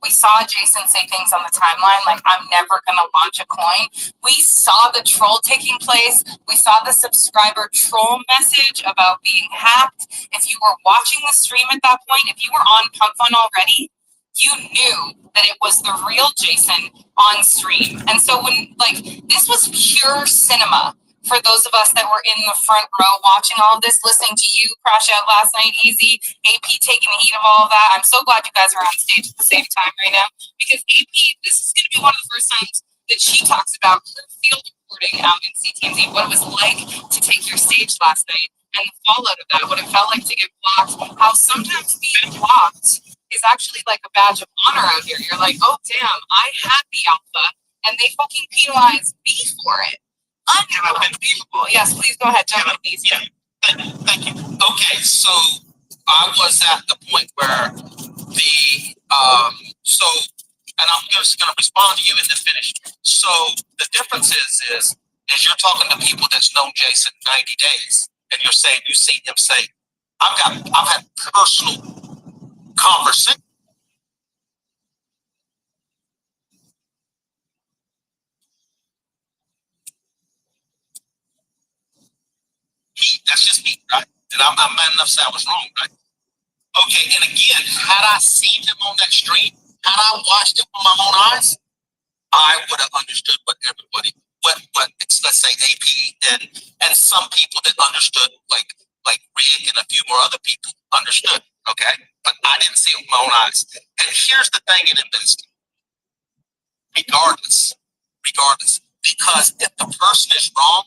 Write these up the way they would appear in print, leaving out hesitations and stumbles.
We saw Jason say things on the timeline like, I'm never going to launch a coin. We saw the troll taking place. We saw the subscriber troll message about being hacked. If you were watching the stream at that point, if you were on Pump Fun already, you knew that it was the real Jason on stream. And so when, like, this was pure cinema for those of us that were in the front row watching all of this, listening to you crash out last night, Easy, AP taking the heat of all of that. I'm so glad you guys are on stage at the same time right now, because AP, this is going to be one of the first times that she talks about her field reporting out in CTMZ, what it was like to take your stage last night and the fallout of that, what it felt like to get blocked, how sometimes being blocked is actually like a badge of honor out here. You're like, oh, damn, I had the alpha, and they fucking penalized me for it. Unbelievable. Yes, please go ahead, jump in, please. Yeah, thank you. Okay, so I was at the point where and I'm just going to respond to you and then finish. So the difference is you're talking to people that's known Jason 90 days, and you're saying you see him say, I've had personal conversation. That's just me, right? And I'm not mad enough to say I was wrong, right? Okay, and again, had I seen him on that stream, had I watched it with my own eyes, I would have understood what everybody, let's say AP and some people that understood, like Rick and a few more other people understood, okay? But I didn't see it with my own eyes. And here's the thing in investing, regardless, because if the person is wrong,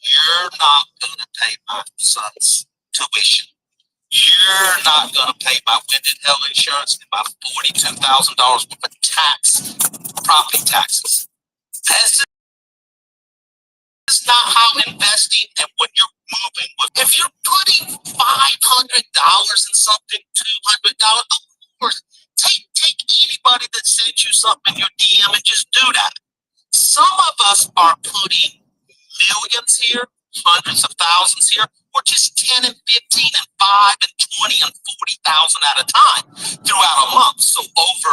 you're not going to pay my son's tuition. You're not going to pay my wind and hail insurance and my $42,000 worth of property taxes. This is not how investing and what you're moving with. If you're putting $500 in something, $200, of course, take anybody that sends you something in your DM and just do that. Some of us are putting millions here, hundreds of thousands here, or just 10 and 15 and 5 and 20 and 40,000 at a time throughout a month. So over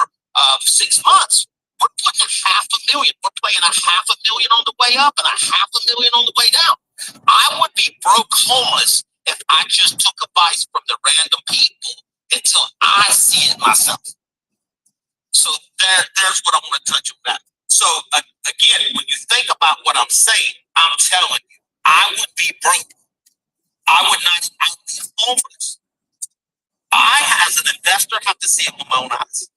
6 months, we're putting $500,000. We're playing $500,000 on the way up and $500,000 on the way down. I would be broke homeless if I just took advice from the random people until I see it myself. So there's what I want to touch on that. So again, when you think about what I'm saying, I'm telling you, I would be broke. I would not be homeless. I, as an investor, have to see it with my own eyes.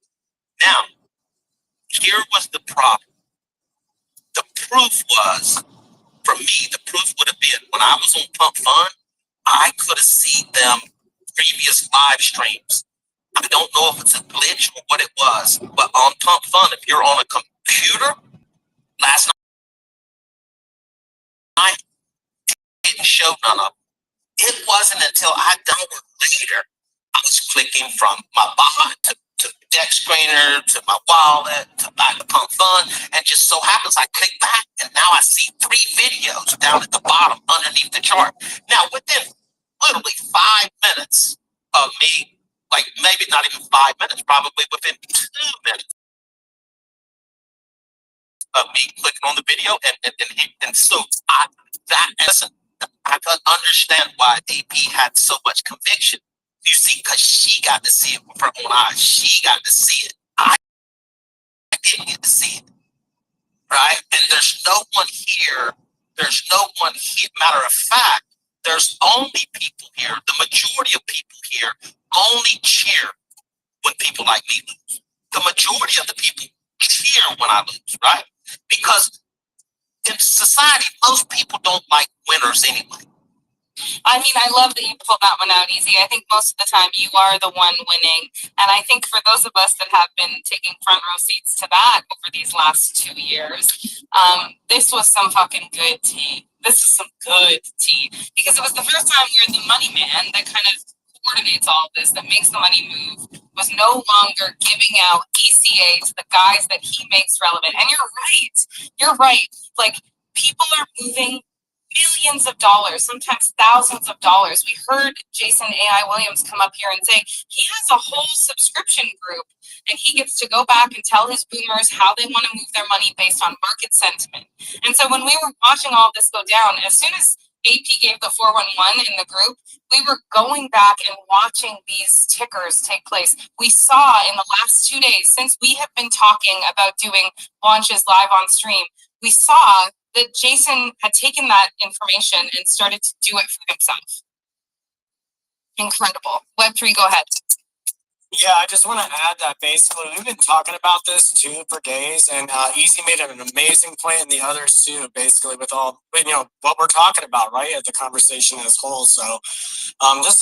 Now, here was the problem. The proof was, for me, the proof would have been when I was on Pump Fun, I could have seen them previous live streams. I don't know if it's a glitch or what it was, but on Pump Fun, if you're on a computer, last night, it didn't show none of them. It wasn't until I done it later, I was clicking from my bot to deck screener to my wallet to back to Pump Fun, and just so happens I click back, and now I see 3 videos down at the bottom underneath the chart. Now, within literally 5 minutes of me, like maybe not even 5 minutes, probably within 2 minutes of me clicking on the video, and so I could understand why AP had so much conviction. You see, because she got to see it with her own eyes. She got to see it. I didn't get to see it, right? And there's no one here. Matter of fact, there's only people here. The majority of people here only cheer when people like me lose. The majority of the people cheer when I lose, right? Because in society, most people don't like winners anyway. I mean, I love that you pulled that one out, Easy. I think most of the time you are the one winning. And I think for those of us that have been taking front row seats to that over these last 2 years, this was some fucking good tea. This is some good tea. Because it was the first time where the money man that kind of coordinates all of this, that makes the money move, was no longer giving out ECA to the guys that he makes relevant. And you're right. Like, people are moving millions of dollars, sometimes thousands of dollars. We heard Jason A.I. Williams come up here and say he has a whole subscription group and he gets to go back and tell his boomers how they want to move their money based on market sentiment. And so when we were watching all this go down, as soon as AP gave the 411 in the group, we were going back and watching these tickers take place. We saw in the last 2 days, since we have been talking about doing launches live on stream, we saw that Jason had taken that information and started to do it for himself. Incredible. Web3, go ahead. Yeah, I just want to add that basically we've been talking about this too for days, and Easy made an amazing point, and the others too, basically with all what we're talking about, right, at the conversation as whole. So this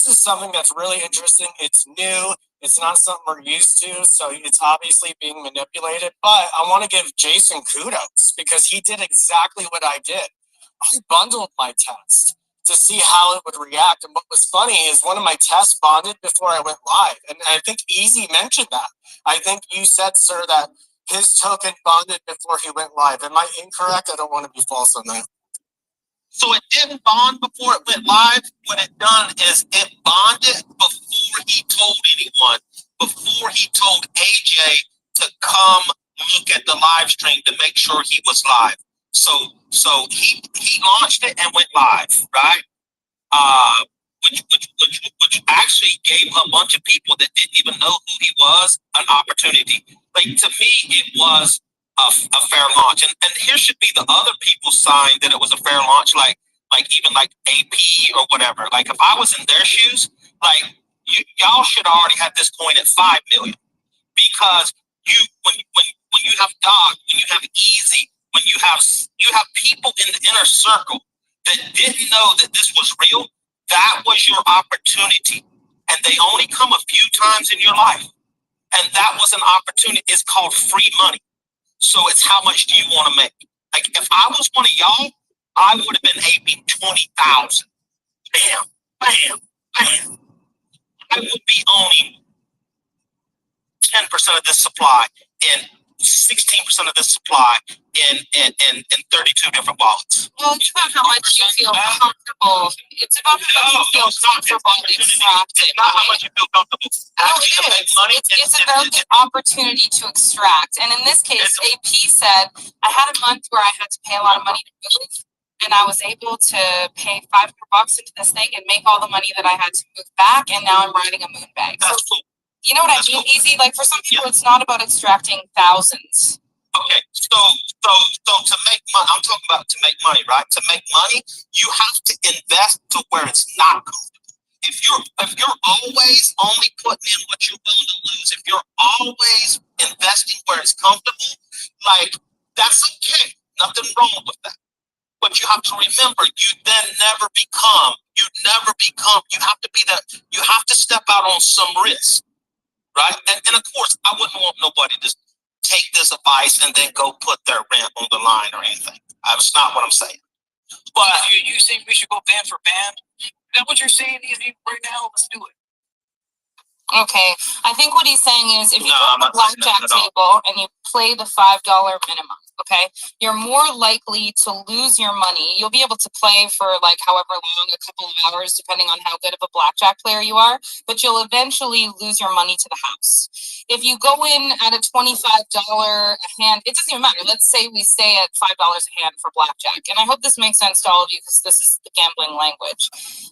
is something that's really interesting. It's new. It's not something we're used to, so it's obviously being manipulated. But I want to give Jason kudos because he did exactly what I did. I bundled my test to see how it would react. And what was funny is one of my tests bonded before I went live. And I think Easy mentioned that. I think you said, sir, that his token bonded before he went live. Am I incorrect? I don't want to be false on that. So it didn't bond before it went live. What it done is it bonded before he told anyone, before he told AJ to come look at the live stream to make sure he was live. So he launched it and went live, right? Which actually gave a bunch of people that didn't even know who he was an opportunity. Like, to me, it was a fair launch. And here should be the other people's sign that it was a fair launch, like even like AP or whatever. Like, if I was in their shoes, like, y'all should already have this coin at 5 million, because when you have Doc, when you have Easy, when you have people in the inner circle that didn't know that this was real, that was your opportunity. And they only come a few times in your life. And that was an opportunity. It's called free money. So it's how much do you want to make? Like, if I was one of y'all, I would have been AP 20,000. Bam, bam, bam. I would be owning 10% of this supply and 16% of this supply in 32 different wallets. Well, it's about how much you feel comfortable. It's about how much you feel comfortable extracting. It's not how much you feel comfortable. It's about the opportunity to extract. And in this case, AP said, I had a month where I had to pay a lot of money to move, and I was able to pay $500 into this thing and make all the money that I had to move back, and now I'm riding a moon bag. So, you know what I mean, Easy? Like, for some people, it's not about extracting thousands. Okay, so to make money, I'm talking about to make money, right? To make money, you have to invest to where it's not comfortable. If you're always only putting in what you're willing to lose, if you're always investing where it's comfortable, like, that's okay. Nothing wrong with that. But you have to remember, you have to step out on some risk. Right? And of course, I wouldn't want nobody to take this advice and then go put their rent on the line or anything. That's not what I'm saying. But you think we should go band for band? Is that what you're saying, Easy, right now? Let's do it. Okay. I think what he's saying is, if you go to the blackjack table and you play the $5 minimum, okay, you're more likely to lose your money. You'll be able to play for like however long, a couple of hours, depending on how good of a blackjack player you are, but you'll eventually lose your money to the house. If you go in at a $25 a hand, it doesn't even matter. Let's say we stay at $5 a hand for blackjack. And I hope this makes sense to all of you, because this is the gambling language.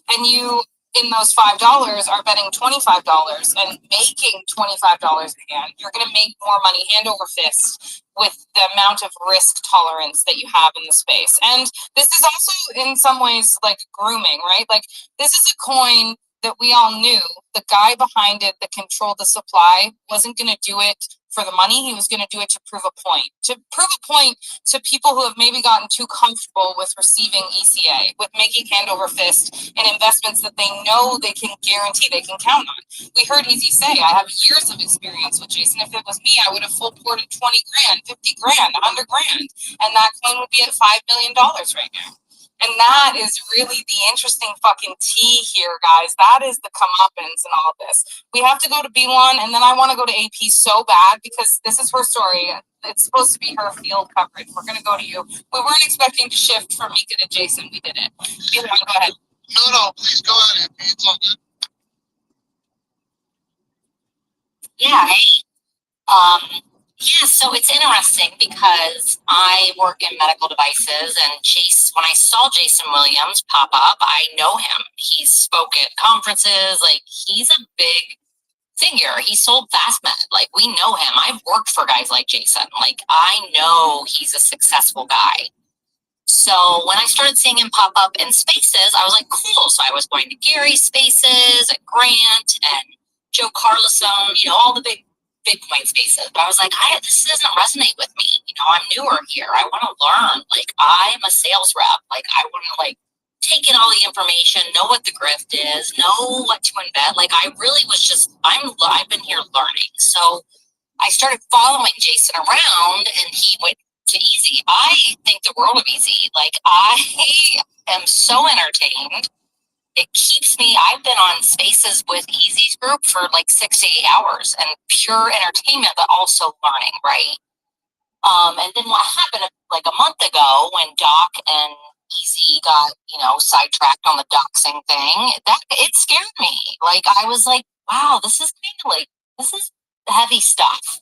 And you, in those $5, are betting $25 and making $25 a hand, you're going to make more money hand over fist with the amount of risk tolerance that you have in the space. And this is also in some ways like grooming, right? Like, this is a coin that we all knew the guy behind it that controlled the supply wasn't going to do it for the money. He was going to do it to prove a point. To prove a point to people who have maybe gotten too comfortable with receiving ECA, with making hand over fist in investments that they know they can guarantee, they can count on. We heard Easy say, I have years of experience with Jason. If it was me, I would have full ported 20 grand, 50 grand, 100 grand, and that coin would be at $5 million right now. And that is really the interesting fucking tea here, guys. That is the comeuppance in all of this. We have to go to B1, and then I want to go to AP so bad, because this is her story. it's supposed to be her field coverage. We're gonna go to you. We weren't expecting to shift from Mika to Jason. We did it. Either one, go ahead. No, please go ahead. It's all good. Yeah, yeah, so it's interesting because I work in medical devices, and when I saw Jason Williams pop up, I know him. He spoke at conferences, like he's a big figure. He sold FastMed, like we know him. I've worked for guys like Jason. Like I know he's a successful guy. So when I started seeing him pop up in spaces, I was like, cool. So I was going to Gary's spaces, at Grant and Joe Carlosone, all the big Bitcoin spaces. But I was like, this doesn't resonate with me. I'm newer here. I want to learn. Like I'm a sales rep. Like I want to take in all the information, know what the grift is, know what to embed. Like I really was just, I've been here learning. So I started following Jason around, and he went to Easy. I think the world of Easy. Like I am so entertained. It keeps me, I've been on spaces with Easy's group for like 6 to 8 hours, and pure entertainment, but also learning, right? And then what happened like a month ago when Doc and Easy got, sidetracked on the doxing thing, it scared me. Like I was like, wow, this is heavy stuff.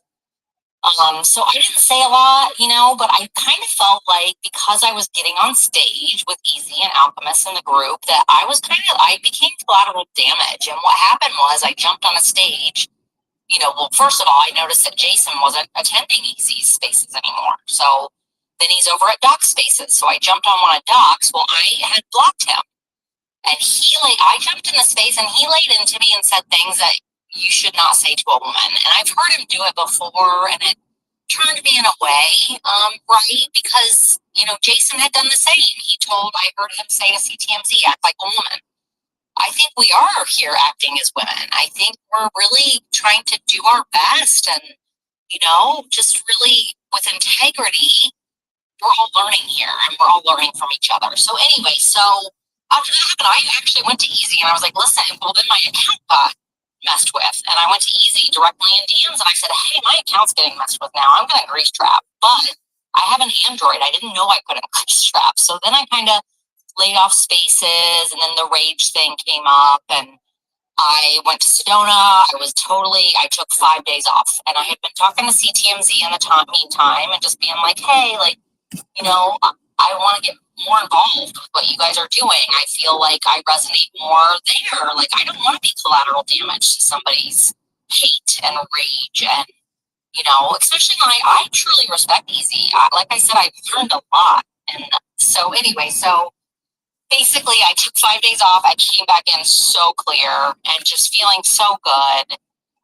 So I didn't say a lot, but I kind of felt like because I was getting on stage with Easy and Alchemist in the group that I became collateral damage. And what happened was I jumped on a stage, well, first of all, I noticed that Jason wasn't attending Easy's spaces anymore. So then he's over at Doc's spaces. So I jumped on one of Doc's. Well, I had blocked him. And I jumped in the space and he laid into me and said things that you should not say to a woman. And I've heard him do it before, and it turned me in a way, right? Because, Jason had done the same. I heard him say to CTMZ, act like a woman. I think we are here acting as women. I think we're really trying to do our best and, just really with integrity. We're all learning here, and we're all learning from each other. So anyway, after that happened, I actually went to Easy and I was like, listen, well, then my account got messed with. And I went to Easy directly in DMs and I said, hey, my account's getting messed with now. I'm going to grease trap. But I have an Android. I didn't know I couldn't grease trap. So then I kind of laid off spaces, and then the rage thing came up, and I went to Sedona. I took 5 days off, and I had been talking to CTMZ in the meantime and just being like, hey, I want to get more involved with what you guys are doing. I feel like I resonate more there. Like I don't want to be collateral damage to somebody's hate and rage, and especially when I truly respect Easy. Like I said, I've learned a lot. And so anyway, basically I took 5 days off. I came back in so clear and just feeling so good.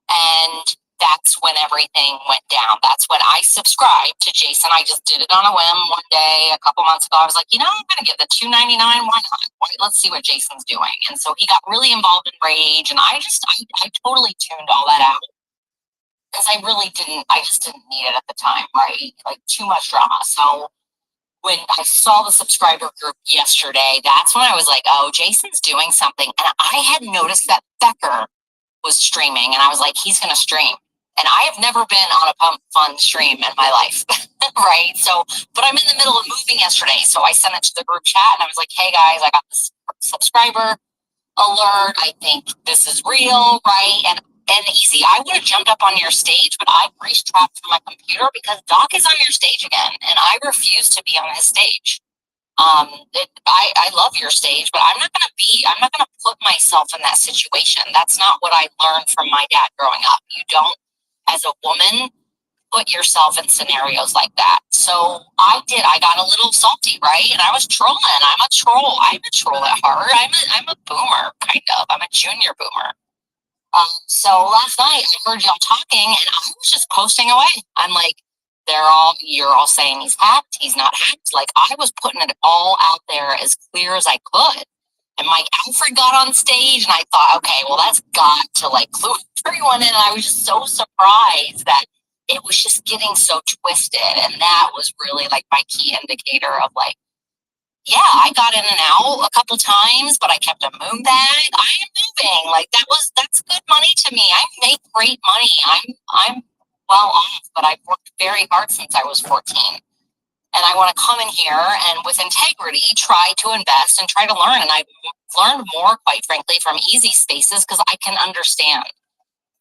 And that's when everything went down. That's when I subscribed to Jason. I just did it on a whim one day a couple months ago. I was like, I'm going to get the $2.99. Why not? Let's see what Jason's doing. And so he got really involved in rage, and I totally tuned all that out because I just didn't need it at the time, right? Like too much drama. So when I saw the subscriber group yesterday, that's when I was like, oh, Jason's doing something. And I had noticed that Becker was streaming, and I was like, he's going to stream. And I have never been on a pump fun stream in my life, right? So, but I'm in the middle of moving yesterday. So I sent it to the group chat and I was like, hey guys, I got this subscriber alert. I think this is real, right? And Easy, I would have jumped up on your stage, but I grease trapped from my computer because Doc is on your stage again. And I refuse to be on his stage. I love your stage, but I'm not going to put myself in that situation. That's not what I learned from my dad growing up. You don't, as a woman, put yourself in scenarios like that. So I got a little salty, right? And I was trolling. I'm a troll at heart. I'm a boomer, kind of. I'm a junior boomer. So last night I heard y'all talking and I was just posting away. I'm like, you're all saying he's hacked. He's not hacked. Like I was putting it all out there as clear as I could. And Mike Alfred got on stage and I thought, okay, well, that's got to clue everyone in. And I was just so surprised that it was just getting so twisted. And that was really my key indicator of yeah, I got in and out a couple times, but I kept a moon bag. I am moving. That's good money to me. I make great money. I'm well off, but I've worked very hard since I was 14. And I want to come in here and with integrity try to invest and try to learn. And I've learned more, quite frankly, from easy spaces because I can understand.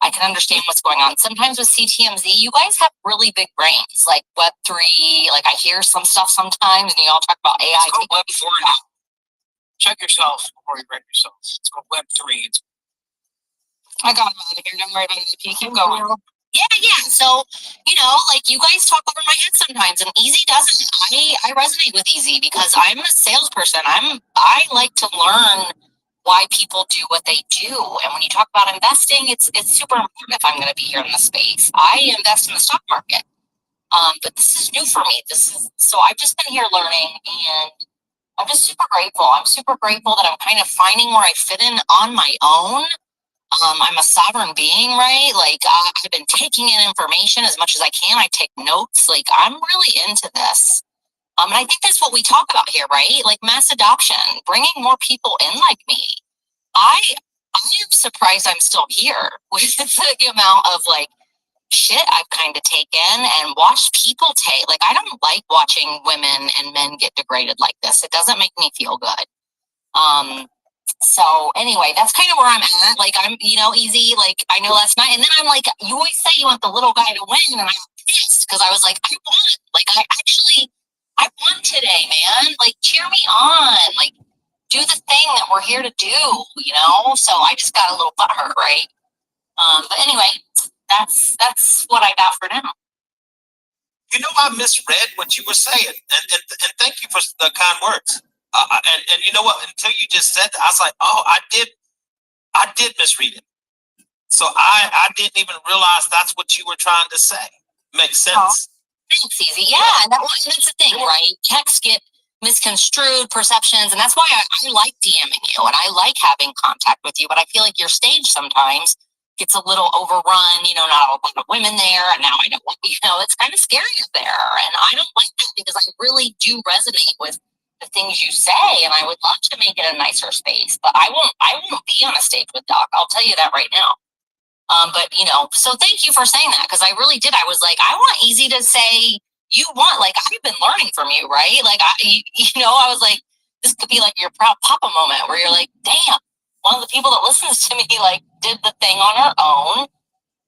I can understand what's going on. Sometimes with CTMZ, you guys have really big brains, like Web3. Like I hear some stuff sometimes, and you all talk about AI. Let's go Web4 now. Check yourself before you wreck yourself. Let's go Web3. I got him out of here. Don't worry about it. Keep going. Yeah. So, like you guys talk over my head sometimes, and Easy doesn't. I resonate with Easy because I'm a salesperson. I like to learn why people do what they do. And when you talk about investing, it's super important if I'm going to be here in the space. I invest in the stock market. But this is new for me. So I've just been here learning, and I'm just super grateful. I'm super grateful that I'm kind of finding where I fit in on my own. I'm a sovereign being, right? Like I've been taking in information as much as I can. I take notes. Like I'm really into this. And I think that's what we talk about here, right? Like mass adoption, bringing more people in like me. I am surprised I'm still here with the amount of like shit I've kind of taken and watched people take. Like I don't like watching women and men get degraded like this. It doesn't make me feel good. So anyway, that's kind of where I'm at. Like I'm, Easy. Like I know last night, and then I'm like, you always say you want the little guy to win, and I got pissed because I was like, I won. Like I won today, man. Like cheer me on. Like do the thing that we're here to do. So I just got a little butthurt, right? But anyway, that's what I got for now. I misread what you were saying, and thank you for the kind words. And you know what? Until you just said that, I was like, oh, I did misread it. So I didn't even realize that's what you were trying to say. Makes sense. Oh, thanks, Easy. Yeah, and that's the thing, right? Texts get misconstrued perceptions, and that's why I like DMing you, and I like having contact with you, but I feel like your stage sometimes gets a little overrun, not a lot of women there, and now I don't want, it's kind of scary up there, and I don't like that because I really do resonate with the things you say, and I would love to make it a nicer space, but I won't be on a stage with Doc. I'll tell you that right now. But so thank you for saying that because I really did. I was like, I want Easy to say you want. Like I've been learning from you, right? Like I was like, this could be like your proud papa moment where you're like, damn, one of the people that listens to me like did the thing on her own,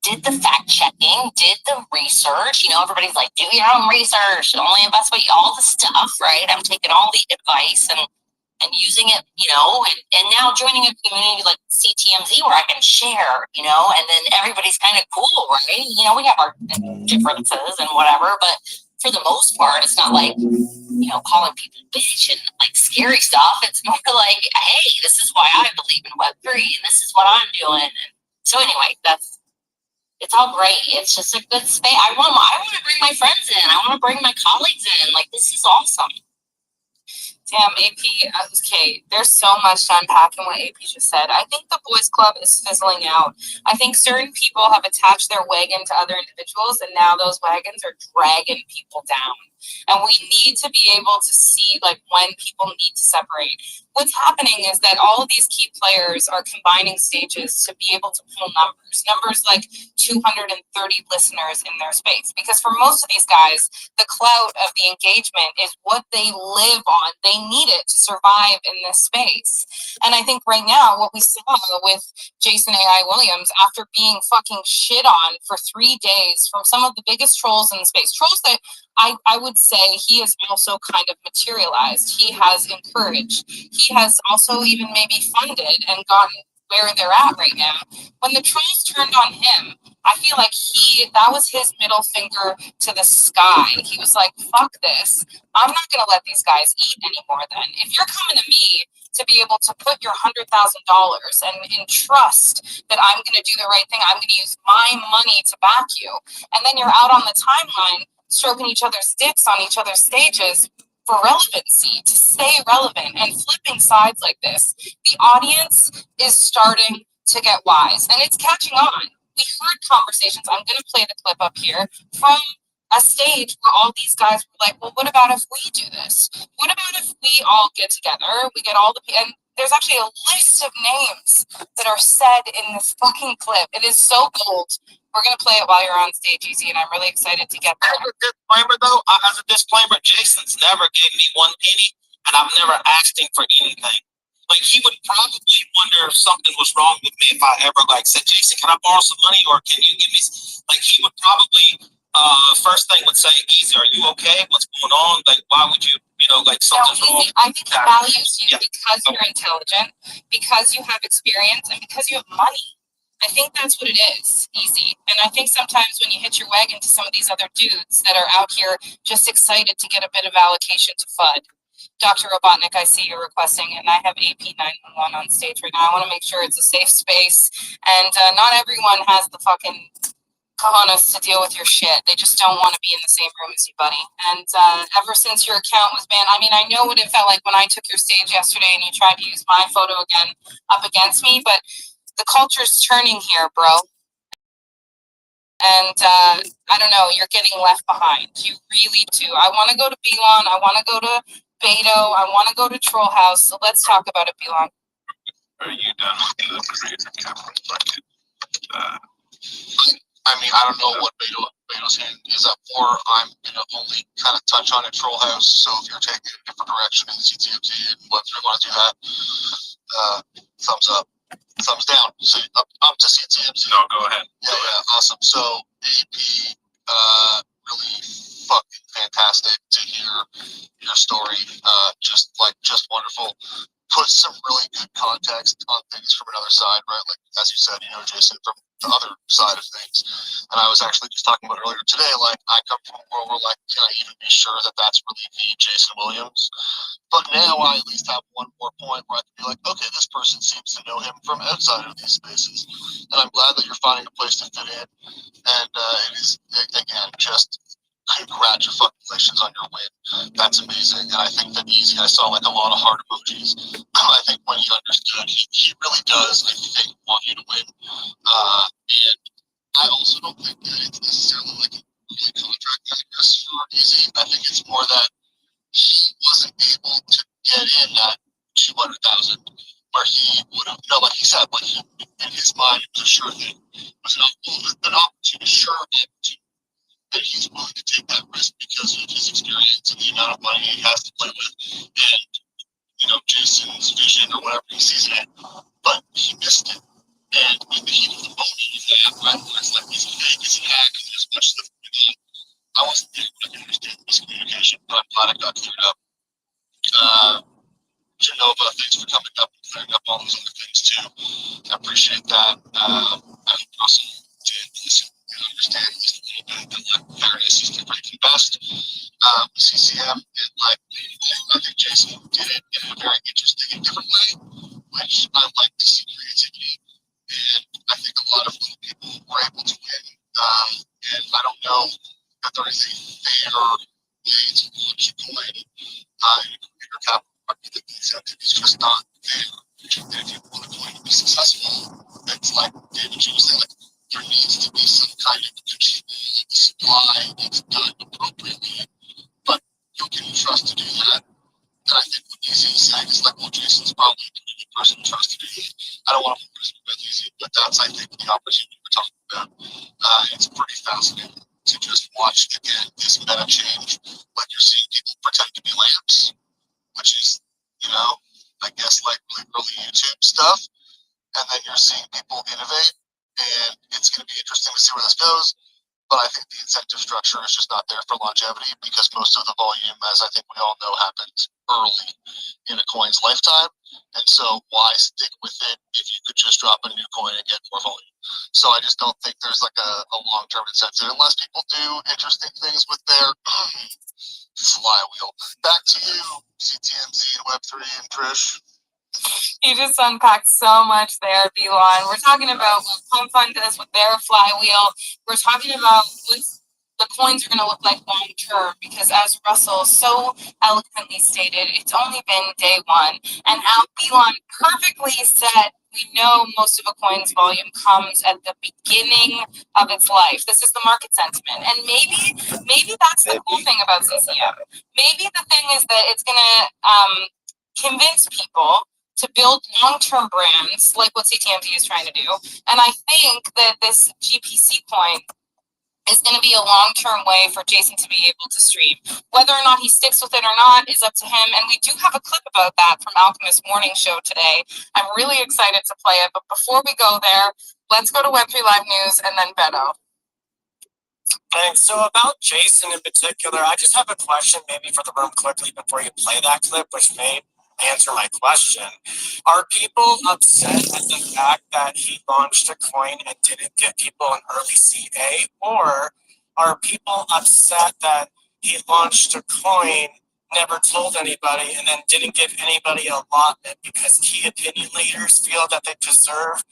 did the fact checking, did the research. Everybody's like, do your own research, only invest what all the stuff, right? I'm taking all the advice and using it, and now joining a community like CTMZ where I can share, and then everybody's kind of cool, right? We have our differences and whatever, but for the most part, it's not like, calling people bitch and like scary stuff. It's more like, hey, this is why I believe in Web3 and this is what I'm doing. And so anyway, it's all great. It's just a good space. I want to bring my friends in. I want to bring my colleagues in. Like, this is awesome. Damn, AP, okay, there's so much to unpack in what AP just said. I think the boys club is fizzling out. I think certain people have attached their wagon to other individuals, and now those wagons are dragging people down. And we need to be able to see like when people need to separate. What's happening is that all of these key players are combining stages to be able to pull numbers like 230 listeners in their space. Because for most of these guys, the clout of the engagement is what they live on. They need it to survive in this space. And I think right now, what we saw with Jason AI Williams, after being fucking shit on for 3 days from some of the biggest trolls in the space, trolls that I would say he has also kind of materialized. He has encouraged. He has also even maybe funded and gotten where they're at right now. When the trolls turned on him, I feel like that was his middle finger to the sky. He was like, fuck this. I'm not going to let these guys eat anymore then. If you're coming to me to be able to put your $100,000 and trust that I'm going to do the right thing, I'm going to use my money to back you. And then you're out on the timeline stroking each other's dicks on each other's stages for relevancy, to stay relevant, and flipping sides like this. The audience is starting to get wise, and it's catching on. We heard conversations, I'm going to play the clip up here, from a stage where all these guys were like, well, what about if we do this? What about if we all get together, we get all the, and there's actually a list of names that are said in this fucking clip. It is so gold. We're gonna play it while you're on stage, Easy, and I'm really excited to get there. As a disclaimer, though, as a disclaimer, Jason's never gave me one penny, and I've never asked him for anything. Like, he would probably wonder if something was wrong with me if I ever like said, Jason, can I borrow some money, or can you give me? Like, he would probably first thing would say, Easy, are you okay? What's going on? Like, why would you? Like something's wrong. I think he values you because you're intelligent, because you have experience, and because you have money. I think that's what it is, Easy. And I think sometimes when you hit your wagon to some of these other dudes that are out here just excited to get a bit of allocation to FUD. Dr. Robotnik, I see you're requesting, and I have AP 911 on stage right now. I want to make sure it's a safe space, and not everyone has the fucking cojones to deal with your shit. They just don't want to be in the same room as you, buddy. And ever since your account was banned, I mean, I know what it felt like when I took your stage yesterday and you tried to use my photo again up against me, but the culture's turning here, bro. And I don't know, you're getting left behind. You really do. I want to go to Belon. I want to go to Beto. I want to go to Troll House. So let's talk about it, Belon. Are you done with the creative capital budget? I mean, I don't know what Beto's hand is up for. I'm gonna only kind of touch on it, Troll House. So if you're taking a different direction in the CTMZ and Web3 want to do that, thumbs up, thumbs down. So up to CTMZ. No, go ahead. Yeah, awesome. So AP, really fucking fantastic to hear your story. Just wonderful. Put some really good context on things from another side, right? Like, as you said, Jason, from the other side of things. And I was actually just talking about earlier today, like, I come from a world where, like, can I even be sure that that's really the Jason Williams? But now I at least have one more point where I can be like, okay, this person seems to know him from outside of these spaces. And I'm glad that you're finding a place to fit in. And it is, again, just congratulations on your win. That's amazing. And I think that Easy, I saw like a lot of heart emojis. I think when he understood, he really does, I think, want you to win. And I also don't think that it's necessarily like a really contract matters for Easy. I think it's more that he wasn't able to get in that 200,000 where he would have, like he said, like in his mind, it was a sure thing. It was an opportunity, sure opportunity. That he's willing to take that risk because of his experience and the amount of money he has to play with, and Jason's vision or whatever he sees in it. But he missed it, and in the heat of the moment of that, right, when it's like, is it fake, is it hack, and there's much stuff going on. I wasn't there, but I can understand miscommunication. But I'm glad it got cleared up. Genova, thanks for coming up and clearing up all those other things too. I appreciate that. I hope Russell did listen. Understand at least a little bit that like fairness is the breaking best. CCM, and like I think Jason did it in a very interesting and different way, which I like to see creativity. And I think a lot of little people were able to win. And I don't know that there is a fair way to launch a coin in a computer capital market that the incentive is just not there. And if you want a coin to be successful, it's like David G was saying, like, there needs to be some kind of control of the supply. It's done appropriately, but you can trust to do that. And I think what Easy is saying is like, well, Jason's probably the good person to trust to do that. I don't want to put with Easy, but that's, I think, the opportunity we're talking about. It's pretty fascinating to just watch, again, this meta change. Like, you're seeing people pretend to be lamps, which is, I guess, like really early YouTube stuff. And then you're seeing people innovate. And it's going to be interesting to see where this goes. But I think the incentive structure is just not there for longevity because most of the volume, as I think we all know, happens early in a coin's lifetime. And so why stick with it if you could just drop a new coin and get more volume? So I just don't think there's like a long-term incentive unless people do interesting things with their flywheel. Back to you, CTMZ and Web3 and Trish. You just unpacked so much there, Belon. We're talking about what Pump Fund does with their flywheel. We're talking about what the coins are going to look like long term because, as Russell so eloquently stated, it's only been day one. And how Belon perfectly said, we know most of a coin's volume comes at the beginning of its life. This is the market sentiment. And maybe that's the cool thing about CCM. Maybe the thing is that it's going to convince people to build long-term brands like what CTMD is trying to do. And I think that this GPC coin is going to be a long-term way for Jason to be able to stream. Whether or not he sticks with it or not is up to him. And we do have a clip about that from Alchemist Morning Show today. I'm really excited to play it. But before we go there, let's go to Web3 Live News and then Beto. Thanks. So about Jason in particular, I just have a question maybe for the room quickly before you play that clip, which may answer my question. Are people upset at the fact that he launched a coin and didn't give people an early CA? Or are people upset that he launched a coin, never told anybody, and then didn't give anybody a allotment because key opinion leaders feel that they deserve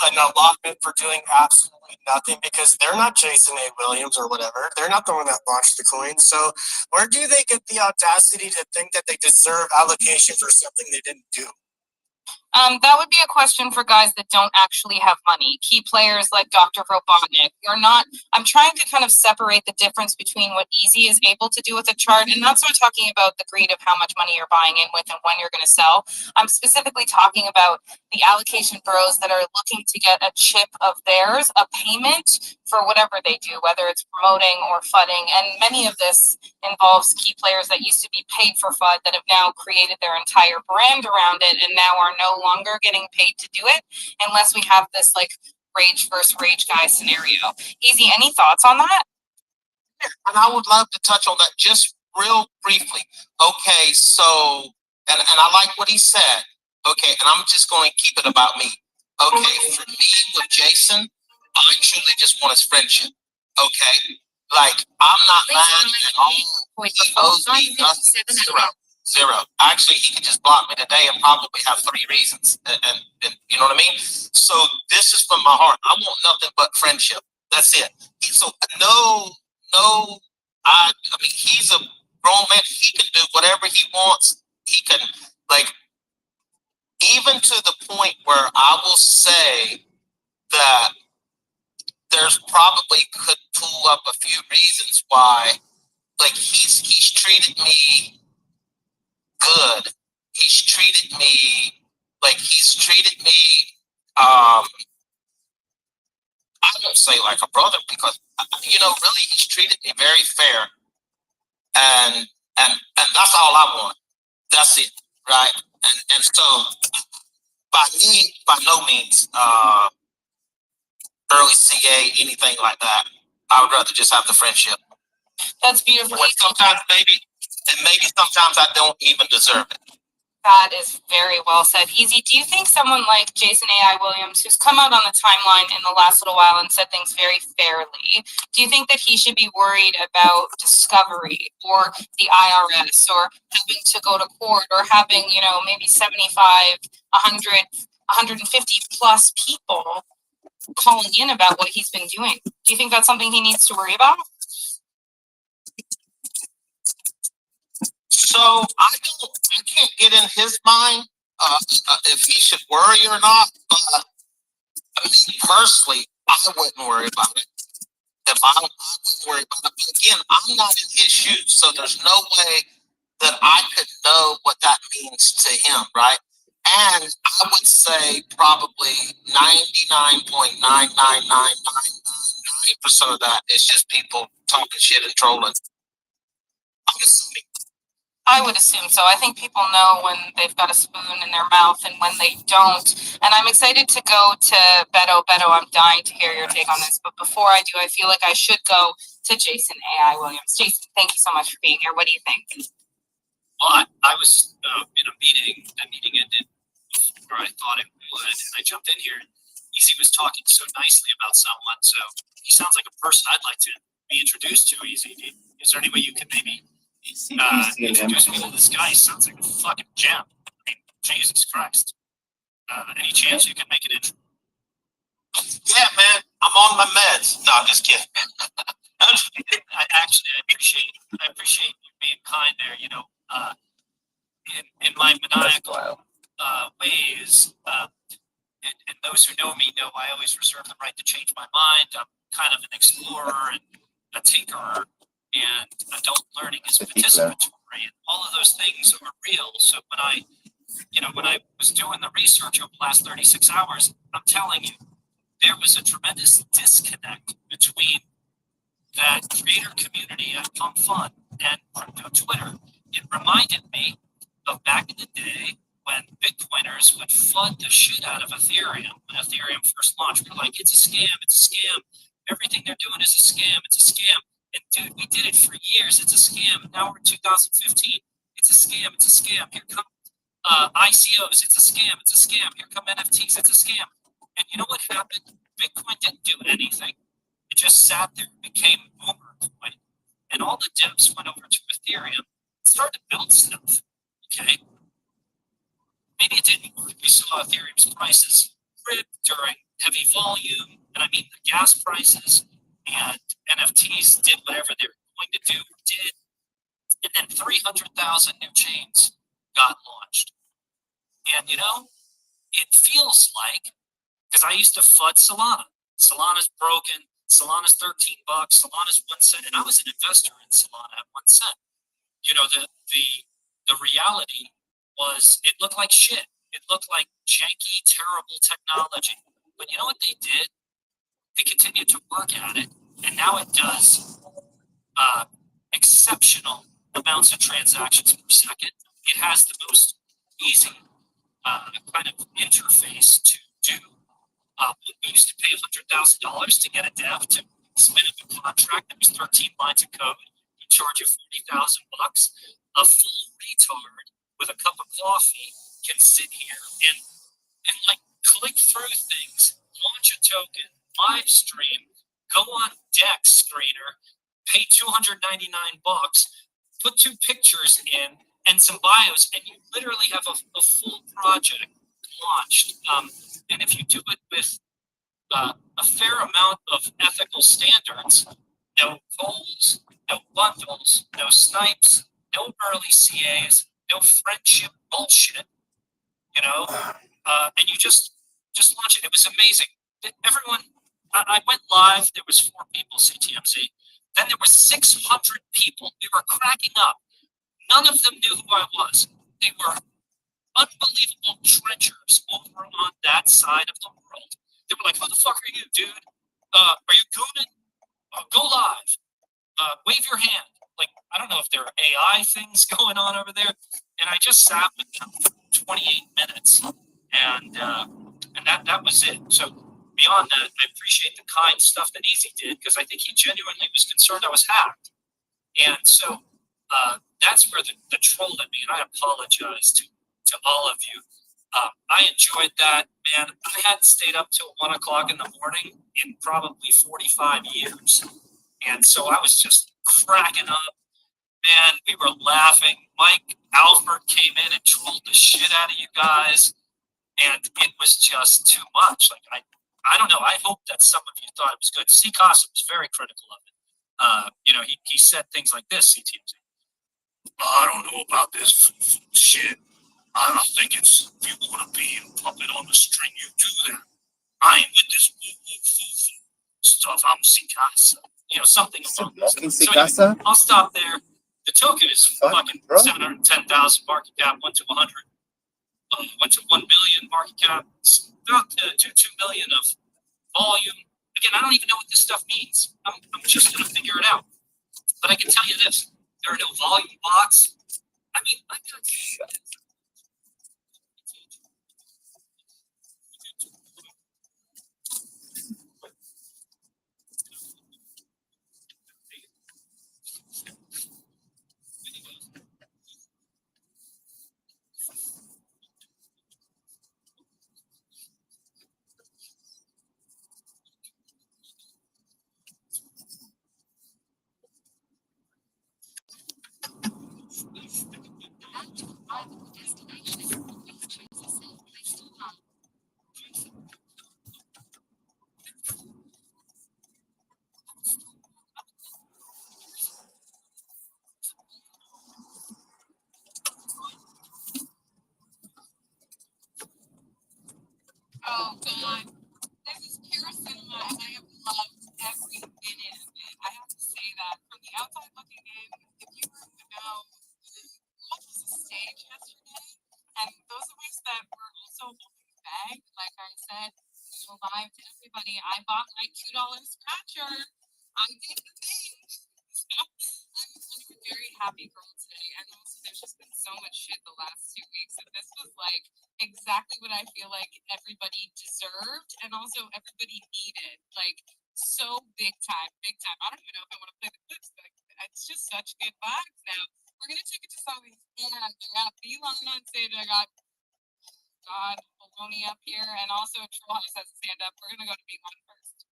an allotment for doing absolutely nothing because they're not Jason A. Williams or whatever. They're not the one that launched the coin. So where do they get the audacity to think that they deserve allocation for something they didn't do? That would be a question for guys that don't actually have money. Key players like Dr. Robotnik. I'm trying to kind of separate the difference between what Easy is able to do with a chart, and not so talking about the greed of how much money you're buying in with and when you're going to sell. I'm specifically talking about the allocation bros that are looking to get a chip of theirs, a payment for whatever they do, whether it's promoting or fudding. And many of this involves key players that used to be paid for FUD that have now created their entire brand around it and now are no longer getting paid to do it unless we have this like rage versus rage guy scenario. Easy, any thoughts on that? And I would love to touch on that just real briefly. Okay, so, and I like what he said. Okay, and I'm just going to keep it about me. Okay, for me with Jason, I truly just want his friendship. Okay, like I'm not mad at all. He owes me nothing. Zero. Actually, he could just block me today and probably have 3 reasons. And you know what I mean? So this is from my heart. I want nothing but friendship. That's it. So I mean, he's a grown man. He can do whatever he wants. He can, like, even to the point where I will say that there's probably could pull up a few reasons why, like, he's treated me good. He's treated me I don't say like a brother because really he's treated me very fair, and that's all I want. That's it, right? And so by no means early CA, anything like that. I would rather just have the friendship. That's beautiful. When sometimes maybe sometimes I don't even deserve it. That is very well said. Easy, do you think someone like Jason A.I. Williams, who's come out on the timeline in the last little while and said things very fairly, do you think that he should be worried about discovery or the IRS or having to go to court or having, maybe 75, 100, 150 plus people calling in about what he's been doing? Do you think that's something he needs to worry about? So I can't get in his mind if he should worry or not. But me personally, I wouldn't worry about it. I wouldn't worry about it. But again, I'm not in his shoes, so there's no way that I could know what that means to him, right? And I would say probably 99.99999% of that is just people talking shit and trolling. I'm assuming. I would assume so. I think people know when they've got a spoon in their mouth and when they don't. And I'm excited to go to Beto. Beto, I'm dying to hear your take on this. But before I do, I feel like I should go to Jason A.I. Williams. Jason, thank you so much for being here. What do you think? Well, I was in a meeting. The meeting ended before I thought it would. And I jumped in here and Easy was talking so nicely about someone. So he sounds like a person I'd like to be introduced to, Easy. Is there any way you could maybe introduce me to this guy? He sounds like a fucking gem. I mean, Jesus Christ. Any chance you could make an intro? Yeah, man, I'm on my meds. No, I'm just kidding. I appreciate you being kind there. In my maniacal ways, and those who know me know I always reserve the right to change my mind. I'm kind of an explorer and a tinkerer, and adult learning is participatory, and all of those things are real. So when I when I was doing the research over the last 36 hours, I'm telling you, there was a tremendous disconnect between that creator community at Pump Fun and crypto Twitter. It reminded me of back in the day when Bitcoiners would flood the shit out of Ethereum. When Ethereum first launched, we were like, it's a scam, it's a scam. Everything they're doing is a scam, it's a scam. And dude, we did it for years, it's a scam. Now we're in 2015, it's a scam, it's a scam. Here come ICOs, it's a scam, it's a scam. Here come NFTs, it's a scam. And you know what happened? Bitcoin didn't do anything. It just sat there, became boomer coin, and all the devs went over to Ethereum and started to build stuff. Okay, maybe it didn't work. We saw Ethereum's prices rip during heavy volume, and I mean the gas prices, and NFTs did whatever they were going to do, did, and then 300,000 new chains got launched. And it feels like, because I used to FUD Solana. Solana's broken. Solana's $13. Solana's 1 cent, and I was an investor in Solana at 1 cent. The reality was it looked like shit. It looked like janky, terrible technology. But you know what they did? They continued to work at it, and now it does exceptional amounts of transactions per second. It has the most easy kind of interface to do. We used to pay $100,000 to get a dev to spin up a contract that was 13 lines of code. You charge you $40,000. A full retard with a cup of coffee can sit here and like click through things, launch a token, live stream, go on deck screener, pay $299, put 2 pictures in and some bios, and you literally have a full project launched. And if you do it with a fair amount of ethical standards, no polls, no bundles, no snipes, no early CAs, no friendship bullshit, and you just launch it. It was amazing. Everyone, I went live. There was 4 people, CTMZ. Then there were 600 people. We were cracking up. None of them knew who I was. They were unbelievable trenchers over on that side of the world. They were like, "Who the fuck are you, dude? Are you gooning? Go live. Wave your hand." Like, I don't know if there are AI things going on over there. And I just sat with them for 28 minutes, and that was it. So beyond that, I appreciate the kind stuff that Easy did, because I think he genuinely was concerned I was hacked. And so that's where the troll in me, and I apologize to all of you. I enjoyed that, man. I hadn't stayed up till 1 o'clock in the morning in probably 45 years. And so I was just cracking up. Man, we were laughing. Mike Alford came in and trolled the shit out of you guys. And it was just too much. Like, I don't know. I hope that some of you thought it was good. C. Casa was very critical of it. He said things like this, CTMZ. "I don't know about this shit. I don't think it's, if you want to be a puppet on the string, you do that. I ain't with this woo-woo-foo-foo stuff. I'm C. Casa." Something along those lines. So anyway, I'll stop there. The token is fucking 710,000 market cap, went to 100, went to 1 billion market cap, about 2 million of volume. Again, I don't even know what this stuff means. I'm just gonna figure it out. But I can tell you this: there are no volume blocks. I mean, I got scratcher. I did the thing. So I'm a very happy girl today. And also there's just been so much shit the last 2 weeks. And this was like exactly what I feel like everybody deserved and also everybody needed. Like so big time, big time. I don't even know if I want to play the clips, but it's just such good vibes now. We're gonna take it to some of these hands. I got a beeline on stage. I got God Baloney up here, and also Troll House has to stand up. We're gonna go to beeline first.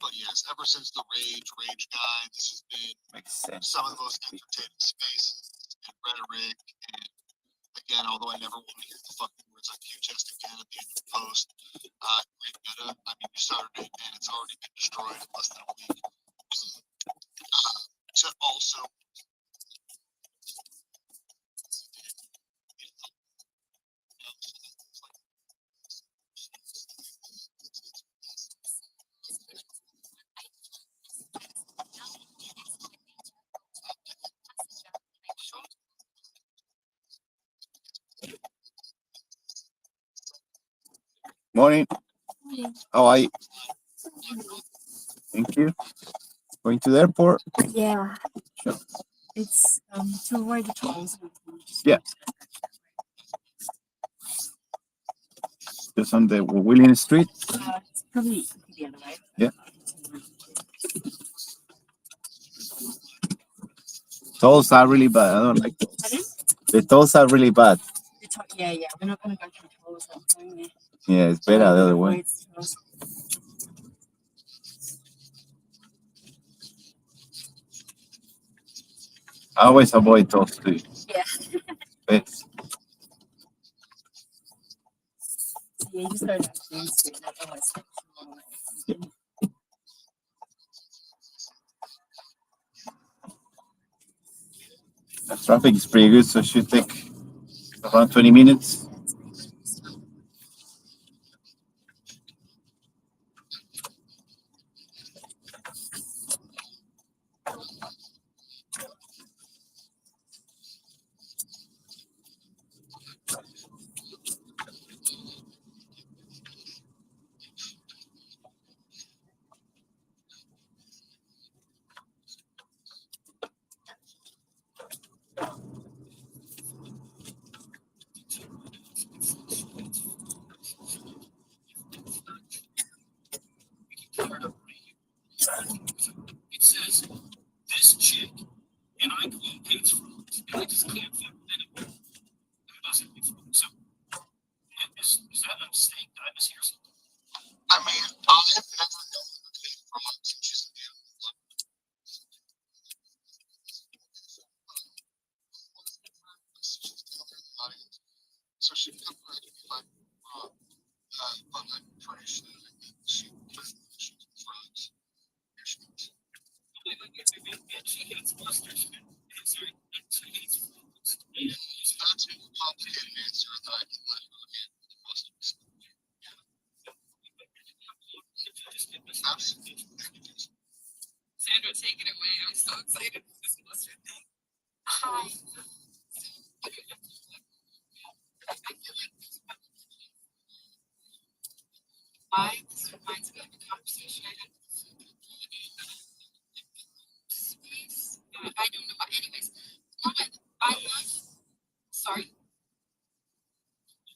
But yes, ever since the Rage Guy, this has been Makes sense. some of the most entertaining spaces and rhetoric. And again, although I never want to hear the fucking words like picturesque again at the end of the post, great meta. I mean, you started it and it's already been destroyed in less than a week. To also Morning. How are you? Thank you. Going to the airport? Yeah. Sure. It's to avoid the tolls. Yeah. Just on the William Street. It's probably the other way. Yeah. Tolls are really bad. I don't like those. Pardon? The tolls are really bad. Yeah, yeah. We're not gonna go through tolls. Yeah, it's better the other way. I always avoid tolls too. Yeah. It's, Yeah, you just go down Main Street. Like, oh, it's the traffic is pretty good, so it should take around 20 minutes. It says, this chick, and I quote, hates frogs, and I just can't think of anyone who doesn't hate frogs. So, is that a mistake? Did I mishear something? I mean, I've never known a kid from a teacher's view. So she kept writing me like, but I'm pretty sure she frogs. Here she goes. And she hates mustard. And sorry, she hates frogs. And That's a complicated answer that I can let her get with the mustard. Sandra, take it away. I'm so excited for this mustard thing. Hi. This reminds me of a conversation I had with space. I don't know. Anyways, I love. Sorry.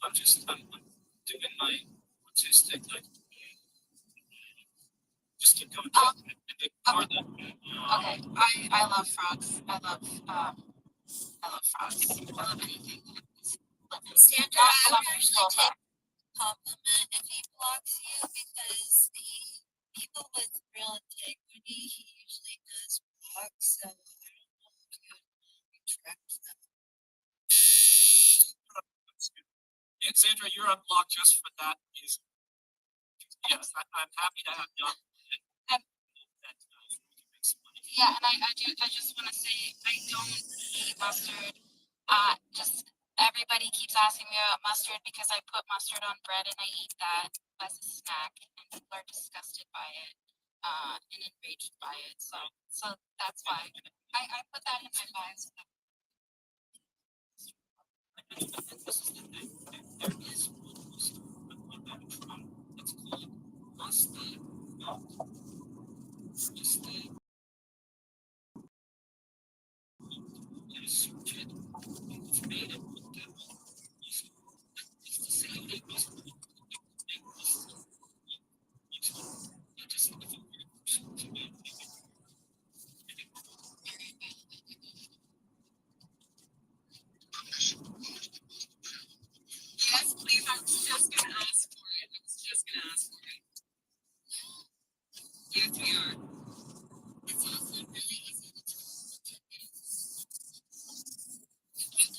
I'm doing my artistic, like, just keep going. Ignore that. Okay. I love frogs. I love frogs. I love anything. Sandra, I would actually take compliment if he blocks you because people with real integrity he usually does block, so I don't know if you would retract them. And Sandra, you're unblocked just for that reason. Yes, I'm happy to have done that. Yeah, and I just want to say I don't eat mustard. Just everybody keeps asking me about mustard because I put mustard on bread and I eat that. as a snack, and people are disgusted by it, and enraged by it. So that's why I put that in my mind. So that This is the thing. There is one poster on that drum. It's called Plus the just the search it. It's made it with the it's the same name as the you just look at the word to me. Yes, please. I was just gonna ask for it. I was just gonna ask for it. Yes, we are. It's also really easy to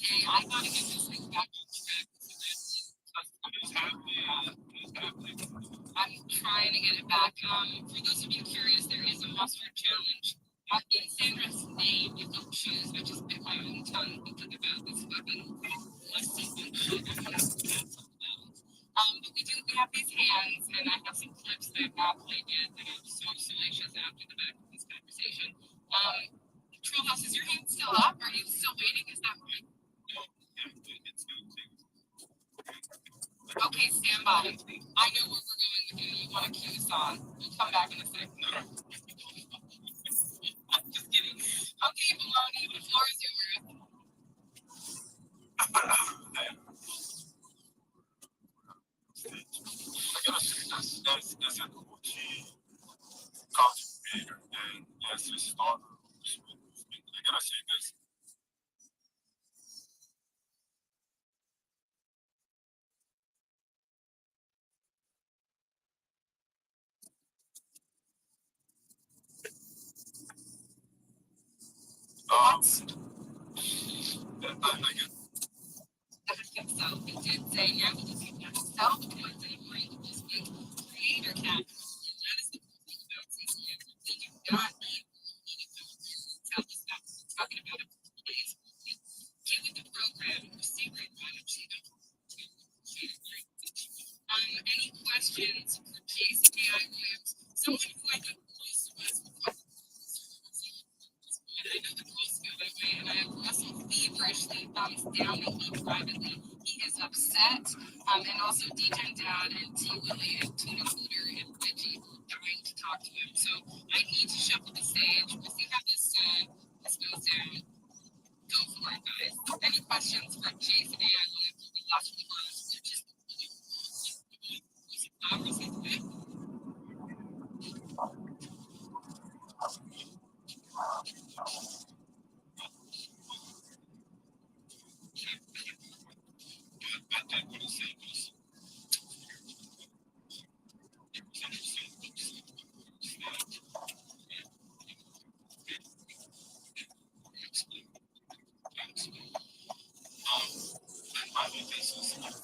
Okay, I gotta get this thing back on track. I'm trying to get it back. For those of you curious, there is a mustard challenge. In Sandra's name, you don't choose. I just bit my own tongue thinking about this weapon. But we have these hands, and I have some clips that I've not played yet that I'm so salacious after the back of this conversation. Troll House, is your hand still up? Are you still waiting? Is that right? Okay, stand by. I know where we're going with you. You want to cue us on. We'll come back in a second. I'm just kidding. Okay, Maloney, the floor is yours. I gotta say that's a cool content creator, and yes, it started this movement. I gotta say this. I guess Himself, he did say, yeah, because he himself was a mindless creator cat. And that is the cool thing about CCM. They do not need tell us that we're talking about it. Please get with the program or secret. Why don't you go? Any questions for Jason A.I. Williams? Someone who I think most of us would want. And I know the girls feel that way, and I have Russell feverishly thumbs down and he privately. He is upset, and also D10 Dad and T Willie and Tuna Cooter and Reggie dying to talk to him. So I need to shuffle the stage. We'll see how this goes down. Go for it, guys. Any questions for Jason A.I. Williams? We lost the class. They're just hours like that. I did what he said was my whole basis and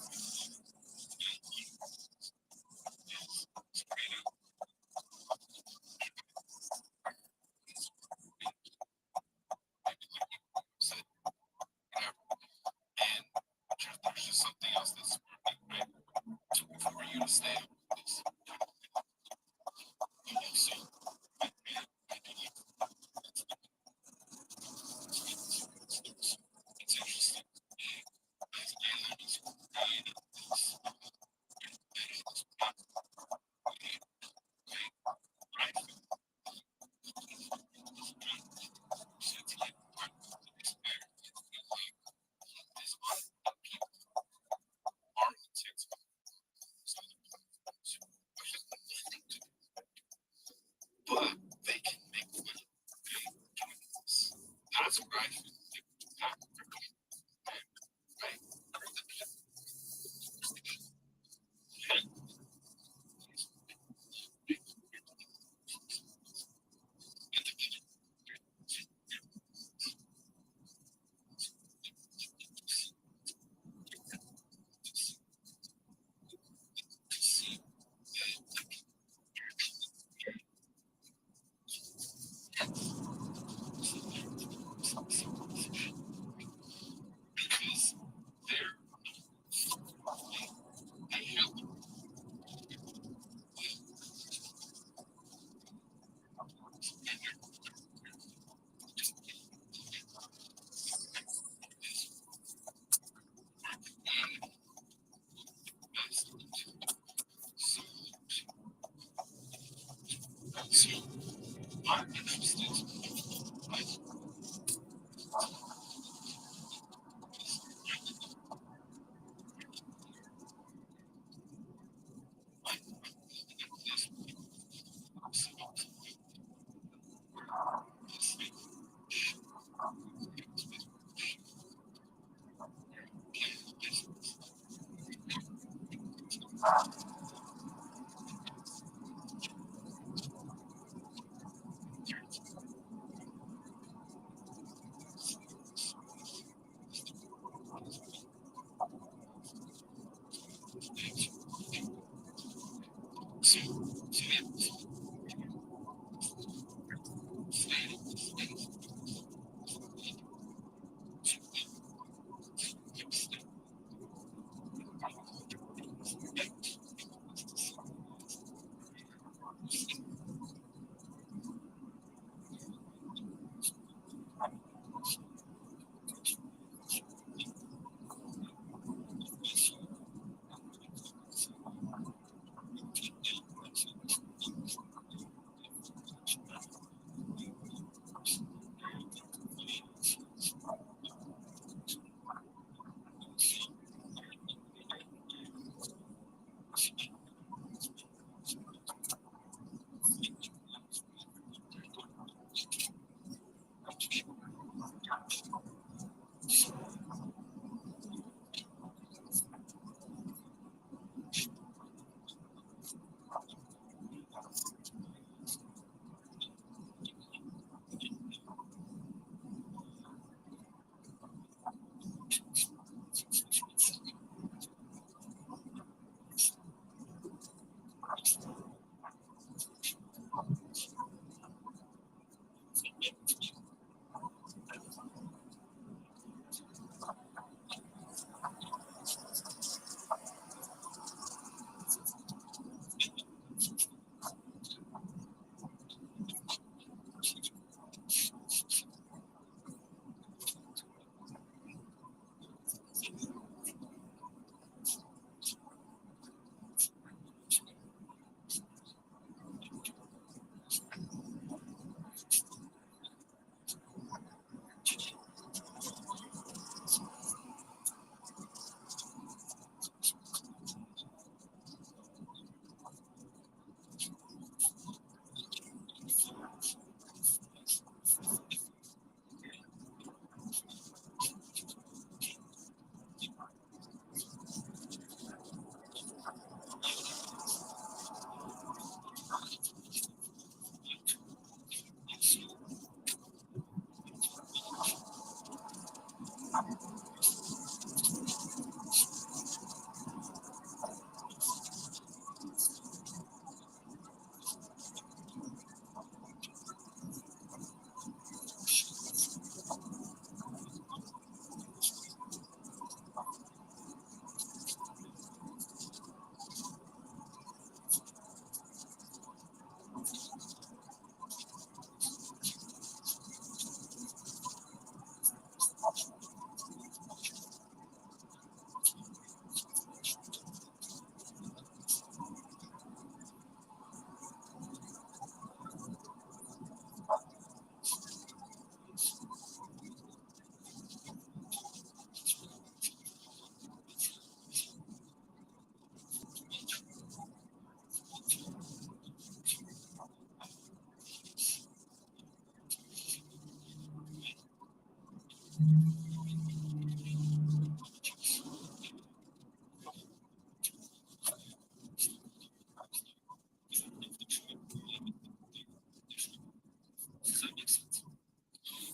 there's just something else that's working, right? For you to stay up with this. So it's interesting. As islanders created this, right? This other people are intense. But they can make money doing this. That's what I feel. Right?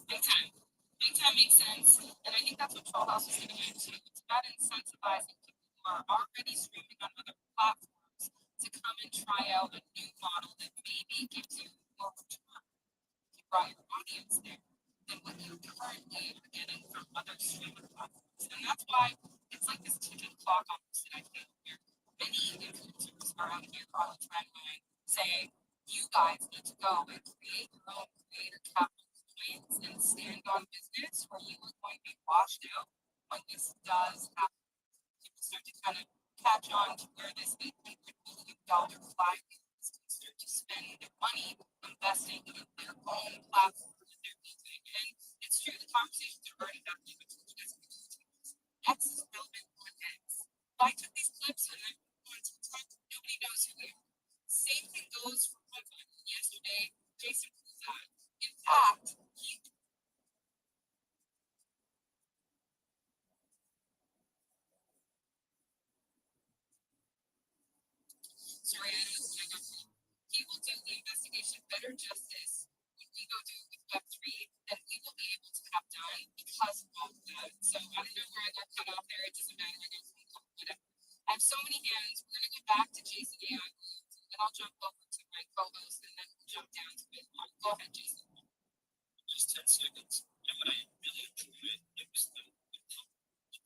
Big time. Big time makes sense. And I think that's what Troll House is getting into. It's about incentivizing people who are already streaming on other platforms to come and try out a new model that maybe gives you more return if you brought your audience there than what you currently are getting from other streaming platforms. And that's why it's like this ticking clock almost that I feel here. Many influencers are out here on the trend line saying, you guys need to go and create your own creator capital plans and stand on business, or you are going to be washed out when this does happen. People start to kind of catch on to where this $800 million flywheel is and start to spend their money investing in their own platform that they're using. And it's true, the conversations are already happening between you guys. X is relevant on X. I took these clips and I put them on TikTok. Nobody knows who they are. Same thing goes for one yesterday. Jason Puzat. In fact, he go do with Web3 that we will be able to have done because of all of that. So I don't know where I got cut off there. It doesn't matter. I got whatever. I have so many hands. We're gonna go back to Jason AI, and I'll jump over to my co-host, and then we'll jump down to Bitcoin. Go ahead, Jason. Just 10 seconds. And what I really enjoyed, it was the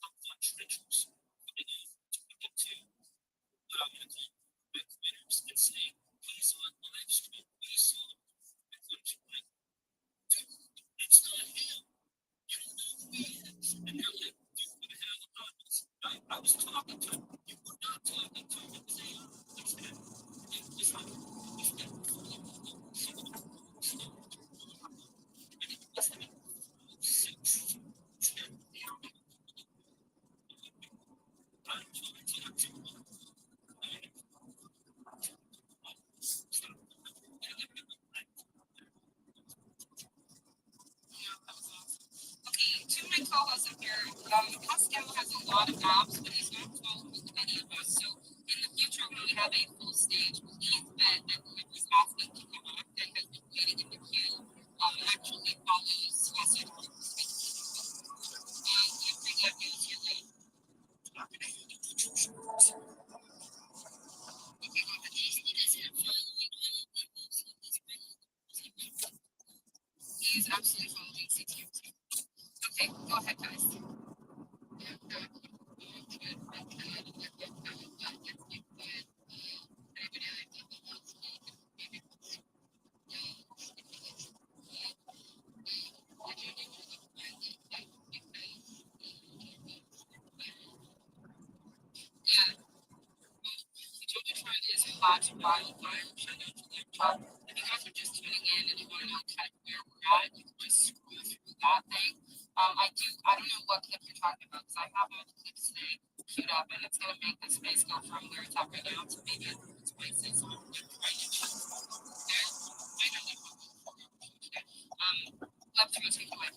upfront rituals putting in to begin to what I'm going to call Bitcoiners and saying, please on live stream, we saw Bitcoin tonight. Dude, it's not him. You don't know who he is. And they're like, dude, what the hell happens? I was talking to him. You were not talking to him. It was AI. It's him. It's not him. It's him. Okay, to my co-host up here, Pascal has a lot of apps, but he's not involved with any of us. So in the future, when we have a full stage, please bet that whoever's asking to come up and has been waiting in the queue actually follows us at Harbour City. You bring that news your way. He's absolutely following CTMT. Okay, go ahead, guys. Yeah. Georgia Trend is hot wildfire. Shout out to Laptop. If you guys are just tuning in and you want to know kind of where we're at, you can just scroll through that thing. I don't know what clip you're talking about because I have all the clips today queued up and it's going to make the space go from where it's at right now to maybe a different spaces. Web3 take away.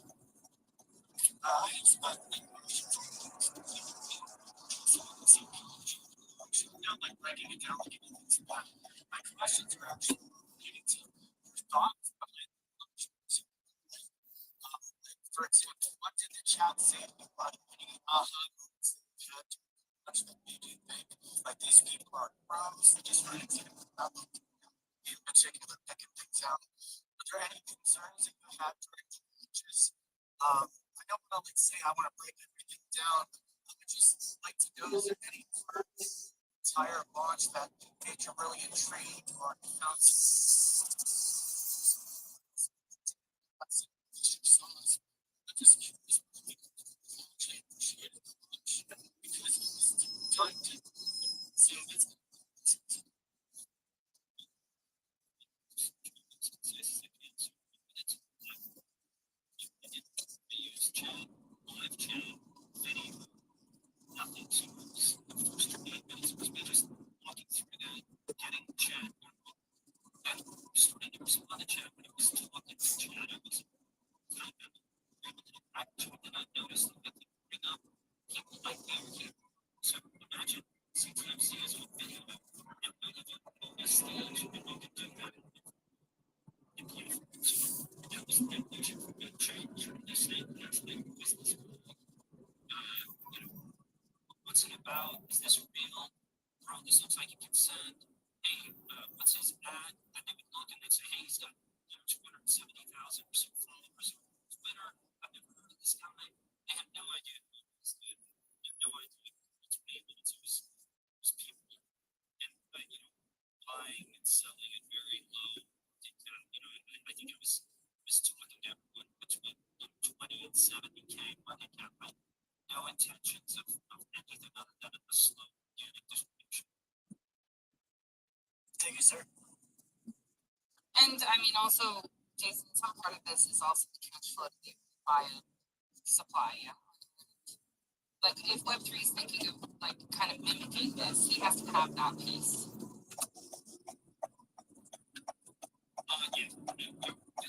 Now, like breaking it down, like things back. My questions are actually leading to thoughts behind for example, what did the chat say about any aha moments that you had to watch that made you think like these people are pros? Just for an example, not like in particular picking things out. Were there any concerns that you had during the launches? I don't want to like say I want to break everything down. I would just like to know is there any part of the entire launch that made you really intrigued or found some just curious I appreciated the launch because it was time to see this. Use chat, live chat, video, nothing. So the first 8 minutes was me just walking through that, getting the chat. And starting to respond to chat when it was talking to chat. I was kind of I did not notice that they bring up people like that. So imagine CTMC is a video and we live on a stage and we can do that in beautiful. So that was the evolution for me change. They say that's the business. What's it about? Is this real? Bro, this looks like you can send, hey, what's his ad? And they would look and they'd say, hey, he's got 270,000 or so followers on Twitter. I've never heard of this guy. They had no idea who he was. They had no idea what's able to those people. And buying and selling at very low. I think it was talking to everyone between 20 and 70K money cap. No intentions of anything other than a slow unit distribution. Thank you, sir. And I mean, also, Jason, some part of this is also the cash flow to be via supply. Yeah. Like, if Web3 is thinking of like kind of mimicking this, he has to have that piece.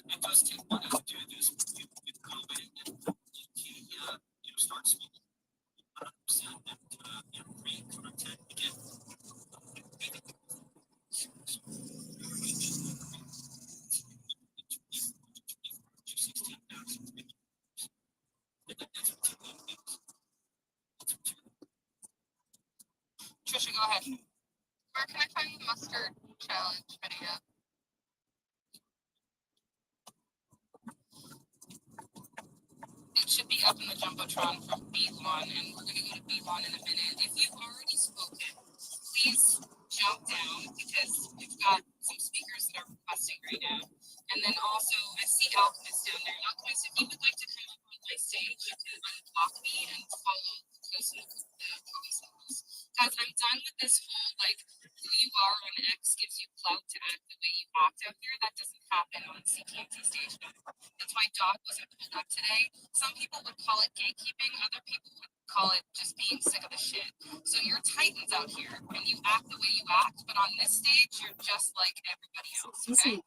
It does take money to do this with COVID and he starts small. 100% and create content again. mustard challenge video. It should be up in the Jumbotron from B1, and we're going to go to B1 in a minute. If you've already spoken, please jump down because we've got some speakers that are requesting right now. And then also, I see Alchemist down there. Alchemist, if you would like to come up on my stage, you can unblock me and follow the person of the process. Guys, I'm done with this whole, like, who you are on X gives you clout to act the way you act out here. That doesn't happen on the CKT stage. That's why dog wasn't pulled up today. Some people would call it gatekeeping. Other people would call it just being sick of the shit. So you're titans out here and you act the way you act, but on this stage, you're just like everybody else, okay?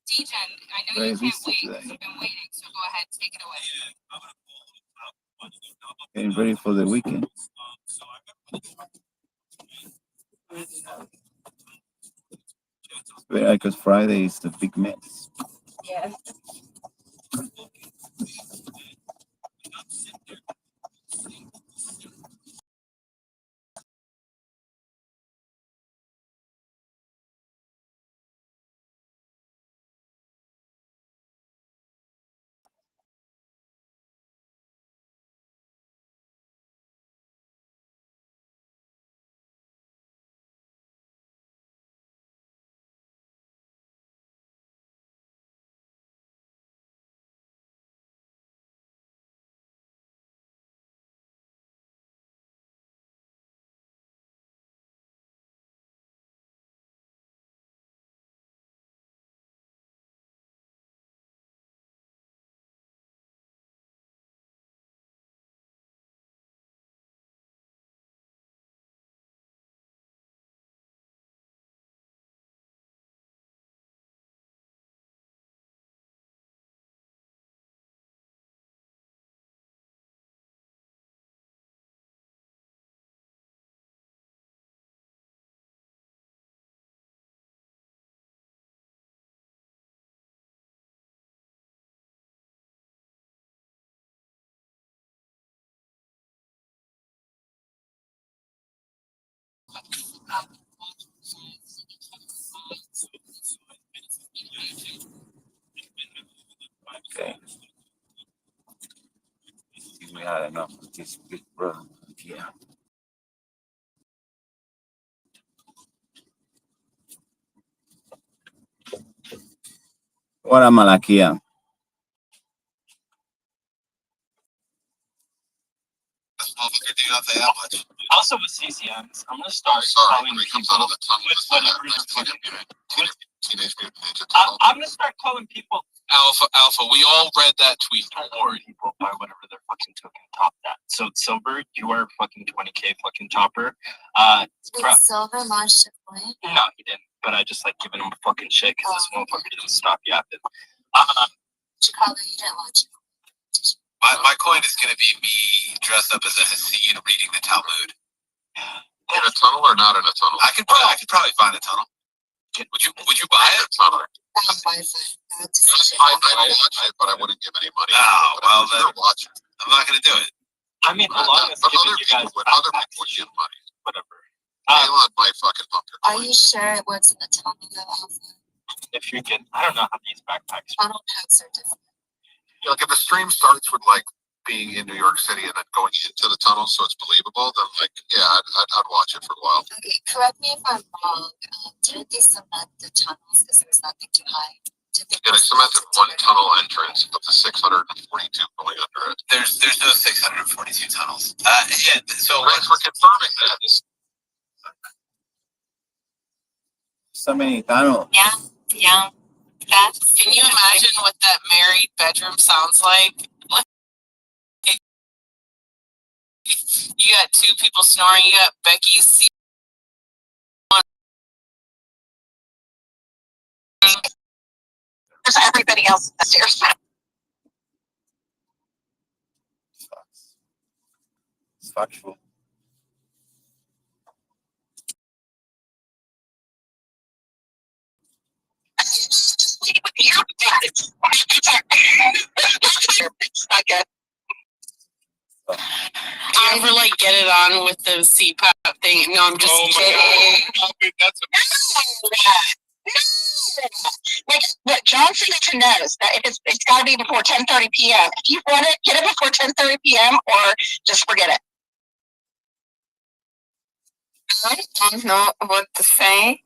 D-Gen, I know you can't wait because you've been waiting, so go ahead, take it away. Getting ready for the weekend. Because Friday is the big mess. Yeah. Okay. We had enough of this big brother. Yeah. What a malakia. Also with CCMs, I'm gonna start calling It comes out of the tunnel. with whatever Teenage Mutant Ninja I'm Turtles. gonna start calling people Alpha, we all read that tweet. Don't worry. people by whatever their fucking token top that. So Silver, you are fucking 20K fucking topper. Did Silver launch the coin? No, he didn't. But I just like giving him a fucking shit because this motherfucker didn't stop yapping. Chicago, you didn't launch it. My coin is gonna be me dressed up as a Hasid reading the Talmud. In a tunnel or not in a tunnel? I could probably find a tunnel. Would you buy it? Tunnel. Bad Wi-Fi. Bad decision. I might watch it, but I wouldn't give any money. Oh, well, then Sure, watch it. I'm not gonna do it. I mean, as long as But giving other you guys people would backpacks, give money. whatever. Elon might fucking pump your Are coin. you sure what's in the tunnel though, Alpha? If you're getting, I don't know how these backpacks. Tunnel packs are different. Like if the stream starts with like being in New York City and then going into the tunnel, so it's believable, then like yeah, I'd watch it for a while. Okay, correct me if I'm wrong. Didn't they cement the tunnels because there was nothing too high? Did they Yeah, they cemented one tunnel entrance of the 642 going under it. There's no 642 tunnels. Yeah. So Thanks for confirming that. So many tunnels. Yeah. That's Can you imagine what that married bedroom sounds like? You got two people snoring. You got Becky's seat. there's everybody else upstairs. It's factual. Do you ever like get it on with the CPAP thing? No, I'm just kidding. That's Like what John Singleton knows that if it's got to be before 10:30 p.m. If you want it, get it before 10:30 p.m. or just forget it. I don't know what to say.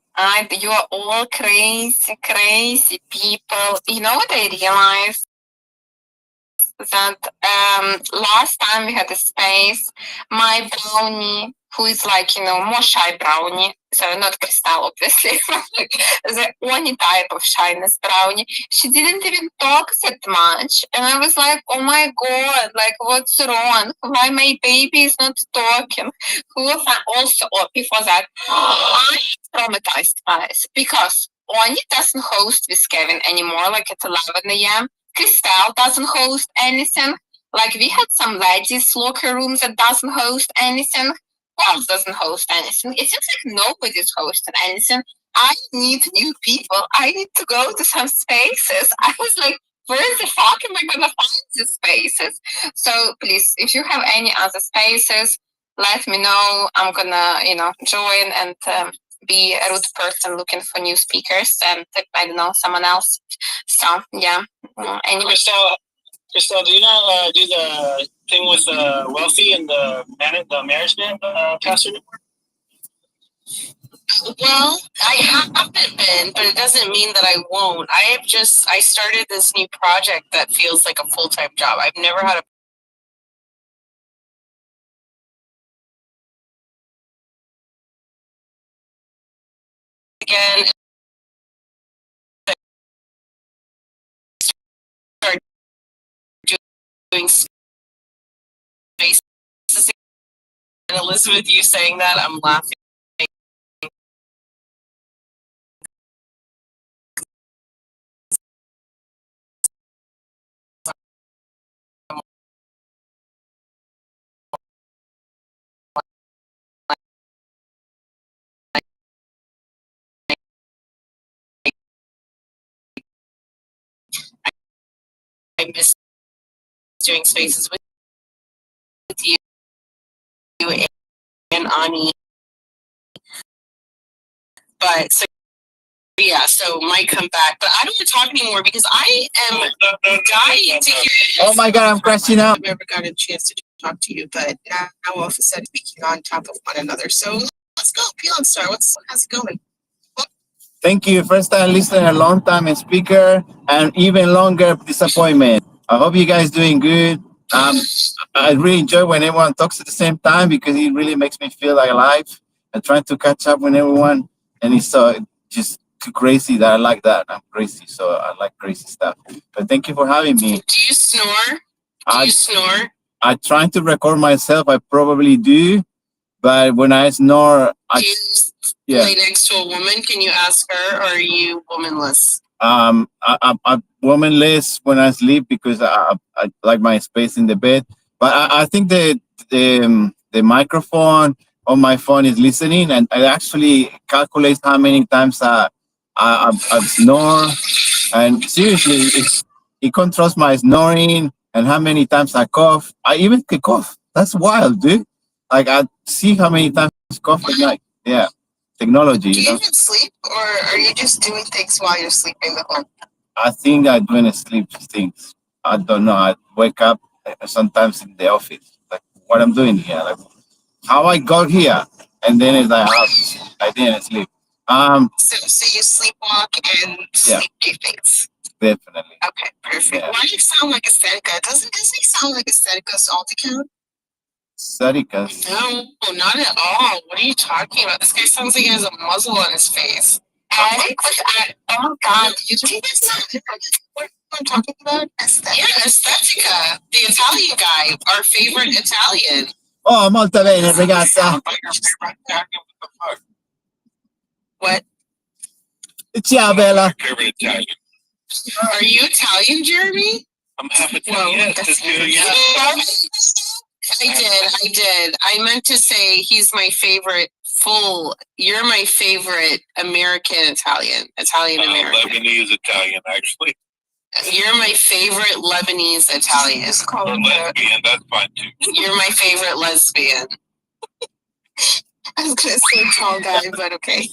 You are all crazy, crazy people. You know what I realized? That last time we had a space, my brownie, who is like, more shy brownie, so not Crystal, obviously, the only type of shyness brownie, she didn't even talk that much. And I was like, oh my God, like, what's wrong? Why my baby is not talking? Also, before that, I'm traumatized by this because Oni doesn't host with Kevin anymore, like at 11 a.m. Crystal doesn't host anything. Like we had some ladies' locker rooms that doesn't host anything. Who else doesn't host anything? It seems like nobody's hosting anything. I need new people. I need to go to some spaces. I was like, where the fuck am I gonna find these spaces? So please, if you have any other spaces, let me know. I'm gonna, join and be a root person looking for new speakers and I don't know, someone else. So yeah. Anyway. Crystal, do you not do the thing with Wealthy and the management pastor network? Well, I haven't been, but it doesn't mean that I won't. I started this new project that feels like a full-time job. I've never had a again. Start doing spaces. And Elizabeth, you saying that, I'm laughing. I miss doing spaces with you and Ani. But so yeah, so might come back. But I don't want to talk anymore because I am dying to hear. Oh my God, I'm crashing out. I've never gotten a chance to talk to you, but now all of a sudden speaking on top of one another. So let's go, Peon Star. How's it going? Thank you. First time listener, long time speaker, and even longer disappointment. I hope you guys doing good. I really enjoy when everyone talks at the same time because it really makes me feel like alive and trying to catch up with everyone. And it's just too crazy that I like that. I'm crazy, so I like crazy stuff. But thank you for having me. Do you snore? Do you snore? I try to record myself. I probably do, but when I snore, lay next to a woman? Can you ask her, or are you womanless? I'm womanless when I sleep because I like my space in the bed. But I think the microphone on my phone is listening, and it actually calculates how many times I snore. And seriously, it controls my snoring and how many times I cough. I even can cough. That's wild, dude. Like I see how many times I cough at night. Yeah. Technology. Do you even sleep, or are you just doing things while you're sleeping at home? I think I do sleep things. I don't know. I wake up sometimes in the office, like what I'm doing here, like how I got here, and then it's like I didn't sleep. So you sleepwalk and sleep do things. Definitely. Okay, perfect. Yeah. Why do you sound like Aesthetica? Doesn't he sound like Aesthetica's alt account? Aestheticas. No, not at all. What are you talking about? This guy sounds like he has a muzzle on his face. Oh God, You think that's not what I'm talking about? Aesthetica. Yeah, Estetica, the Italian guy, our favorite Italian. Oh, molto bene, ragazza. What? Ciao, Bella. favorite Italian. Are you Italian, Jeremy? I'm half Italian. I did. I meant to say he's my favorite you're my favorite American Italian American. Lebanese Italian, actually. You're my favorite Lebanese Italian. Or lesbian, that's fine too. You're my favorite lesbian. I was gonna say tall guy, but okay.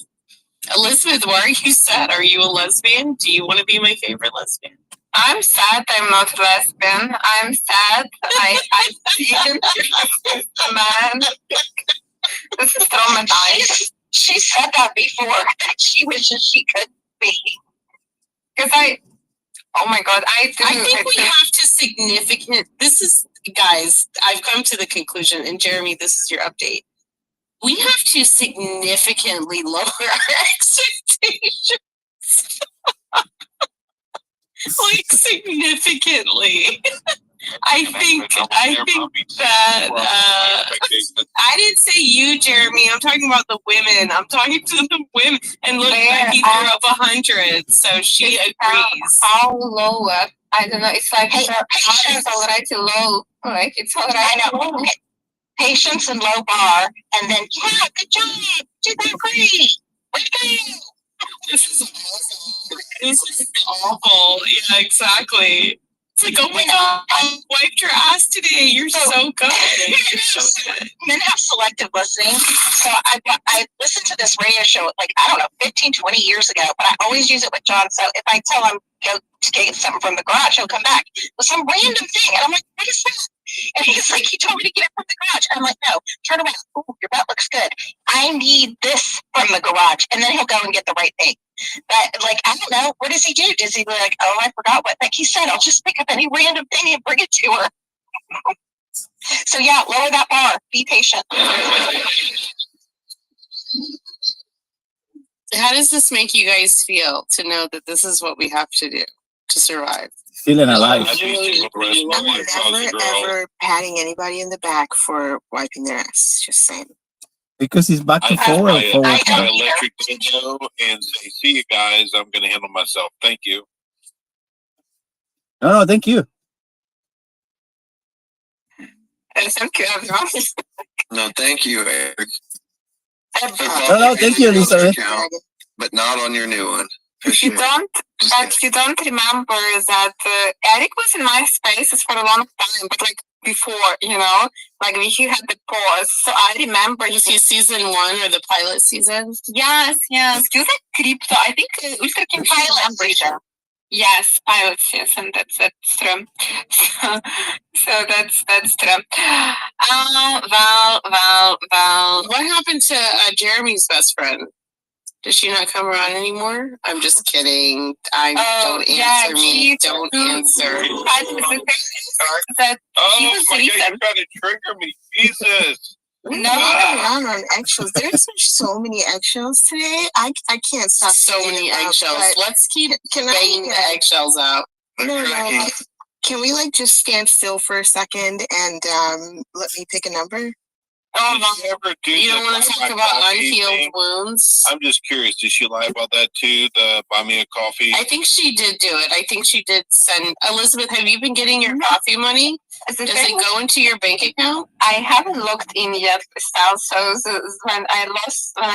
Elizabeth, why are you sad? Are you a lesbian? Do you want to be my favorite lesbian? I'm sad I'm not lesbian. I'm sad I didn't choose a man. This is traumatizing. She said that before, that she wishes she could be. Because oh my God, I think we have to guys, I've come to the conclusion, and Jeremy, this is your update. We have to significantly lower our expectations. Like significantly. I think that I didn't say you, Jeremy. I'm talking about the women. I'm talking to the women. And look, Becky threw up 100, so she agrees. How low? I don't know. It's like it's already low. Like it's already. I know. low. Patience and low bar, and then yeah, good job, did that great. Way to go. This is awful. This is awful. Yeah, exactly. It's like, oh my God, I wiped your ass today. You're so good. You're so good. Men have selective listening. So I listened to this radio show like, I don't know, 15, 20 years ago, but I always use it with John. So if I tell him go to get something from the garage, he'll come back with some random thing. And I'm like, what is that? And he's like, he told me to get it from the garage. And I'm like, no, turn around. Ooh, your butt looks good. I need this from the garage. And then he'll go and get the right thing. But like, I don't know. What does he do? Does he be like, oh, I forgot what, like he said, I'll just pick up any random thing and bring it to her. So yeah, lower that bar. Be patient. How does this make you guys feel to know that this is what we have to do to survive? Feeling alive. I need to look around my life as a girl. Ever patting anybody in the back for wiping their ass. Just saying. Because it's back to I forward. my electric window and say, see you guys, I'm going to handle myself. Thank you. No, thank you. Thank you, everyone. No, thank you, Eric. No, thank you, Elizabeth. But not on your new one. You don't remember that Eric was in my spaces for a long time, but like before, like we had the pause. So I remember. You see season 1 or the pilot season? Yes. Do that crypto. I think Ultra can Pilot season. Yes, pilot season. That's true. So that's true. Well. What happened to Jeremy's best friend? Does she not come around anymore? I'm just kidding. Don't answer me. Don't answer. That Oh my God, you're trying to trigger me. Jesus. No, around on eggshells. There's so many eggshells today. I can't stop. So many eggshells. Let's keep banging the eggshells out. No. Can we like just stand still for a second and let me pick a number? You don't want to talk about unhealed wounds? I'm just curious. Did she lie about that too? The buy me a coffee? I think she did do it. I think she did send. Elizabeth, have you been getting your coffee money? Does it go into your bank account? I haven't looked in yet, Sal. So when I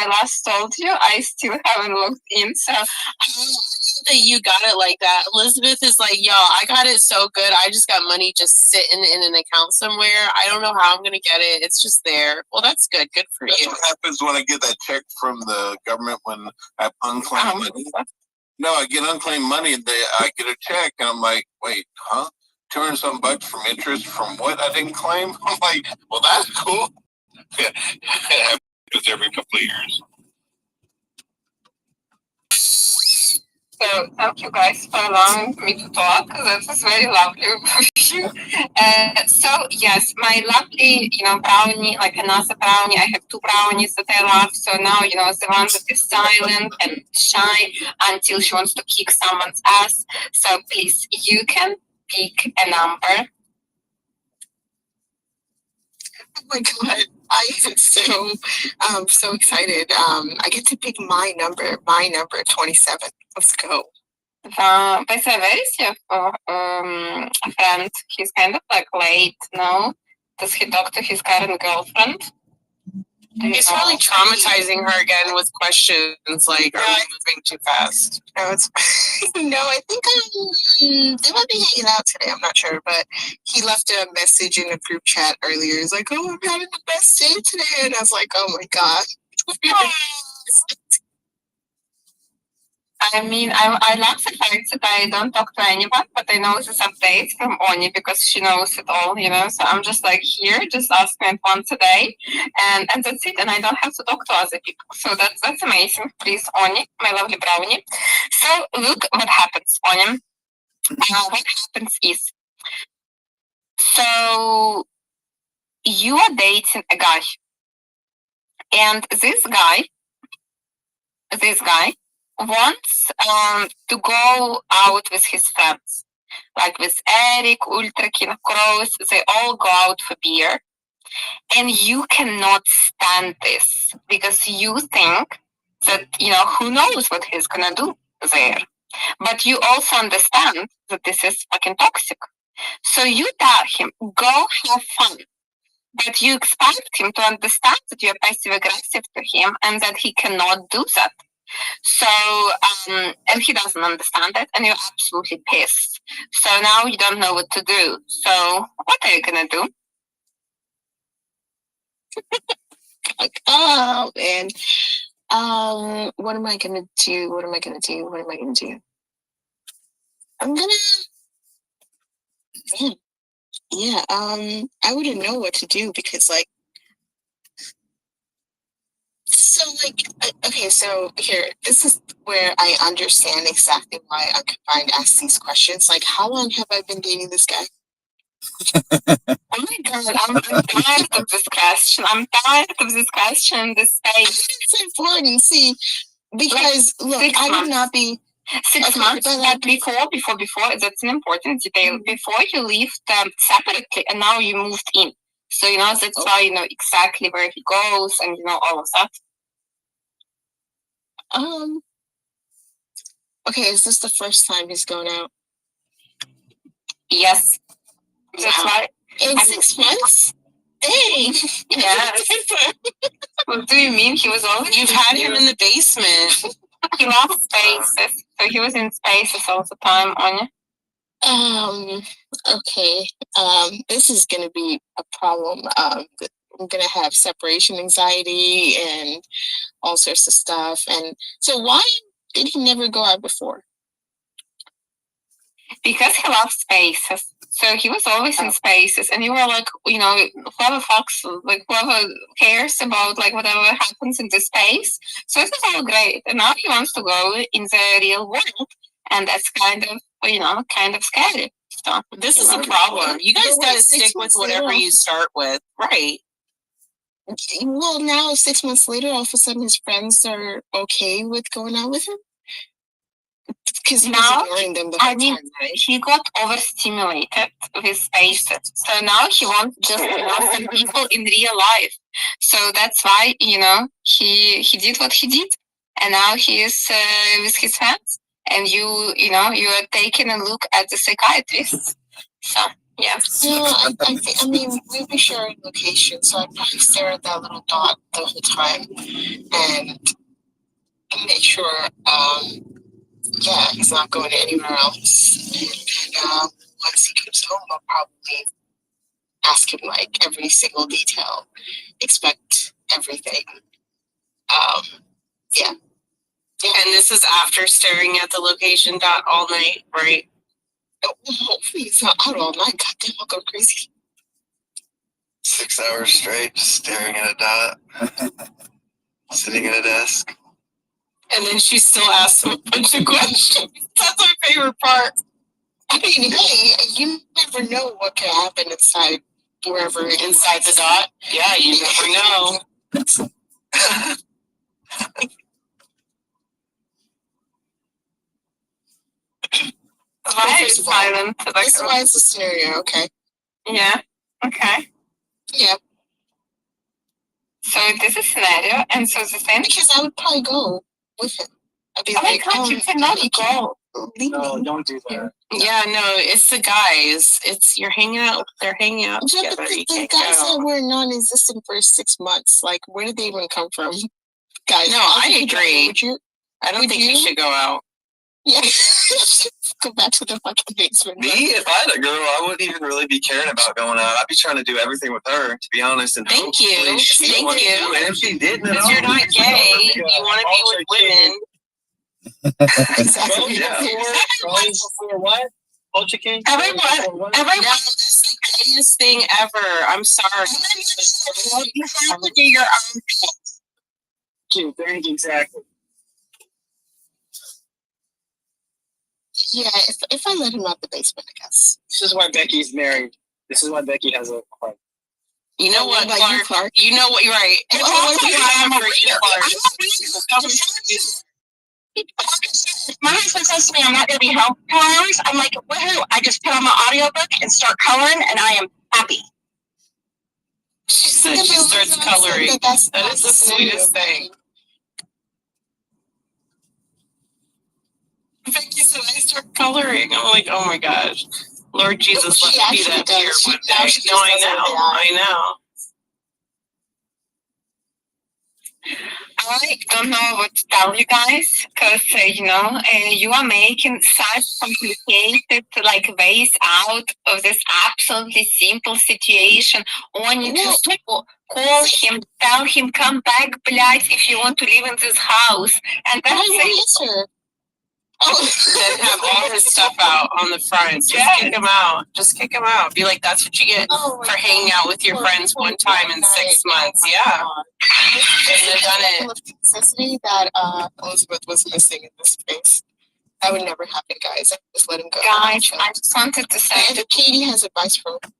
last told you, I still haven't looked in. So that you got it like that. Elizabeth is like, yo, I got it so good. I just got money just sitting in an account somewhere. I don't know how I'm gonna get it. It's just there. Well, that's good. Good for That's you. what happens when I get that check from the government when I have unclaimed money. No, I get unclaimed money and I get a check and I'm like, wait, huh? $200 from interest from what I didn't claim? I'm like, well, that's cool. It happens every couple of years. So thank you guys for allowing me to talk. That was very lovely of you. So yes, my lovely, brownie, like another brownie. I have 2 brownies that I love. So now, the one that is silent and shy until she wants to kick someone's ass. So please, you can pick a number. Oh my God. I am so excited. I get to pick my number 27. Let's go. By the way, where is your friend? He's kind of like late, no? Does he talk to his current girlfriend? He's probably traumatizing her again with questions like, "Are we moving too fast?" No, it's no. I think they might be hanging out today. I'm not sure, but he left a message in a group chat earlier. He's like, "Oh, I'm having the best day today," and I was like, "Oh my god." I mean, I love the fact that I don't talk to anyone, but I know this update from Oni because she knows it all, you know. So I'm just like, here, just ask me once a day, and that's it. And I don't have to talk to other people. So that's amazing. Please, Oni, my lovely brownie. So look what happens, Oni. What happens is, so you are dating a guy, and this guy wants to go out with his friends, like with Eric, Ultrakin, Kroos. They all go out for beer, and you cannot stand this because you think that, you know, who knows what he's gonna do there. But you also understand that this is fucking toxic. So you tell him, go have fun. But you expect him to understand that you're passive aggressive to him and that he cannot do that. So, and he doesn't understand it, and you're absolutely pissed. So now you don't know what to do. So, what are you gonna do? Like, oh man, what am I gonna do? I'm gonna, yeah, I wouldn't know what to do because, like, so, like, okay, so here, this is where I understand exactly why Unconfined asks these questions. Like, how long have I been dating this guy? Oh my god, I'm tired of this question. This space. It's important, see, because look, I would not be 6 months. But before, that's an important detail. Before you lived separately, and now you moved in. So you know that's why you know exactly where he goes, and you know all of that. Okay, is this the first time he's going out? Yes. That's why. In 6 months? Dang. Yes. What do you mean? He was always. You've had him in the basement. He loves spaces, so he was in spaces all the time, Anya. Okay. This is gonna be a problem. I'm gonna have separation anxiety and all sorts of stuff. And so why did he never go out before? Because he loves spaces. So he was always in spaces, and you were like, you know, whoever cares about like whatever happens in the space. So it was all great, and now he wants to go in the real world, and that's kind of scary. So this is a problem. You guys gotta stick with whatever you start with, right? Well, now 6 months later, all of a sudden his friends are okay with going out with him. Because he was ignoring them the whole time, right? He got overstimulated with spaces. So now he wants just some people in real life. So that's why, you know, he did what he did. And now he is with his friends. And you are taking a look at the psychiatrist. So, yes. Yeah, I mean, we'd be sharing locations. So I'd probably stare at that little dot the whole time and make sure, yeah, he's not going anywhere else. And once he comes home, I'll probably ask him like every single detail, expect everything. Yeah. And this is after staring at the location dot all night, right? Oh, hopefully he's not out all night. Goddamn, I'll go crazy. 6 hours straight, just staring at a dot, sitting at a desk. And then she still asks him a bunch of questions. That's my favorite part. I mean, hey, you never know what can happen inside wherever Inside the dot. Yeah, you never know. Why is silent? This is why it's a scenario, okay? Yeah. Okay. Yeah. So this is a scenario, and so the thing. Because I would probably go with him. I'd be oh like, my God, you cannot go. leaving. No, don't do that. Yeah, no, it's the guys. It's you're hanging out. They're hanging out Yeah, together. but You the can't guys go. that were non-existent for 6 months, like, where did they even come from? Guys, No, I agree. Would you? I don't would think you you? should go out. Yeah. Go back to the fucking basement. Me, if I had a girl, I wouldn't even really be caring about going out. I'd be trying to do everything with her, to be honest. And Thank you. hopefully she Thank wouldn't you. do it. If she didn't, then Because you're not gay. You want to be with women. Exactly. Yeah. Before what? Culture King? Everyone. No, that's the gayest thing ever. I'm sorry. You have to do your own thing. Thank you, exactly. Yeah, if I let him out the basement, I guess. This is why Becky's married. This is why Becky has a heart. You know what, What about you, Clark? You know what? You're right. I'm a you, Clark. My husband says to me, I'm not going to be home for 2 hours. I'm like, woohoo. I just put on my audiobook and start coloring, and I am happy. She said she starts coloring. That is the sweetest thing. Becky said I start coloring. I'm like, oh my gosh. Lord Jesus, let me be that pure one day. No, I know. I don't know what to tell you guys, because you are making such complicated ways out of this absolutely simple situation. When you just call him, tell him, come back, blядь, if you want to live in this house, and that's it. Then have all his stuff out on the front. Just kick him out. Just kick him out. Be like, that's what you get for hanging out with your friends one time in 6 months. Yeah. Shouldn't have done it. Necessity that Elizabeth was missing in this space. That would never happen, guys. I just let him go. Guys, I just wanted to say that Katie has advice for him.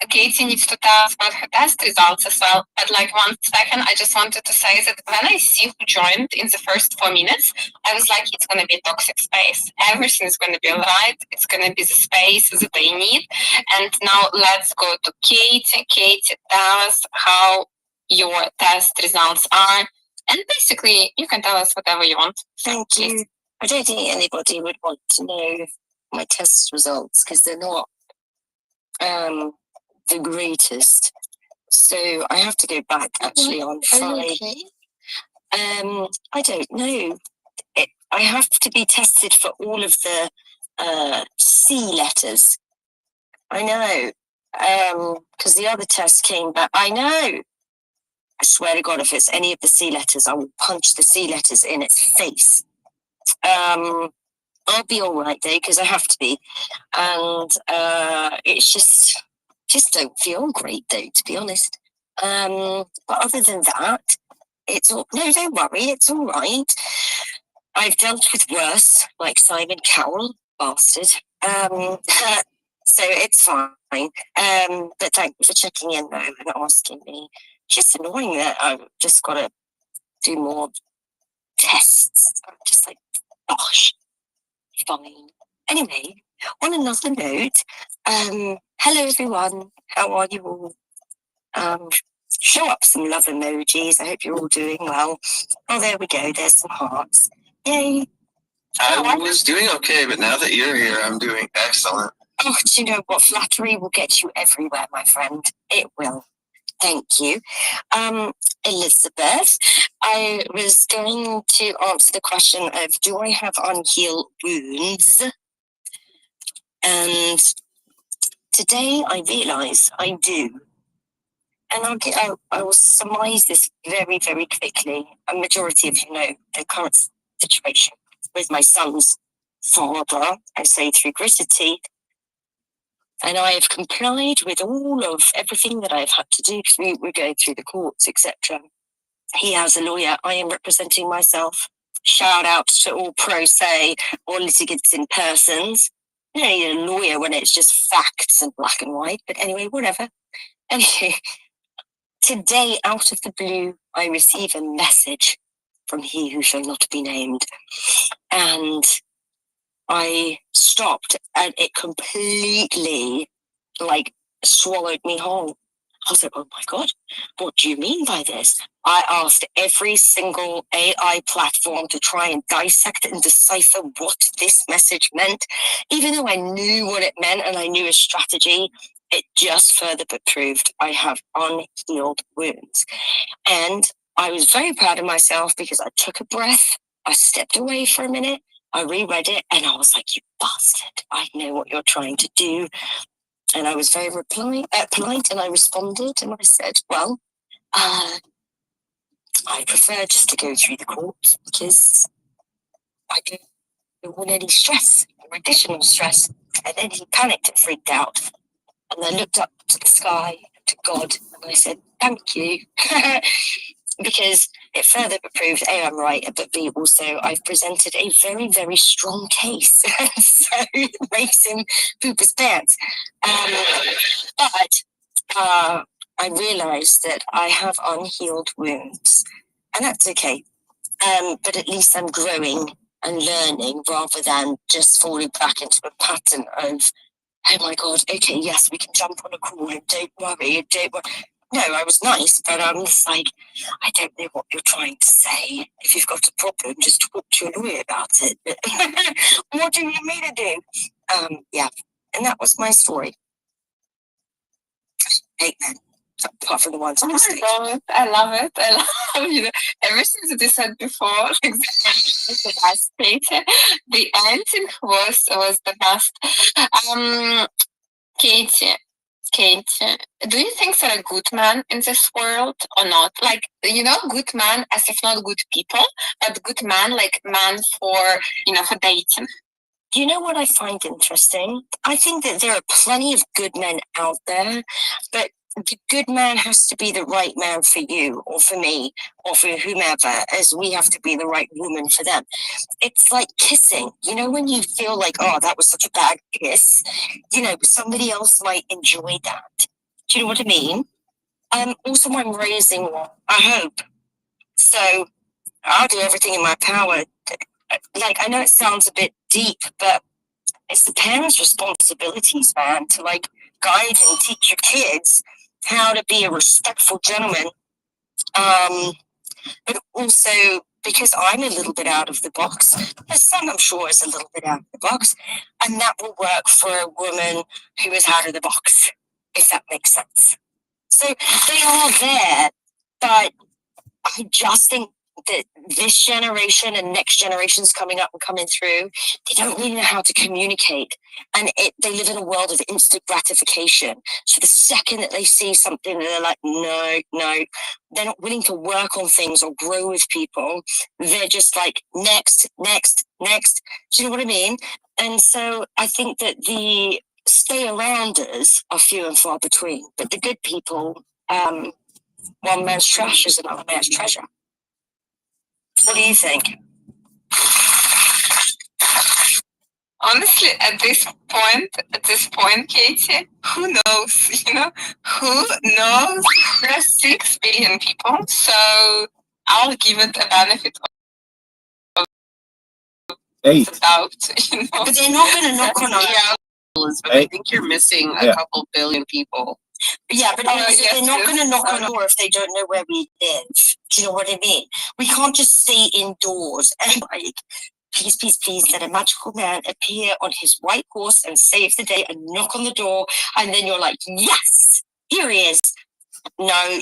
Katie needs to tell us about her test results as well. But 1 second, I just wanted to say that when I see who joined in the first 4 minutes, I was like, it's going to be a toxic space. Everything is going to be alright. It's going to be the space that they need. And now let's go to Katie. Katie, tell us how your test results are. And basically, you can tell us whatever you want. Thank you. I don't think anybody would want to know my test results because they're not the greatest. So I have to go back actually on Friday. Okay? I don't know. I have to be tested for all of the C letters. I know. Because the other test came back. I know. I swear to God, if it's any of the C letters, I will punch the C letters in its face. I'll be all right though, because I have to be. And it's just don't feel great though, to be honest. But other than that, it's all, no, don't worry, it's all right. I've dealt with worse, like Simon Cowell, bastard. So it's fine. But thank you for checking in though and asking me. It's just annoying that I've just got to do more tests. I'm just like, gosh, fine. Anyway, on another note, hello everyone. How are you all? Show up some love emojis. I hope you're all doing well. Oh, there we go. There's some hearts. Yay. I was doing okay, but now that you're here, I'm doing excellent. Oh, do you know what? Flattery will get you everywhere, my friend. It will. Thank you. Elizabeth, I was going to answer the question of, do I have unhealed wounds? And today I realise I do. And I will surmise this very, very quickly. A majority of you know the current situation with my son's father, I say through gritted teeth. And I have complied with all of everything that I've had to do because we're going through the courts, etc. He has a lawyer. I am representing myself. Shout out to all pro se or litigants in persons. You don't need a lawyer when it's just facts and black and white. But anyway, whatever. Anyway, today, out of the blue, I receive a message from he who shall not be named. And I stopped and it completely, swallowed me whole. I was like, oh my God, what do you mean by this? I asked every single AI platform to try and dissect and decipher what this message meant. Even though I knew what it meant and I knew his strategy, it just further proved I have unhealed wounds. And I was very proud of myself because I took a breath, I stepped away for a minute, I reread it, and I was like, you bastard, I know what you're trying to do. And I was very polite, and I responded, and I said, well, I prefer just to go through the courts because I don't want any stress or additional stress. And then he panicked and freaked out. And I looked up to the sky, to God, and I said, thank you. Because it further proved, A, I'm right, but B, also, I've presented a very, very strong case. So it makes him poop his pants. But I realized that I have unhealed wounds, and that's okay. But at least I'm growing and learning rather than just falling back into a pattern of, oh my God, okay, yes, we can jump on a call and don't worry. No, I was nice, but I'm just like, I don't know what you're trying to say. If you've got a problem, just talk to your lawyer about it. What do you need me to do? Yeah, and that was my story. Amen. Apart from the ones on the stage. I love it. I love everything that you said before. Like the best stage. The ending was the best. Katie, do you think there are good men in this world or not? Like, good men as if not good people, but good men like men for dating. Do you know what I find interesting? I think that there are plenty of good men out there, but the good man has to be the right man for you or for me or for whomever, as we have to be the right woman for them. It's like kissing. When you feel like, oh, that was such a bad kiss, somebody else might enjoy that. Do you know what I mean? Also, I'm raising one, I hope. So I'll do everything in my power. Like, I know it sounds a bit deep, but it's the parents' responsibilities, man, to guide and teach your kids how to be a respectful gentleman. But also, because I'm a little bit out of the box, there's son, I'm sure, is a little bit out of the box, and that will work for a woman who is out of the box, if that makes sense. So they are there, but I just think that this generation and next generations coming up and coming through, they don't really know how to communicate. And they live in a world of instant gratification. So the second that they see something, they're like, no. They're not willing to work on things or grow with people. They're just like, next. Do you know what I mean? And so I think that the stay-arounders are few and far between. But the good people, one man's trash is another man's treasure. What do you think? Honestly, at this point, Katie, who knows? Who knows? There are 6 billion people, so I'll give it a benefit of 8. doubt. But they're not going to knock on our doors. But I think you're missing a couple billion people. Yeah, but they're not going to knock on our door if they don't know where we live. Do you know what I mean? We can't just stay indoors and please, let a magical man appear on his white horse and save the day and knock on the door, and then you're like, yes, here he is. No,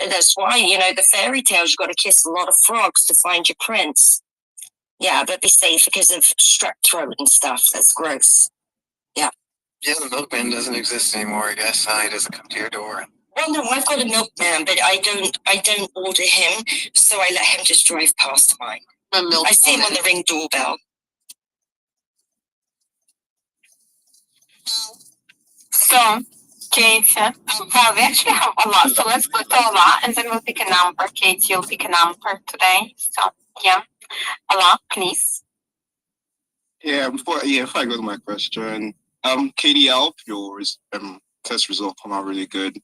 that's why, the fairy tales, you got to kiss a lot of frogs to find your prince. Yeah, but be safe because of strep throat and stuff. That's gross. Yeah. Yeah, the milkman doesn't exist anymore, I guess. He doesn't come to your door. Well, no, I've got a milkman, but I don't order him, so I let him just drive past mine. I see him on the Ring doorbell. So, Kate, well, we actually have a lot, so let's go to a lot, and then we'll pick a number. Kate, you'll pick a number today. So, yeah, a lot, please. Yeah, before I go to my question, Katie, I hope your test results come out really good.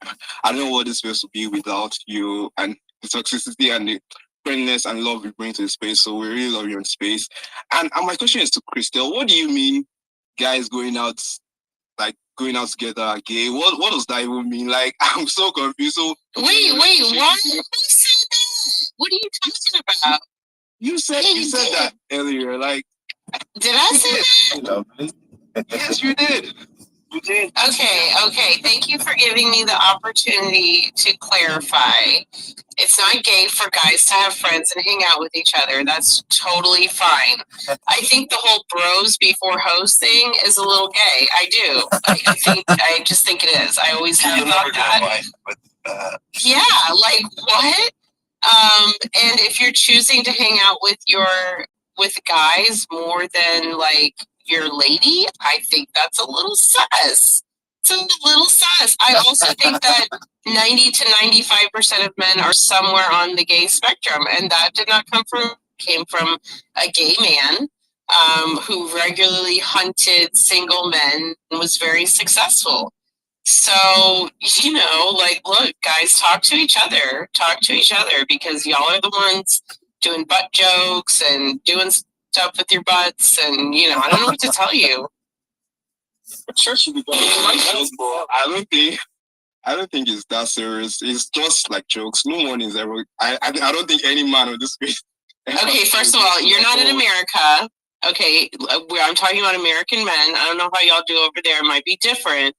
I don't know what this space would be without you and the toxicity and the friendliness and love you bring to the space. So we really love you in space. And my question is to Christelle. What do you mean guys going going out together are gay. What does that even mean? Like, I'm so confused. So Wait, what? Who said that? What are you talking about? you said that earlier. Like, did I say that? Lovely. Yes, you did. You did. Okay. Thank you for giving me the opportunity to clarify. It's not gay for guys to have friends and hang out with each other. That's totally fine. I think the whole bros before hoes thing is a little gay. I do. I just think it is. I always have thought that. Yeah, like what? And if you're choosing to hang out with guys more than like your lady, I think that's a little sus. It's a little sus. I also think that 90 to 95% of men are somewhere on the gay spectrum, and that came from a gay man who regularly hunted single men and was very successful. So, look, guys, talk to each other, because y'all are the ones doing butt jokes and doing stuff with your butts, and I don't know what to tell you. Sure, should be going. I don't think it's that serious. It's just like jokes. No one is ever. I don't think any man on this space. Okay, first of all, you're not in America. Okay, I'm talking about American men. I don't know how y'all do over there. It might be different.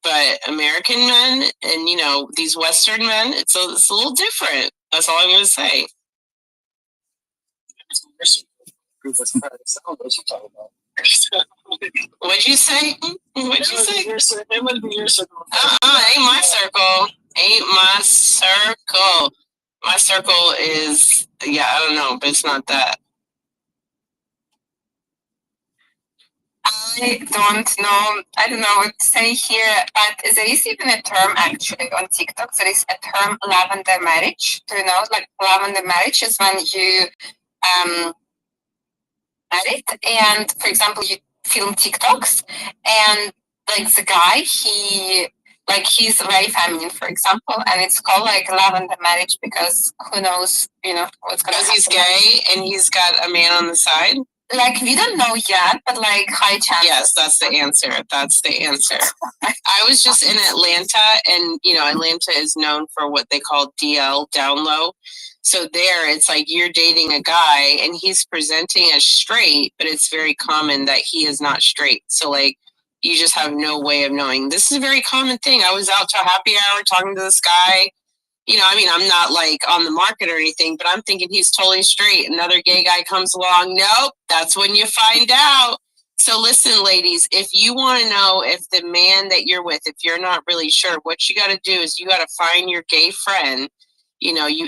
But American men and these Western men, it's a little different. That's all I'm going to say. What'd you say? It must be your circle. Ain't my circle. My circle is, I don't know, but it's not that. I don't know what to say here, but there is even a term actually on TikTok. There is a term lavender marriage. Do you know? Like lavender marriage is when you married, and for example, you film TikToks, and like the guy, he's very feminine, for example, and it's called like lavender marriage because who knows, what's gonna happen. Because he's gay and he's got a man on the side. Like, we don't know yet, but like high chance. Yes, that's the answer. I was just in Atlanta, and Atlanta is known for what they call DL, down low. So there, it's like you're dating a guy and he's presenting as straight, but it's very common that he is not straight. So like, you just have no way of knowing. This is a very common thing. I was out to a happy hour talking to this guy. I'm not like on the market or anything, but I'm thinking he's totally straight. Another gay guy comes along. Nope, that's when you find out. So listen, ladies, if you want to know if the man that you're with, if you're not really sure, what you got to do is you got to find your gay friend.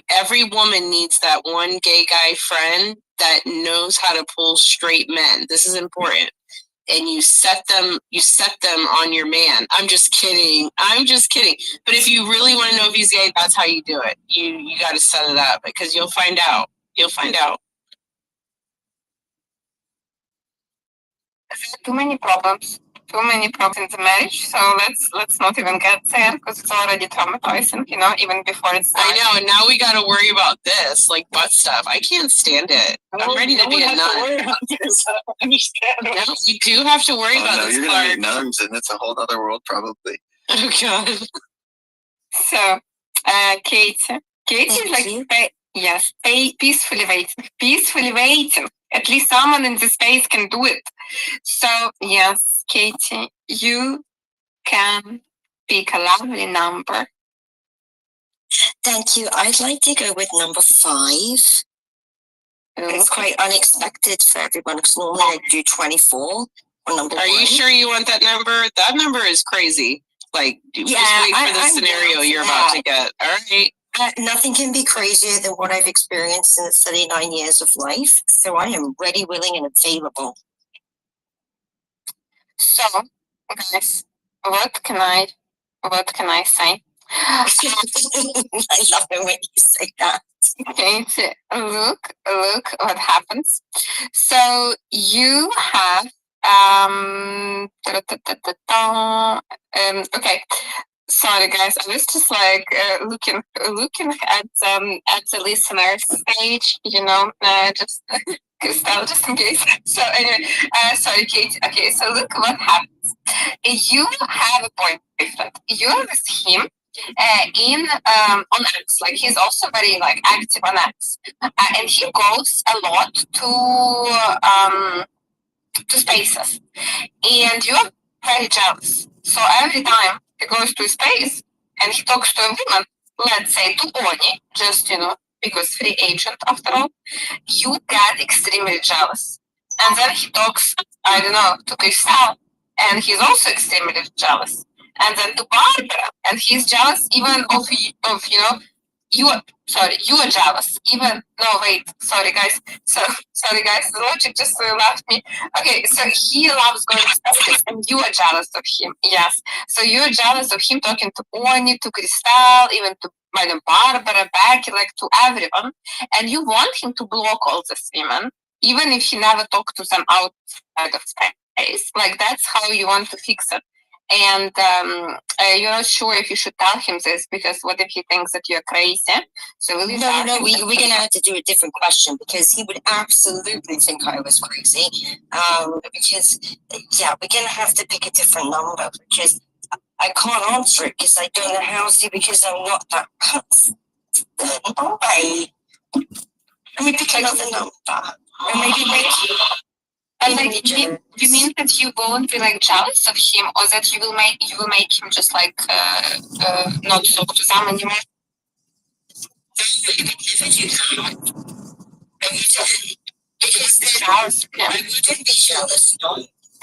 Every woman needs that one gay guy friend that knows how to pull straight men. This is important. And you set them on your man. I'm just kidding. But if you really want to know if he's gay, that's how you do it. You got to set it up because you'll find out. Too many problems in the marriage. So let's not even get there because it's already traumatizing, even before it's done. I know, and now we got to worry about this, like butt stuff. I can't stand it. I'm ready to be a nun. No, you do have to worry about this you're part. Gonna meet nuns, and it's a whole other world, probably. Oh God. So, Kate is like, peacefully waiting. At least someone in the space can do it. So, yes, Katie, you can pick a lovely number. Thank you. I'd like to go with number 5. It's quite unexpected for everyone because normally I do 24 or number 1. Are you sure you want that number? That number is crazy. Like, just wait for the scenario you're about to get. All right. Nothing can be crazier than what I've experienced in the 39 years of life. So I am ready, willing, and available. So, guys, what can I say? I love it when you say that. Okay, look what happens. So you have okay. Sorry, guys. I was just like looking at the listener stage, just Crystal, just in case. So anyway, sorry, Kate. Okay, so look what happens. You have a boyfriend. You're with him on X. Like he's also very like active on X, and he goes a lot to spaces, and you're very jealous. So every time he goes to a space and he talks to a woman, let's say to Oni, just because free agent after all, you get extremely jealous. And then he talks, I don't know, to Crystal, and he's also extremely jealous. And then to Barbara, and he's jealous even of you are jealous. Even no, wait, sorry guys, the logic just left me. Okay, so he loves going to spaces, and you are jealous of him. Yes, so you're jealous of him talking to Oni, to Crystal, even to Madam Barbara, Becky, like to everyone, and you want him to block all these women, even if he never talked to them outside of space. Like that's how you want to fix it. And you're not sure if you should tell him this, because what if he thinks that you're crazy? So will you No, we're gonna have to do a different question, because he would absolutely think I was crazy. Because we're gonna have to pick a different number, because I can't answer it because I don't know how to, because I'm not that person. Okay. Let me pick another number. Or maybe make you. You mean that you won't be like jealous of him, or that you will make him just like not talk to them anymore? Jealous. I wouldn't be jealous, no.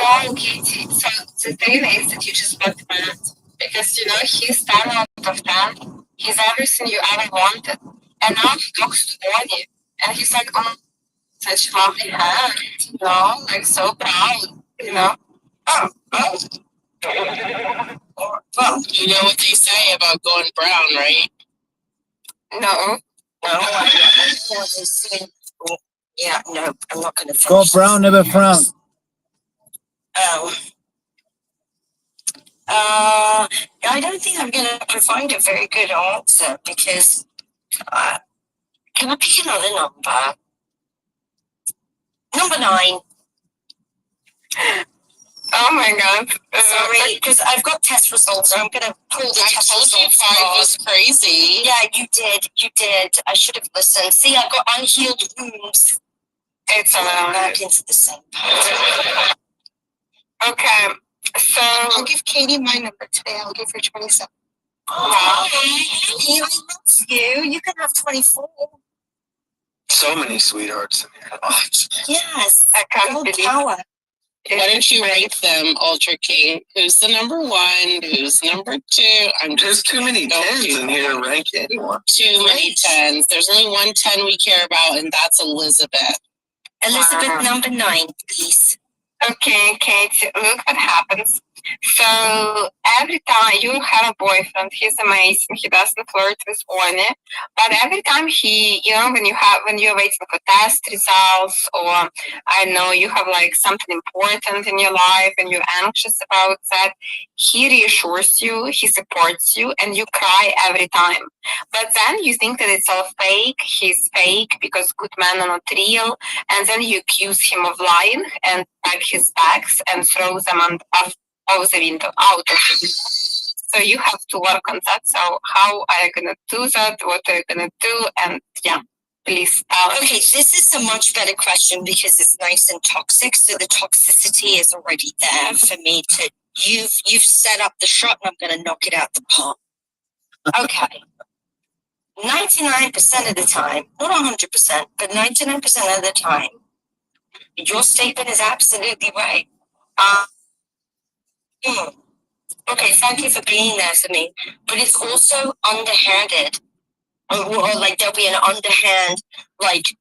Oh, Katie. So the thing is that you just got mad because he's 10 out of 10. He's everything you ever wanted, and now he talks to Bonnie, and he's like, oh, such lovely hair, like so proud, Well, you know what they say about going brown, right? No, I don't know what they say. Yeah, no, I'm not going to Go brown, never frown. I don't think I'm going to provide a very good answer, because can I pick another number? Number 9. Oh my God. Sorry, because I've got test results, so I'm going to pull the test results. I told you 5 was crazy. Yeah, you did. I should have listened. See, I've got unhealed wounds. It's around back into the same part. Okay, so I'll give Katie my number today. I'll give her 27. Wow. I love you. You can have 24. So many sweethearts in here. Oh, yes. I can't believe power. Why don't you rank them, Ultra King? Who's the number 1? Who's number 2? There's too many 10s in here to rank anyone. Too many 10s. There's only one 10 we care about, and that's Elizabeth. Elizabeth, number 9, please. Okay, Kate, look what happens. So every time you have a boyfriend, he's amazing. He doesn't flirt with Oni, but every time he, when you're waiting for test results, or I know you have like something important in your life and you're anxious about that, he reassures you, he supports you, and you cry every time. But then you think that it's all fake. He's fake because good men are not real, and then you accuse him of lying and pack his bags and throw them out of the window. So you have to work on that. So how are you gonna do that? What are you gonna do? And please tell. Okay, this is a much better question, because it's nice and toxic. So the toxicity is already there for me to. You've set up the shot, and I'm gonna knock it out the park. Okay. 99% of the time, not 100%, but 99% of the time, your statement is absolutely right. Okay, thank you for being there for me. But it's also underhanded. Or like there'll be an underhand, like,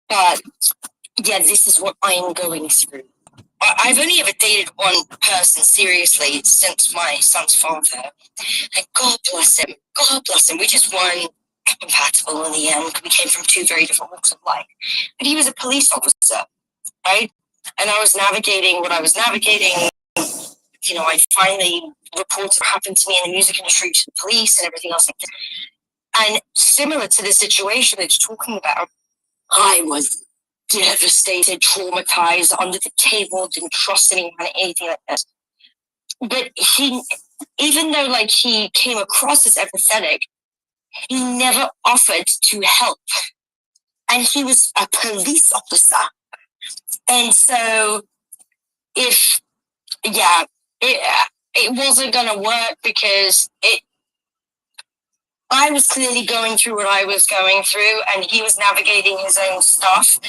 But yeah, this is what I'm going through. I've only ever dated one person seriously since my son's father. And God bless him. God bless him. We just weren't compatible in the end. We came from 2 very different walks of life. But he was a police officer, right? And I was navigating what I was navigating. I finally reported what happened to me in the music industry to the police and everything else like that. And similar to the situation that you're talking about, I was devastated, traumatized, under the table, didn't trust anyone, anything like that. But he, even though like he came across as empathetic, he never offered to help. And he was a police officer. And so it wasn't going to work because I was clearly going through what I was going through, and he was navigating his own stuff.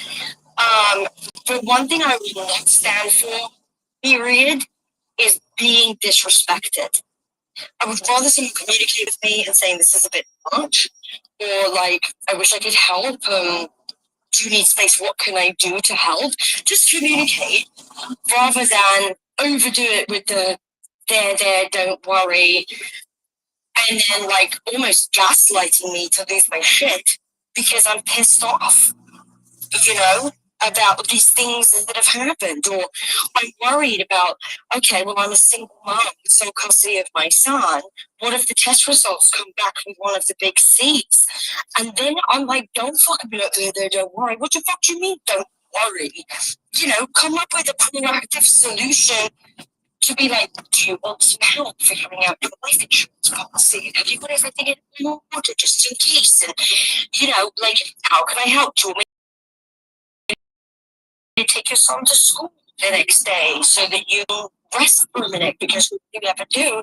But one thing I would not stand for, period, is being disrespected. I would rather someone communicate with me and saying this is a bit much, or like, I wish I could help. Do you need space? What can I do to help? Just communicate rather than overdo it with the there, don't worry. And then like almost gaslighting me to lose my shit because I'm pissed off, about these things that have happened. Or I'm worried about, okay, well, I'm a single mom, sole custody of my son. What if the test results come back with one of the big C's? And then I'm like, don't fucking be up there, don't worry. What the fuck do you mean, don't worry? Come up with a proactive solution to be like, do you want some help figuring out your life insurance policy? Have you got everything in order just in case? And, how can I help? Do you want me to take your son to school the next day so that you rest for a minute? Because what you never do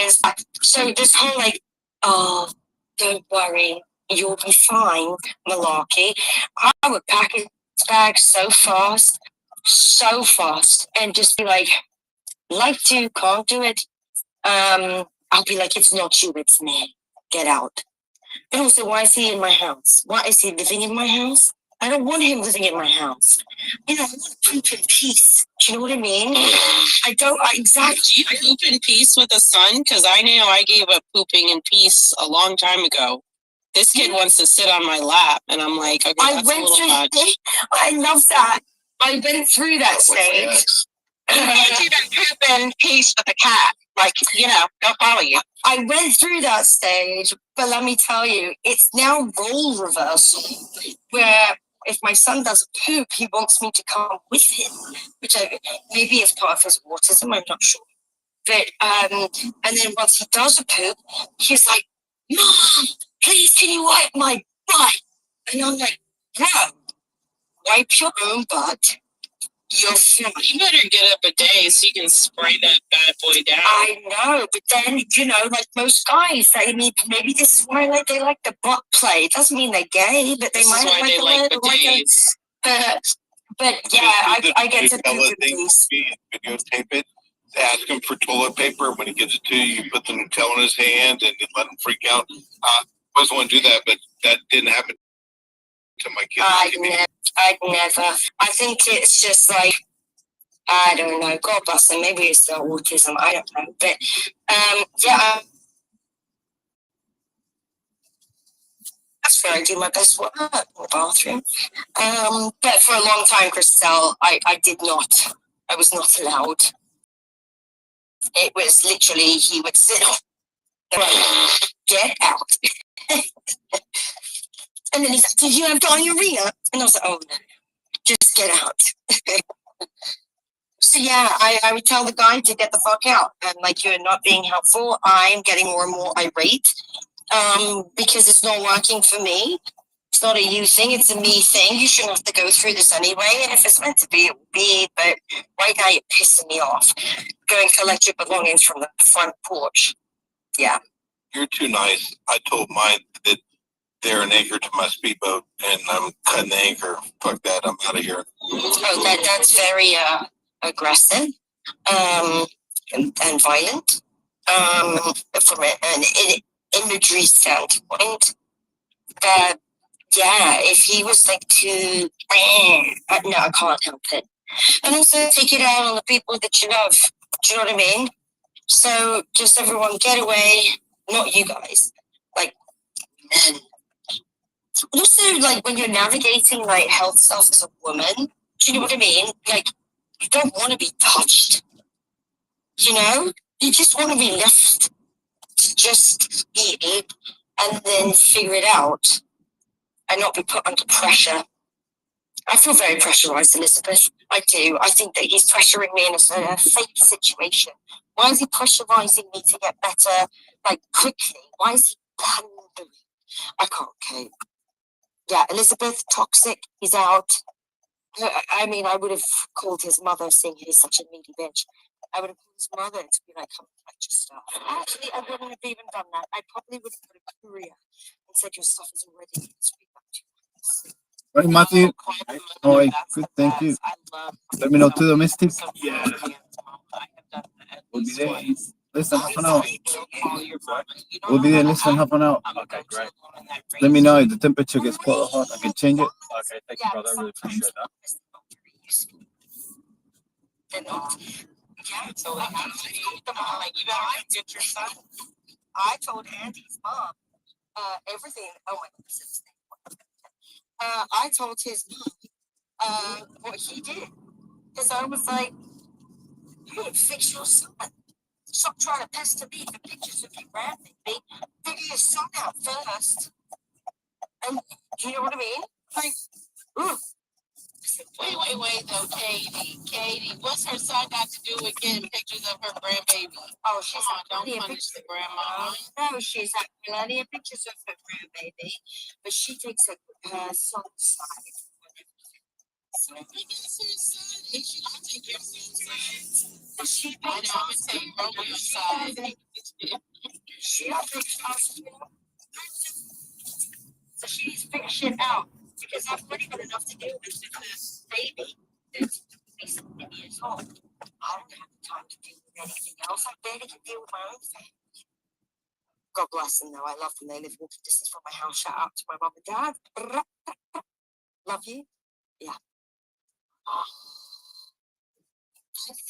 is, so this whole like, oh, don't worry, you'll be fine, malarkey. I would pack his bag so fast, and just be like to, can't do it. I'll be like, it's not you, it's me. Get out. And also, why is he in my house? Why is he living in my house? I don't want him living in my house. I want to poop in peace. Do you know what I mean? Exactly. Do you poop in peace with a son? Because I know I gave up pooping in peace a long time ago. This kid wants to sit on my lap, and I'm like, okay, that's a little much. I love that. I went through that stage. You can't even poop in peace with a cat. Like, don't follow you. I went through that stage, but let me tell you, it's now role reversal, where if my son does a poop, he wants me to come with him, which maybe is part of his autism, I'm not sure. But, and then once he does a poop, he's like, Mom, please can you wipe my butt? And I'm like, bro, wipe your own butt. You're fine. You better get up a day so you can spray that bad boy down. I know, but then, like most guys, maybe this is why they like the butt play. It doesn't mean they're gay, but they might like the way but yeah, I get to poop in peace. Videotape it. Ask him for toilet paper. When he gives it to you, you put the Nutella in his hand and then let him freak out. I was want to do that, but that didn't happen to my kids. I'd never. I think it's just like, I don't know. God bless them. Maybe it's their autism. I don't know. But that's where I do my best work in the bathroom. But for a long time, Christelle, I did not. I was not allowed. It was literally, he would sit on the road, get out. And then he's like, did you have diarrhea? And I was like, oh no, just get out. So yeah, I would tell the guy to get the fuck out. And like, you're not being helpful. I'm getting more and more irate because it's not working for me. It's not a you thing, it's a me thing. You shouldn't have to go through this anyway. And if it's meant to be, it will be. But right now, you're pissing me off. Go and collect your belongings from the front porch. Yeah. You're too nice. I told mine that they're an anchor to my speedboat, and I'm cutting the anchor. Fuck that. I'm out of here. Oh, that's very aggressive and violent from an imagery standpoint. But yeah, if he was like too, no, I can't help it. And also take it out on the people that you love. Do you know what I mean? So just everyone get away. Not you guys. Like, men. Also, like when you're navigating like health stuff as a woman, do you know what I mean? Like, you don't want to be touched. You just want to be left to just be. and then figure it out and not be put under pressure. I feel very pressurized, Elizabeth. I do. I think that he's pressuring me in a fake situation. Why is he pressurizing me to get better, like, quickly? Why is he pandering? I can't cope. Yeah, Elizabeth, toxic. He's out. I mean, I would have called his mother, seeing he's such a needy bitch. I would have called his mother to be like, come and collect your stuff. Actually, I wouldn't have even done that. I probably would have put a courier and said your stuff is already in. Speak up to you. Right, Matthew. All right, good, thank you. Let me know too, domestic. Yeah. We'll be there in less than half an hour. We'll be there in less than half an hour. Okay, great. Let me know if the temperature gets quite hot. I can change it. Okay, thank you, brother. I really appreciate that. They're not. Yeah, so I told them all, like, you gotta get your son. I told Andy's mom everything. Oh my God, this is I told his mom what he did. Because I was like, you need to fix your son. Stop trying to pester me for pictures of you rapping me. Figure your son out first. And do you know what I mean? Like, ooh. Wait, though, Katie, what's her son got to do with getting pictures of her grandbaby? Oh, she's don't punish the grandma. No, she's had plenty of pictures of her grandbaby, but she takes her son's side. So if you get her son, and she can take your son's side. She I know, I'm gonna take Romeo's side. She thinks awesome. So she needs to figure shit out because I've already got enough to deal with this baby that's 17 years old. I don't have the time to deal with anything else. I barely can deal with my own family. God bless them though. I love them. They live walking distance from my house. Shout out to my mum and dad. Love you. Yeah.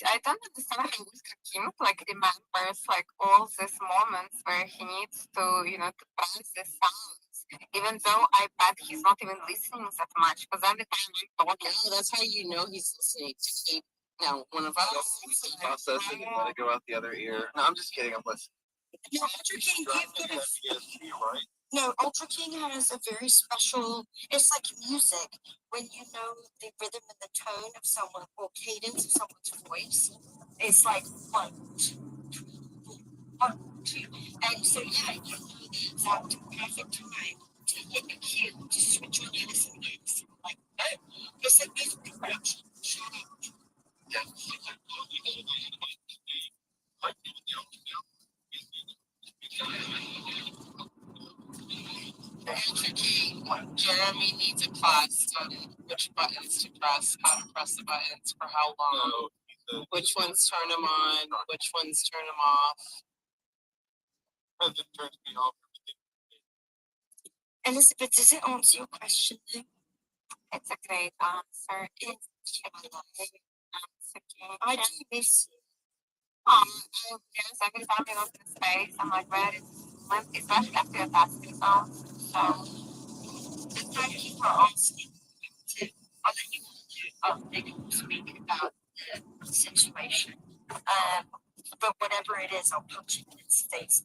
I don't understand how Mr. Kim like remembers like all these moments where he needs to, to press the sounds, even though I bet he's not even listening that much. Because every time I'm talking, that's how you know he's listening to Kate. No, one of us. Process it and let it go out the other ear. No, I'm just kidding. I'm listening. No, Ultra King, right? No, Ultra King has a very special. It's like music when you know the rhythm and the tone of someone or cadence of someone's voice. It's like 1, 2, 3, 4, 1, 2, and so yeah, you know the exact perfect time to hit a cue to switch on your listening ears. Like, oh, it's like this production. Shut up. Yeah. Jeremy needs a class on which buttons to press, how to press the buttons for how long, which ones turn them on, which ones turn them off. Turns me off. Elizabeth, does it answer your question though? it's a great answer. It's a great answer. I do miss you. Yes, every time you look in space, I'm like, where is, especially after your testing songs. So, thank you for asking to I'll let you speak about the situation. But whatever it is, I'll punch it in its face.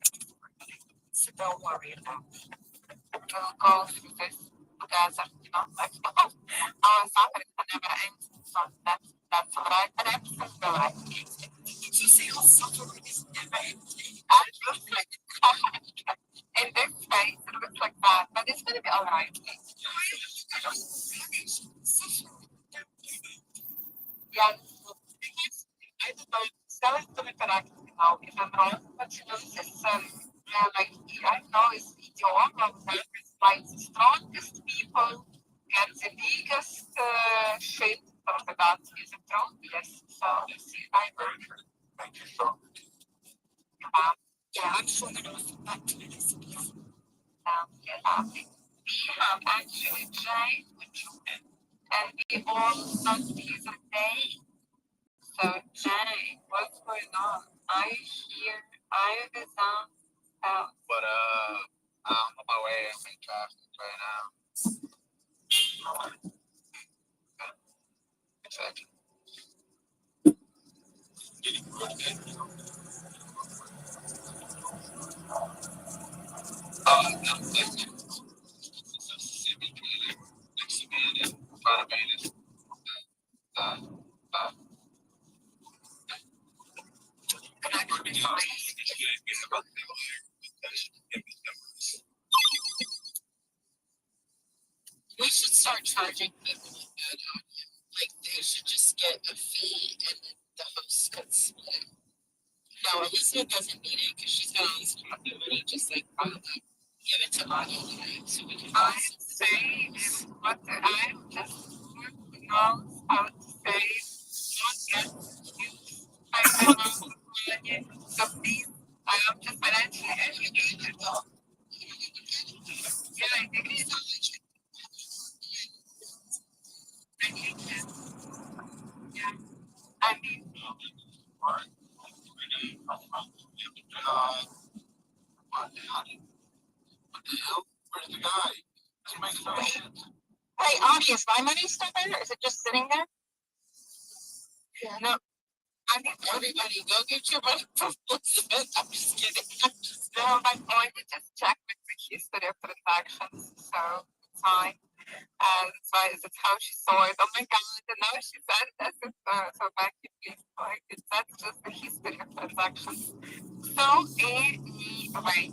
So don't worry about it. we'll go through this together, like, our suffering never ends. So that's what I have to feel like. Did you say our suffering is never ending? In this space, it looks like that, but it's gonna be alright. Yeah, I don't know, so it's gonna correct now if I'm wrong, but like, I know it's idiom, like the strongest people get the biggest shit from the dance music thrown. Yes, so you see, I heard her. Thank you so much. Yeah, I'm sure you're not back to this. We have actually Jay, and we all start to use a day. So Jay, what's going on? I hear the sound out. But I'm on my way. I'm in traffic right now. Exactly. We should start charging people to bid on you. Like they should just get a fee and then the host could split. No, Elizabeth doesn't need it because she's got all this pocket money. Just like give it to Augie so we can. I say what I'm just knows how to say not get confused. I don't know so please, I am just financially educated. Yeah, I think it's so much. I think that, yeah, I mean, Where's the guy? This makes no sense. Hey, Augie, is my money still there? Is it just sitting there? yeah, no. I need everybody go get your money from Elizabeth. I'm just kidding. No, I'm going to just check with the history of transactions, so it's fine. And so it's how she saw it. Oh my god, and now she said this. So back to please, like that's just the history of transactions. So anyway.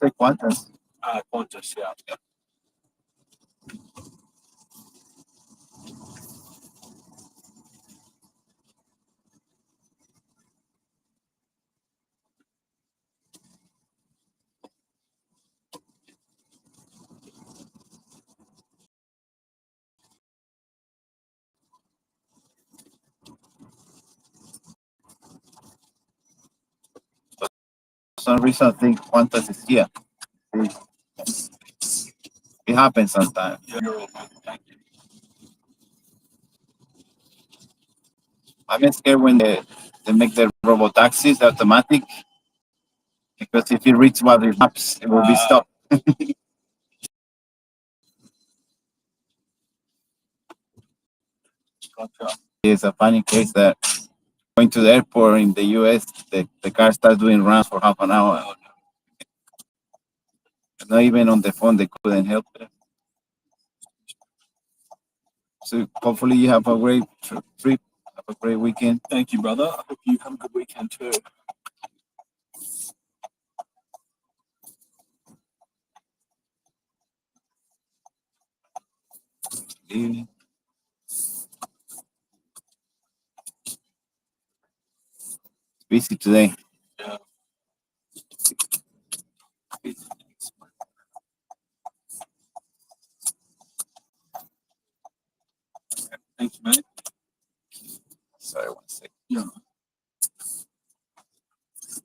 say Qantas? Qantas, yeah. For some reason, I think Qantas is here. It happens sometimes. I'm scared when they make the robo taxis automatic because if it reaches what it maps, it will be stopped. It's a funny case that going to the airport in the US, the car starts doing runs for half an hour. Not even on the phone, they couldn't help it. So hopefully you have a great trip, have a great weekend. Thank you, brother. I hope you have a good weekend too. Evening. It's busy today. Yeah. Thank you, mate. Sorry, one second. Yeah.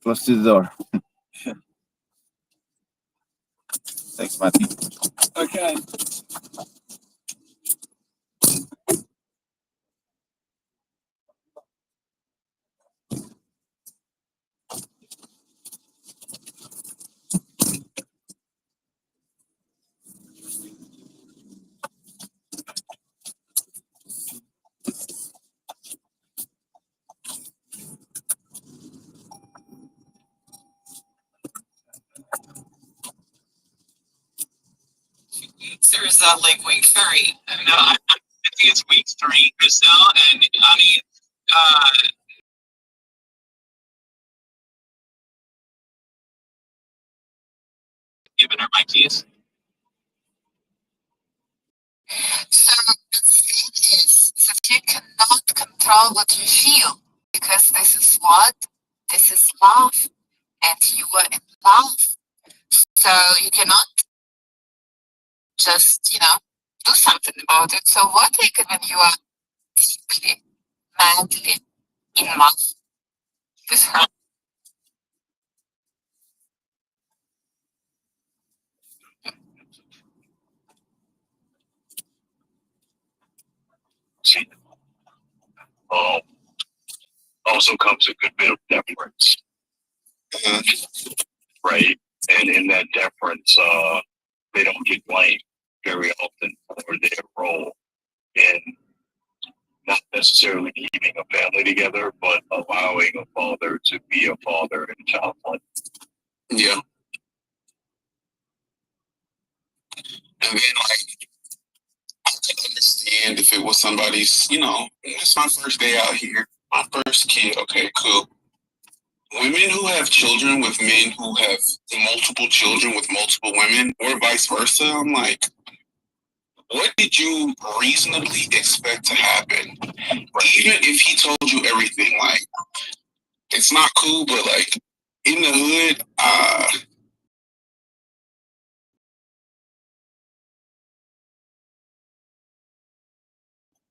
Close to the door. Yeah. Thanks, Matty. Okay. Or is that like week 3? No, I think it's week 3, Crystal, and I mean, giving her my keys. So the thing is that you cannot control what you feel because this is what? This is love. And you are in love. So you cannot just, do something about it. So what like when you are deeply, madly in love with her? Also comes a good bit of deference, right? And in that deference, they don't get blamed very often for their role in not necessarily keeping a family together, but allowing a father to be a father in child's life. Yeah. And then, like, I could understand if it was somebody's, it's my first day out here, my first kid. Okay, cool. Women who have children with men who have multiple children with multiple women, or vice versa, I'm like, what did you reasonably expect to happen? Even if he told you everything, like, it's not cool, but like, in the hood,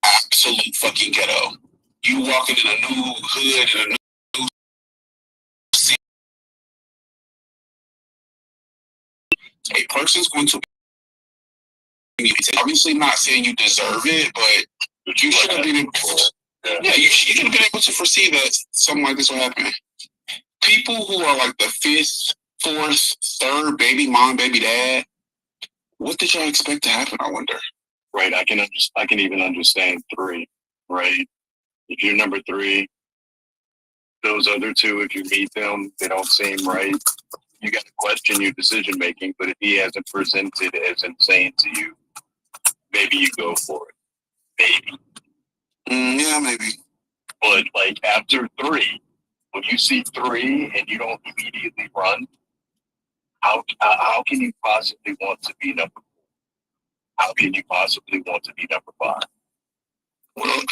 absolute fucking ghetto. You walking in a new hood, in a new city, a person's going to be, obviously not saying you deserve it, but you should have been able to, you should have been able to foresee that something like this will happen. People who are like the 5th, 4th, 3rd baby mom, baby dad, what did y'all expect to happen, I wonder? Right, I can even understand 3, right? If you're number 3, those other 2, if you meet them, they don't seem right. You got to question your decision making, but if he hasn't presented as insane to you, maybe you go for it. Maybe. Yeah, maybe. But like after 3, when you see 3 and you don't immediately run, How can you possibly want to be number? How can you possibly want to be number 5? Well,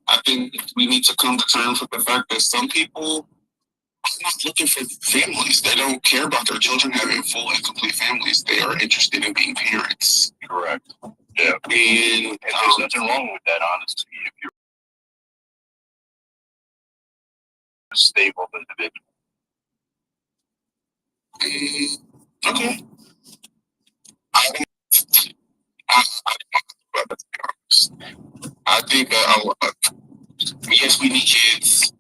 I think we need to come to terms with the fact that some people are not looking for families. They don't care about their children having full and complete families. They are interested in being parents. Correct. Yeah. And there's nothing wrong with that, honestly, if you're a stable individual. Okay. I think that yes, we need kids.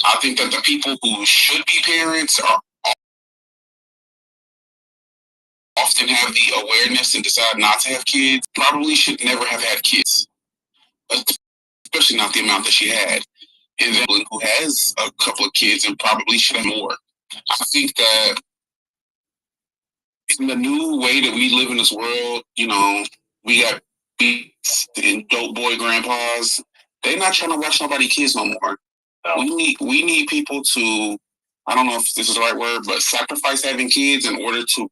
I think that the people who should be parents are often have the awareness and decide not to have kids. Probably should never have had kids, especially not the amount that she had. And then who has a couple of kids and probably should have more. I think that in the new way that we live in this world, you know, we got beats and dope boy grandpas. They're not trying to watch nobody kids no more. No. We need people to, I don't know if this is the right word, but sacrifice having kids in order to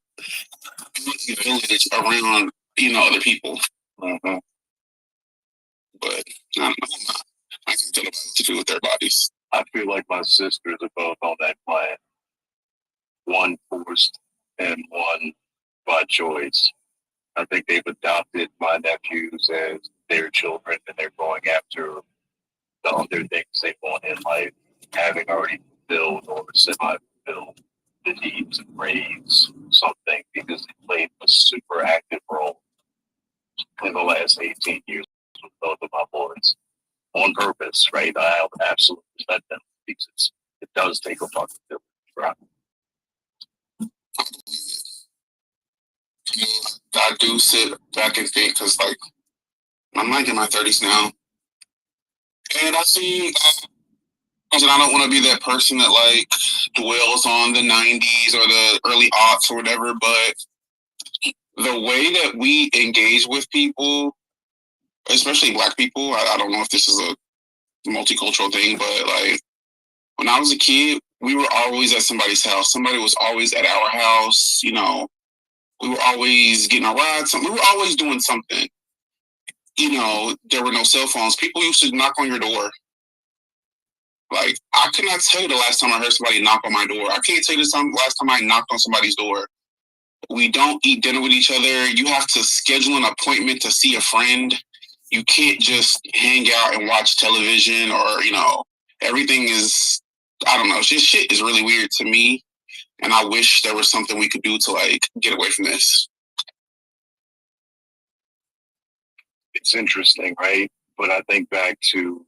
build a village around, you know, other people. Mm-hmm. But I don't know. I can tell about what to do with their bodies. I feel like my sisters are both on that plan. One forced and one by choice. I think they've adopted my nephews as their children and they're going after the other things they want in life, having already fulfilled or semi-fulfilled the needs and raise something because they played a super active role in the last 18 years with both of my boys on purpose, right? I absolutely respect them because it does take a fucking village, right? You know, I do sit back and think because, like, I'm like in my 30s now, and I see. And I don't want to be that person that like dwells on the 90s or the early aughts or whatever, but the way that we engage with people, especially Black people, I don't know if this is a multicultural thing, but like when I was a kid, we were always at somebody's house. Somebody was always at our house. You know, we were always getting a ride. We were always doing something. You know, there were no cell phones. People used to knock on your door. Like, I cannot tell you the last time I heard somebody knock on my door. I can't tell you the last time I knocked on somebody's door. We don't eat dinner with each other. You have to schedule an appointment to see a friend. You can't just hang out and watch television or, you know, everything is, I don't know, just shit is really weird to me. And I wish there was something we could do to, like, get away from this. It's interesting, right? But I think back to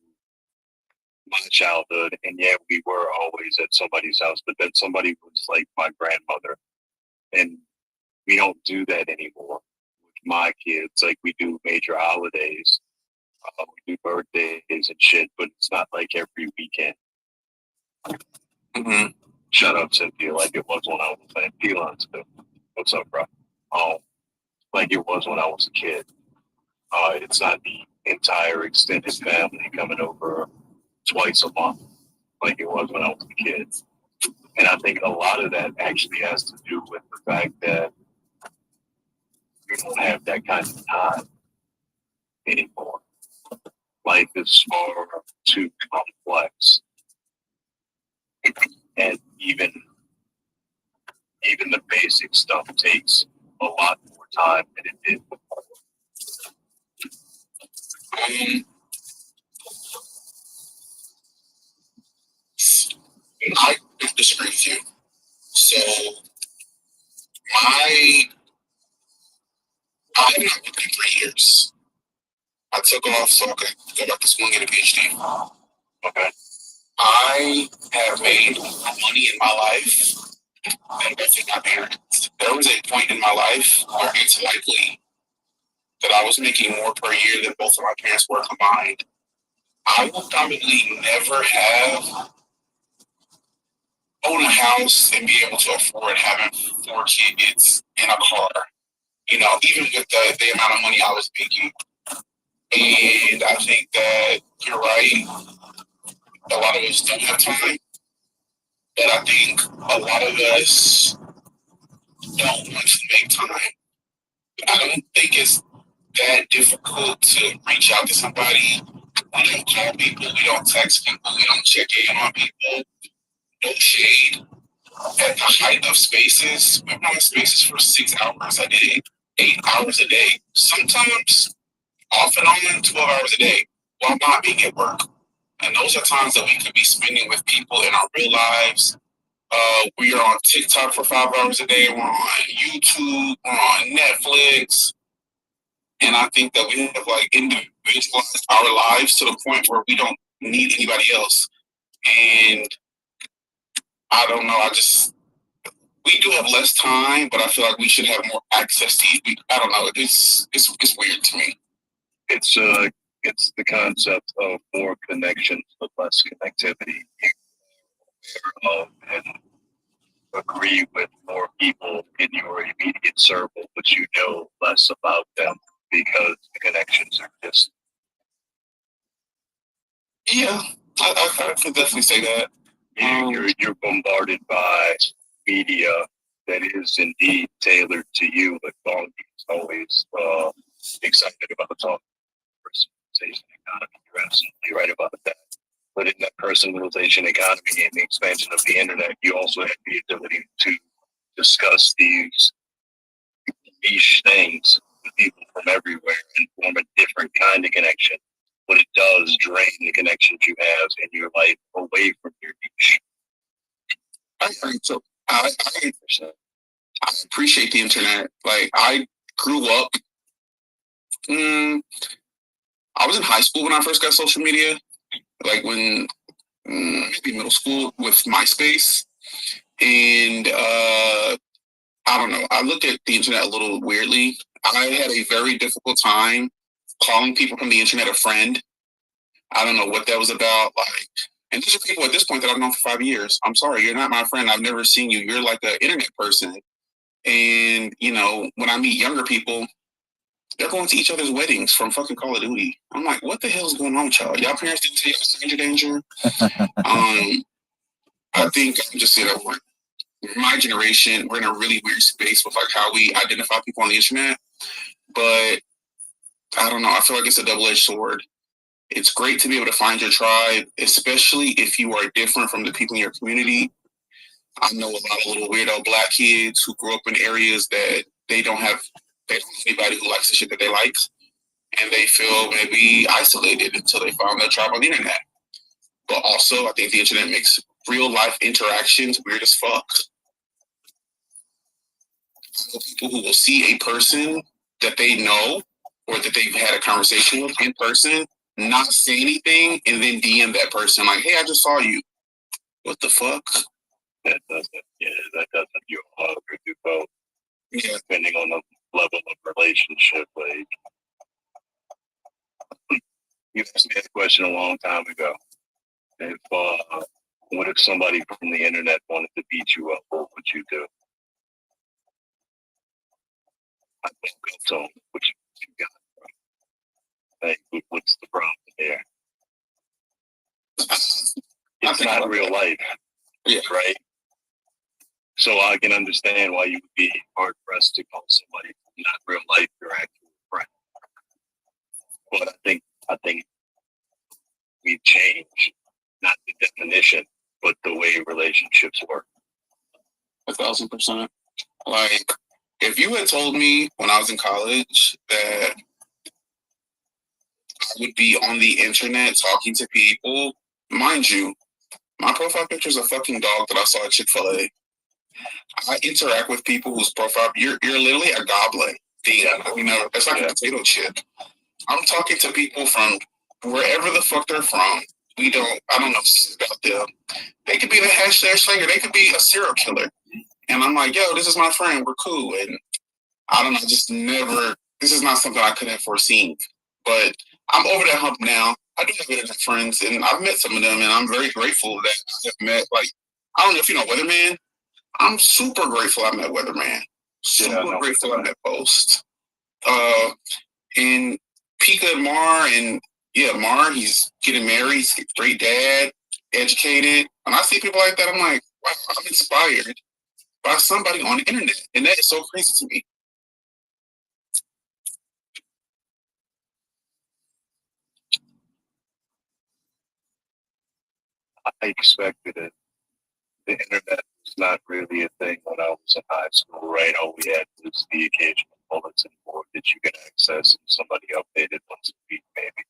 my childhood, and yeah, we were always at somebody's house, but then somebody was like my grandmother, and we don't do that anymore with my kids. Like, we do major holidays, we do birthdays and shit, but it's not like every weekend. Mm-hmm. Shut up, Cynthia, like it was when I was playing P-Lines too. What's up, bro? Like it was when I was a kid. It's not the entire extended family coming over twice a month like it was when I was a kid. And I think a lot of that actually has to do with the fact that we don't have that kind of time anymore. Life is far too complex. And even the basic stuff takes a lot more time than it did before. I disagree with you. So, I have not worked in 3 years. I took off so I could go back to school and get a PhD. Okay. I have made more money in my life than both of my parents. There was a point in my life where it's likely that I was making more per year than both of my parents were combined. I will probably never own a house and be able to afford having 4 kids in a car. You know, even with the amount of money I was making. And I think that you're right. A lot of us don't have time. But I think a lot of us don't want to make time. I don't think it's that difficult to reach out to somebody. We don't call people, we don't text people, we don't check in on people. No shade. At the height of spaces, we're on spaces for 6 hours a day, 8 hours a day, sometimes off and on 12 hours a day while not being at work. And those are times that we could be spending with people in our real lives. We are on TikTok for 5 hours a day. We're on YouTube. We're on Netflix. And I think that we have like individualized our lives to the point where we don't need anybody else. And I don't know. We do have less time, but I feel like we should have more access to it. I don't know. It's weird to me. It's the concept of more connections but less connectivity. And agree with more people in your immediate circle, but you know less about them because the connections are just. Yeah, I could definitely say that. You're bombarded by media that is indeed tailored to you, but Bongi is always excited about talking personalization economy. You're absolutely right about that. But in that personalization economy and the expansion of the internet, you also have the ability to discuss these niche things with people from everywhere and form a different kind of connection. But it does drain the connections you have in your life away from your niche. I think so. I appreciate the internet. Like, I grew up. I was in high school when I first got social media. Like when maybe middle school with MySpace. And I don't know. I look at the internet a little weirdly. I had a very difficult time calling people from the internet a friend. I don't know what that was about. Like, and these are people at this point that I've known for 5 years. I'm sorry, you're not my friend. I've never seen you. You're like an internet person. And, you know, when I meet younger people, they're going to each other's weddings from fucking Call of Duty. I'm like, what the hell's going on with y'all? Y'all parents didn't tell you stranger danger? I think I'm just, you know, my generation, we're in a really weird space with like how we identify people on the internet. But I don't know. I feel like it's a double-edged sword. It's great to be able to find your tribe, especially if you are different from the people in your community. I know a lot of little weirdo Black kids who grew up in areas that they don't have anybody who likes the shit that they like, and they feel maybe isolated until they find their tribe on the internet. But also, I think the internet makes real life interactions weird as fuck. I know people who will see a person that they know or that they've had a conversation with in person, not say anything, and then DM that person like, "Hey, I just saw you." What the fuck? That doesn't do a hug or do both. Yeah. Depending on the level of relationship, like you asked me that question a long time ago. If what if somebody from the internet wanted to beat you up? What would you do? I think so. What you got? Hey, what's the problem there? It's not real life, right? So I can understand why you would be hard pressed to call somebody not real life your actual friend. But I think we've changed not the definition, but the way relationships work. 1,000%. Like, if you had told me when I was in college that I would be on the internet talking to people, mind you, my profile picture is a fucking dog that I saw at Chick-fil-A. I interact with people whose profile, you're literally a goblin. You know, it's like a potato chip. I'm talking to people from wherever the fuck they're from. I don't know about them. They could be the hashtag slinger. They could be a serial killer. And I'm like, yo, this is my friend. We're cool. And I don't know, this is not something I could have foreseen. But I'm over that hump now. I do have internet friends, and I've met some of them, and I'm very grateful that I have met, like, I don't know if you know Weatherman. I'm super grateful I met Weatherman. Super grateful I met Post. And Pika and Mar, and Mar, he's getting married, he's a great dad, educated. When I see people like that, I'm like, wow, I'm inspired. by somebody on the internet, and that is so crazy to me. I expected it. The internet was not really a thing when I was in high school, right? All we had was the occasional bulletin board that you could access, and somebody updated once a week, maybe.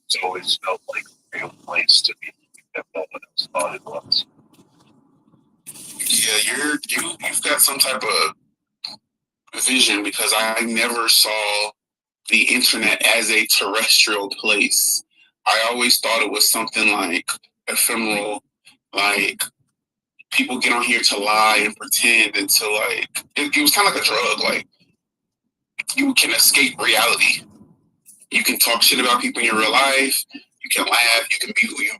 It's always felt like a real place to be at no one else thought it was. Yeah, you've got some type of vision, because I never saw the internet as a terrestrial place. I always thought it was something like ephemeral, like people get on here to lie and pretend, and to like it was kind of like a drug. Like you can escape reality. You can talk shit about people in your real life. You can laugh. You can be who you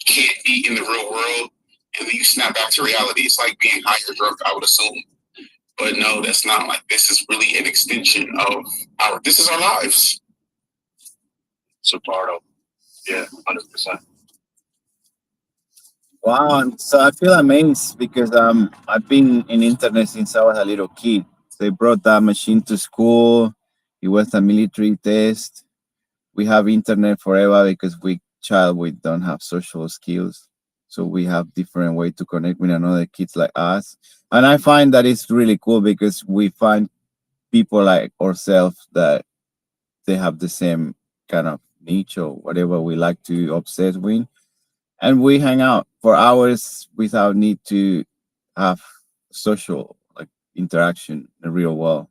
can't be in the real world, and then you snap back to reality. It's like being high or drunk, I would assume. But no, that's not. Like, this is really an extension of this is our lives. So part of, yeah, 100%. Wow, so I feel amazed because I've been in internet since I was a little kid. They brought that machine to school. It was a military test. We have internet forever because we don't have social skills, so we have different way to connect with another kids like us. And I find that it's really cool because we find people like ourselves that they have the same kind of niche or whatever we like to obsess with, and we hang out for hours without need to have social like interaction in the real world.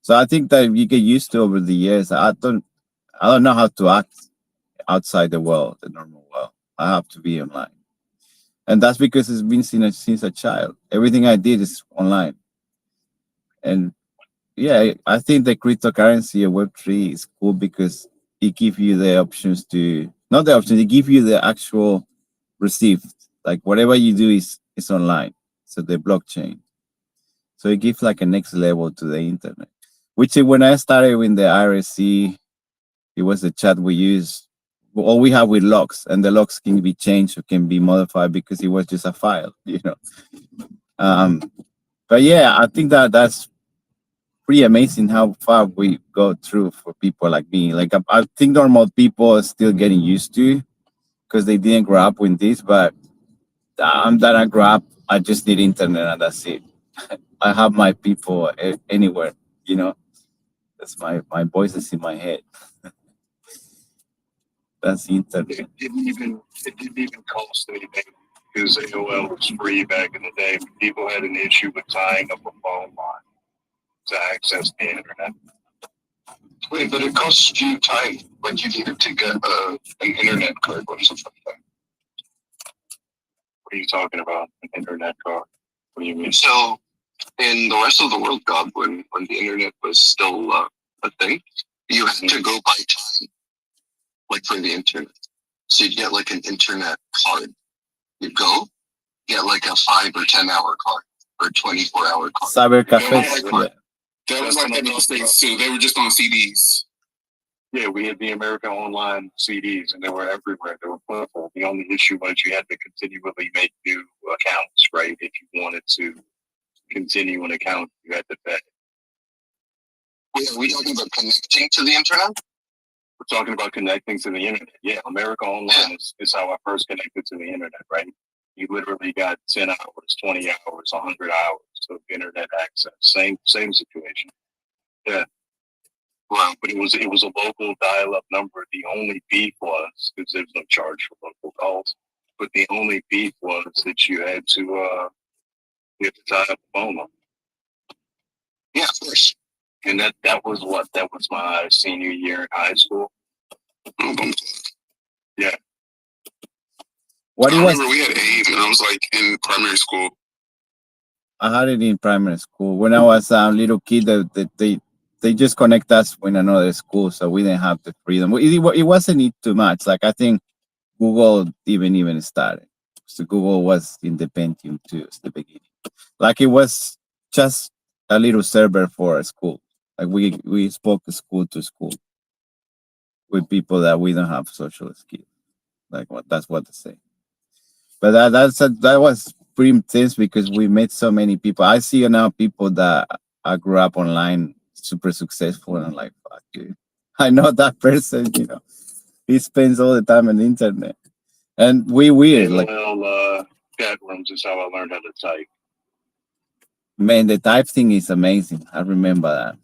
So I think that you get used to over the years. I don't know how to act outside the world, the normal world. I have to be online, and that's because it's been since a child. Everything I did is online, and yeah, I think the cryptocurrency or Web3 is cool because it gives you the options to not the options. It gives you the actual receipt. Like whatever you do is online. So the blockchain. So it gives like a next level to the internet. Which when I started with the RSC, it was the chat we use. All we have with logs, and the logs can be changed or can be modified because it was just a file, But yeah, I think that's pretty amazing how far we go through for people like me. Like I think normal people are still getting used to because they didn't grow up with this, but I'm that I grew up. I just need internet and that's it. I have my people anywhere, That's my voices in my head. That's the internet. It didn't even cost anything because AOL was free back in the day. People had an issue with tying up a phone line to access the internet. Wait, but it costs you time. Like you needed to get an internet card or something like that. What are you talking about? An internet card? What do you mean? So, in the rest of the world, God, when the internet was still a thing, you had to go buy time, like for the internet. So you'd get like an internet card. You'd go get like a 5 or 10 hour card or 24-hour card. Cyber cafes. That was like in those States too. They were just on CDs. Yeah, we had the American Online CDs, and they were everywhere. They were plentiful. The only issue was you had to continually make new accounts, right? If you wanted to continue an account, you had to pay. Wait, are we talking about connecting to the internet? We're talking about connecting to the internet. Yeah, America Online is how I first connected to the internet, right? You literally got 10 hours, 20 hours, 100 hours of internet access. Same situation. Yeah. Well, but it was a local dial-up number. The only beef was because there's no charge for local calls. But the only beef was that you had to tie up the phone line. Yeah, of course. And that was what? That was my senior year in high school. Yeah. What I it was? remember we had AIDS, and I was like in primary school. I had it in primary school. When I was a little kid, they just connect us with another school, so we didn't have the freedom. It wasn't too much. Like I think Google even started. So Google was in the Pentium too at the beginning. Like it was just a little server for a school. Like we spoke school to school with people that we don't have social skills. Like what that's what they say. But that was pretty intense because we met so many people. I see now people that I grew up online, super successful, and I'm like, fuck, dude. I know that person. He spends all the time on the internet, and we weird like. Chat rooms is how I learned how to type. Man, the type thing is amazing. I remember that.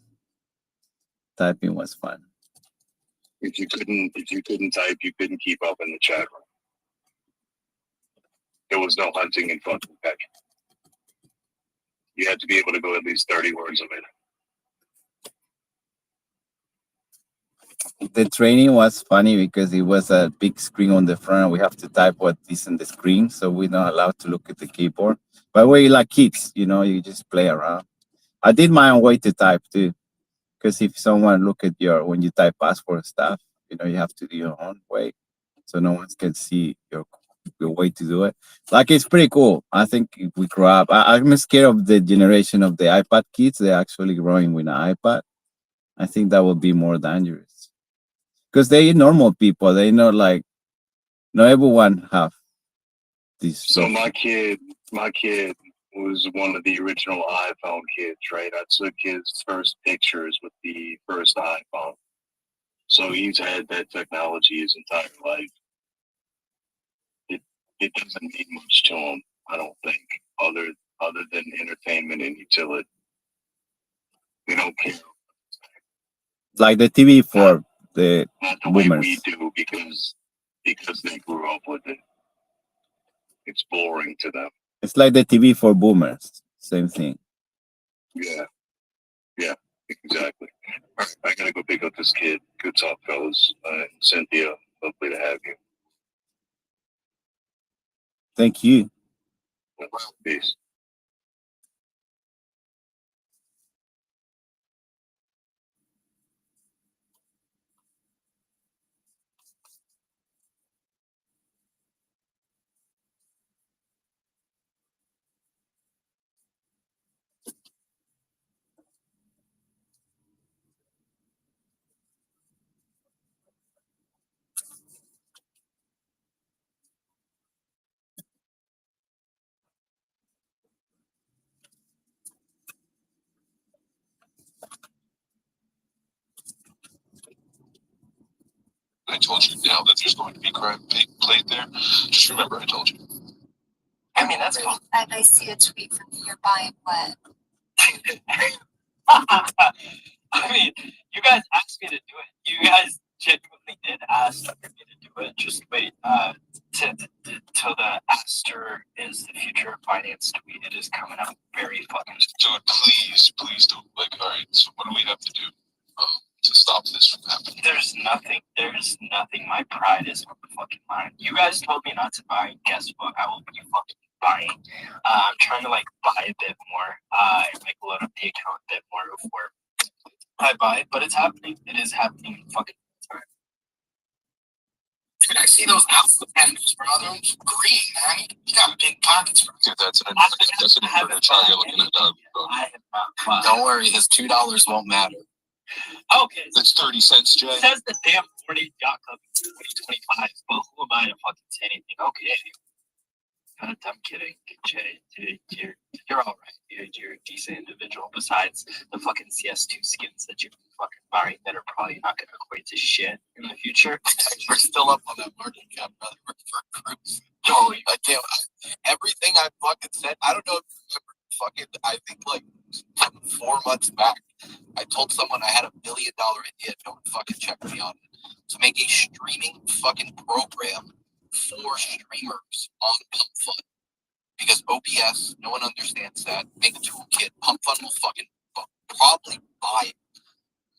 Typing was fun. If you couldn't type, you couldn't keep up in the chat room. There was no hunting and fucking pecking. You had to be able to go at least 30 words a minute. The training was funny because it was a big screen on the front. We have to type what is on the screen, so we're not allowed to look at the keyboard. But we're like kids, you just play around. I did my own way to type too, because if someone look at when you type password stuff, you have to do your own way, so no one can see your way to do it. Like it's pretty cool. I think if we grow up, I'm scared of the generation of the iPad kids. They're actually growing with an iPad. I think that would be more dangerous because they normal people. They know like not everyone have this. So my kid was one of the original iPhone kids, right? I took his first pictures with the first iPhone. So he's had that technology his entire life. It doesn't mean much to him, I don't think, other than entertainment and utility. They don't care. Like the TV for the Not the boomers. way we do because they grew up with it. It's boring to them. It's like the TV for boomers. Same thing. Yeah, exactly. All right, I gotta go pick up this kid. Good talk, fellas. Cynthia, lovely to have you. Thank you. Peace. I told you now that there's going to be crime being played there. Just remember, I told you. I mean, that's cool. I see a tweet from you. You're buying what? I mean, you guys asked me to do it. You guys genuinely did ask me to do it. Just wait till the Aster is the future of finance tweet. It is coming out very fucking. Dude, please don't. Like, all right. So what do we have to do to stop this from happening? There's nothing. My pride is on the fucking line. You guys told me not to buy. Guess what? I will be fucking buying. I'm trying to like buy a bit more. And like load up the account a bit more before I buy it. But it's happening. It is happening. Fucking time. Dude, I see those outfit candles, bro. They're green, man. You got big pockets, bro. Dude, that's an inverted chart you're looking at, bro. I have not bought. Don't worry, his $2 won't matter. Okay. That's 30 cents, Jay. It says the damn 40 yacht club in 2025. But who am I to fucking say anything? Okay. I'm kidding, Jay. You're all right. You're a decent individual. Besides the fucking CS2 skins that you've been fucking buying that are probably not going to equate to shit in the future. We're still up on that market cap, brother. We're for cruise. No, I can't. Everything I fucking said, I don't know if you remember. I think like 4 months back, I told someone I had $1 billion idea. No one fucking checked me on it. To make a streaming fucking program for streamers on Pump Fund. Because OBS, no one understands that. Make a toolkit. Pump Fund will fucking probably buy it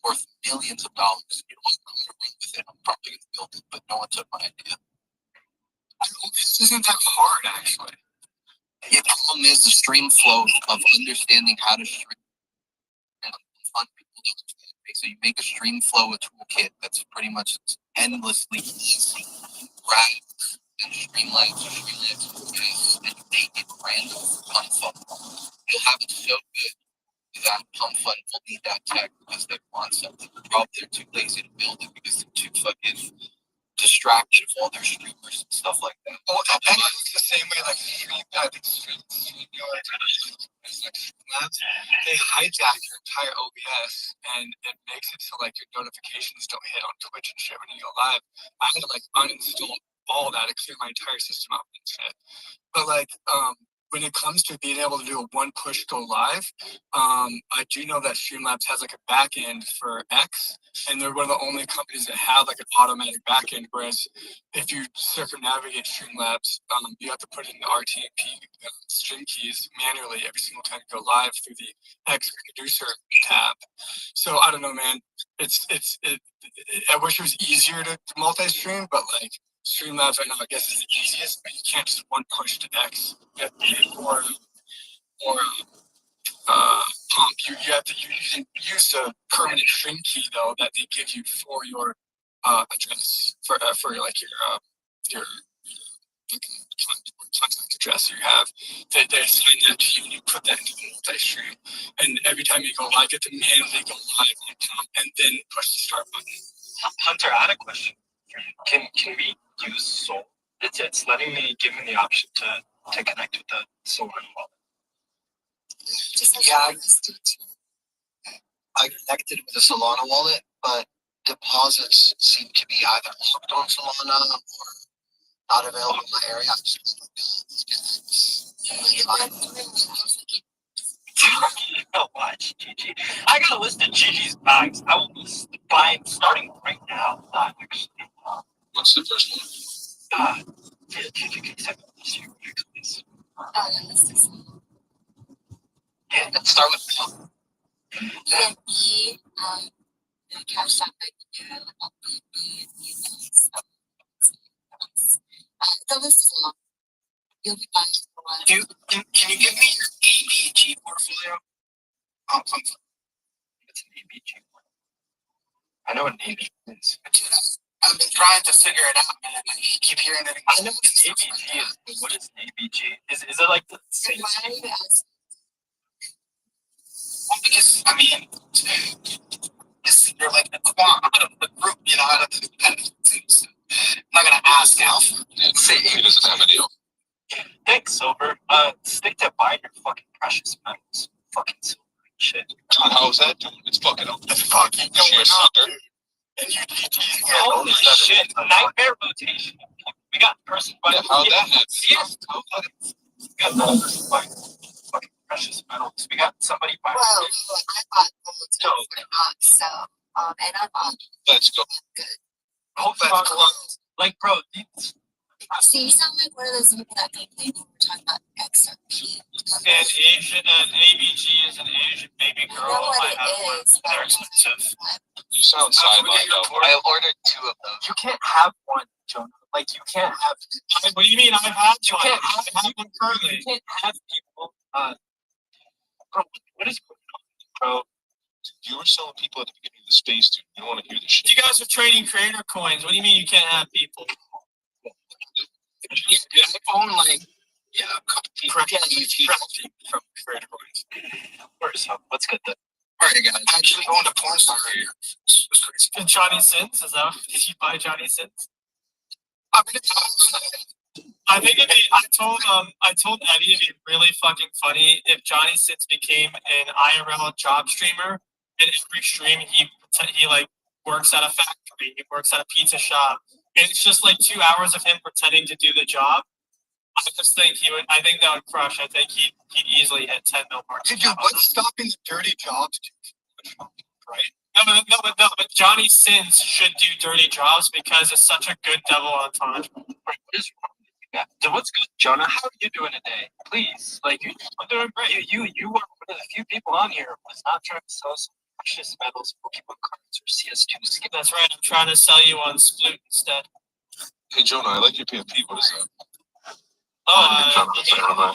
worth millions of dollars. You know what? I'm gonna run with it. I'm probably gonna build it, but no one took my idea. This isn't that hard, actually. The problem is the stream flow of understanding how to stream. And fun people don't understand. So you make a stream flow, a toolkit that's pretty much endlessly easy. Grab and streamlines OBS and make it random Pump Fund. You'll have it so good that Pump Fund will need that tech because they want something. Probably they're too lazy to build it because they're too fucking distracted of all their streamers and stuff like that. Well, I think it's the same way like StreamYard, they hijack your entire OBS and it makes it so like your notifications don't hit on Twitch and shit when you go live. I had to like uninstall all that to clear my entire system out and shit. But like when it comes to being able to do a one push go live, I do know that Streamlabs has like a back end for X, and they're one of the only companies that have like an automatic back end. Whereas if you circumnavigate Streamlabs, you have to put in the RTP stream keys manually every single time you go live through the X producer tab. So I don't know, man. I wish it was easier to multi-stream, but like Streamlabs right now, I guess, is the easiest, but you can't just one push to X. You have to pay or pump. You have to use the permanent stream key though that they give you for your address for like your contact address you have. They assign that to you and you put that into the multi-stream. And every time you go live, you have to manually go live and pump and then push the start button. Hunter, I had a question. Can we use Soul? It's letting me give me the option to connect with the Soul wallet. Yeah, I connected with the Solana wallet, but deposits seem to be either locked on Solana or not available in my area. I just You know what, Gigi? I got a list of Gigi's bags. I will be buying starting right now. Actually. What's the first one? Gigi, can you send me this here, please? Yeah, let's start with EMP, cash out the list is long. You'll be buying for one. Can you give me your ABG portfolio? It's an ABG. I know what an ABG is. Dude, I've been trying to figure it out, man. I keep hearing that. I know what an ABG is, but what is an ABG? Is it like the same? Well, because I mean, you're like a quant out of the group, you know, out of the independent teams. I'm not gonna ask Alpha. Say he doesn't have a deal. Thanks, Silver. Stick to buying your fucking precious metals. Fucking silver and shit. How's that doing? It's fucking up. It's fucking going sucker. And you holy shit! Nightmare rotation. We got person by how'd that happen? Yes, we got another person by fucking precious metals. We got somebody by. Well, I bought gold too for not so and I bought. Let's go. Hold on, like bro. See, you sound like one of those people that complain when we're talking about XRP. An Asian, an ABG is an Asian baby girl. You know what I have one. it is. They're expensive. You sound sidelined though. I ordered 2 of those. You can't have one, Jonah. Like you can't have. What do you mean? I've had one. You can't have one currently. You can't have people. Bro, what is going on, bro? You were selling people at the beginning of the space, dude. You don't want to hear this shit. You guys are trading creator coins. What do you mean you can't have people? Yeah, dude, I own like a couple from creator coins. Where's up? Let's get that. Alright, guys. I actually owned a porn star here. It was crazy. Johnny Sins? Is that? Did you buy Johnny Sins? I mean, I think I told Eddie it'd be really fucking funny if Johnny Sins became an IRL job streamer. In every stream, he like works at a factory, he works at a pizza shop, and it's just like 2 hours of him pretending to do the job. I just think I think that would crush. I think he'd easily hit 10 mil market. Dude, what's stopping the dirty jobs, right? No, but Johnny Sins should do dirty jobs because it's such a good double entendre. What is wrong with you guys? So what's good, Jonah? How are you doing today? Please, like I'm doing great. You are one of the few people on here who's not trying to sell some precious metals, Pokemon cards, or CS2 skins. That's right. I'm trying to sell you on Sploot instead. Hey Jonah, I like your PFP. What is that? Oh,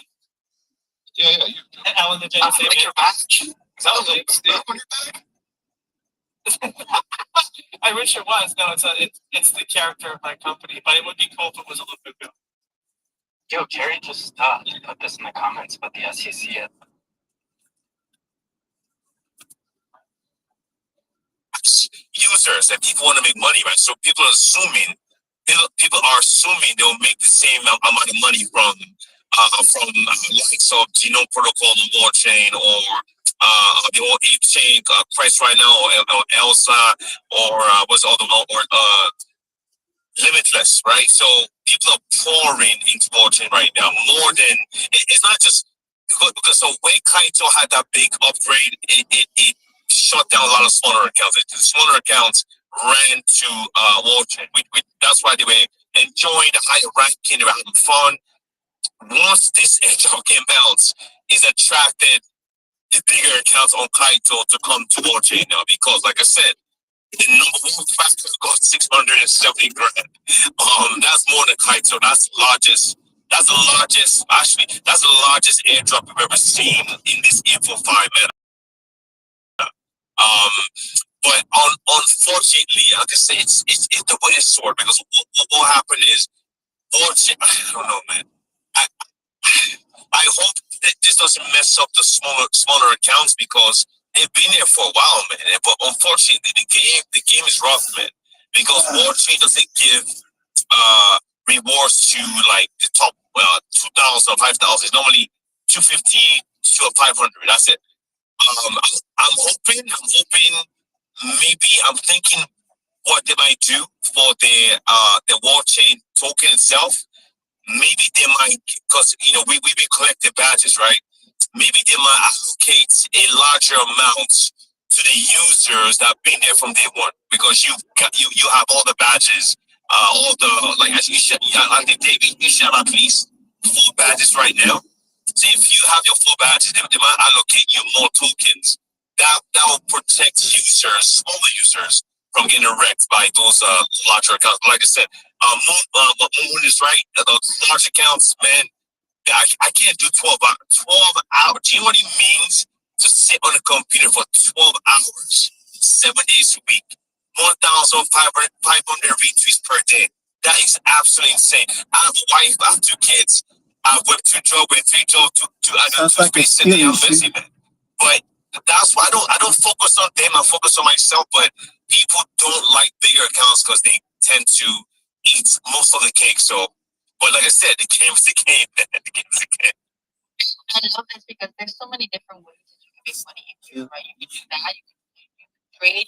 yeah, you. Ellen the Jenny like your match. Is that a little stamp on your back? I wish it was. No, it's the character of my company, but it would be cool if it was a Lubugo. Yo, Gary just put this in the comments about the SEC. Users and people want to make money, right? So people are assuming people are assuming they'll make the same amount of money from likes of Genome Protocol and Blockchain, or the old Ape Chain, Christ right now, or Elsa, or what's the other one, or Limitless, right? So people are pouring into blockchain right now more than it's not just because so when Kaito had that big upgrade, it shut down a lot of smaller accounts. The smaller accounts ran to blockchain. That's why they were enjoying the higher ranking, they were having fun. Once this airdrop game bounce, is attracted the bigger accounts on Kaito to come to blockchain now, because like I said, the number one factor got 670 grand. That's more than Kaito. That's the largest. Actually, that's the largest airdrop we've ever seen in this Info 5 meta. But unfortunately, like I say, it's the way it's sort, because what happened is, I don't know, man. I hope that this doesn't mess up the smaller accounts, because they've been there for a while, man. But unfortunately, the game is rough, man. Because blockchain doesn't give rewards to like the top 2,000 or 5,000. It's normally 250 to 500. That's it. I'm hoping. Maybe I'm thinking what they might do for the blockchain token itself. Maybe they might, because we've been collecting badges, right? Maybe they might allocate a larger amount to the users that have been there from day one, because you have all the badges, all the as you should. Yeah, I think David, you should have at least 4 badges right now. So if you have your 4 badges, they might allocate you more tokens. That will protect smaller users, from getting wrecked by those larger accounts. But like I said, Moon is right. The large accounts, man, I can't do 12 hours. Do you know what it means to sit on a computer for 12 hours, 7 days a week, 1,500 retweets per day? That is absolutely insane. I have a wife, I have 2 kids, I have 2 jobs, 3 jobs, I do 2 space a day. I'm busy, man. But that's why I don't focus on them. I focus on myself. But people don't like bigger accounts because they tend to eat most of the cake. So, but like I said, the game is the game. The game is the game. I love this because there's so many different ways that you can make money. Right? You can do that. You can trade.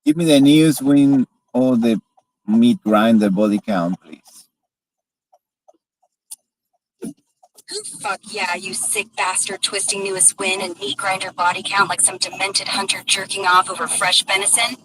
Give me the news win or the meat grinder body count, please. Fuck yeah, you sick bastard twisting newest win and meat grinder body count like some demented hunter jerking off over fresh venison?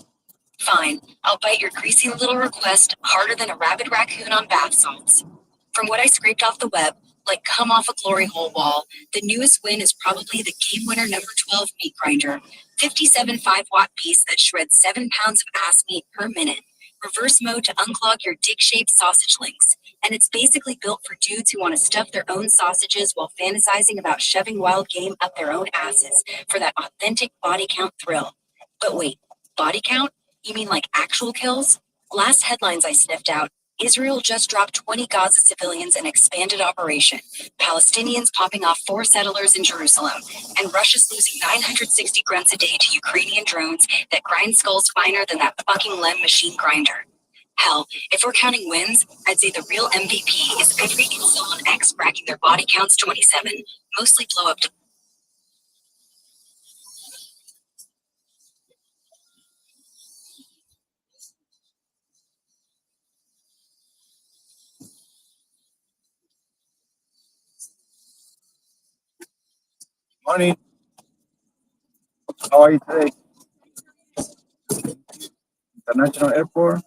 Fine, I'll bite your greasy little request harder than a rabid raccoon on bath salts. From what I scraped off the web, like come off a glory hole wall, the newest win is probably the game winner number 12 meat grinder. 57 5-watt beast that shreds 7 pounds of ass meat per minute. Reverse mode to unclog your dick-shaped sausage links. And it's basically built for dudes who want to stuff their own sausages while fantasizing about shoving wild game up their own asses for that authentic body count thrill. But wait, body count? You mean like actual kills? Last headlines I sniffed out, Israel just dropped 20 Gaza civilians in expanded operation, Palestinians popping off 4 settlers in Jerusalem, and Russia's losing 960 grunts a day to Ukrainian drones that grind skulls finer than that fucking Lem machine grinder. Hell, if we're counting wins, I'd say the real MVP is every incel on X bracking their body counts 27, mostly blow up. Morning. How are you today? International Airport.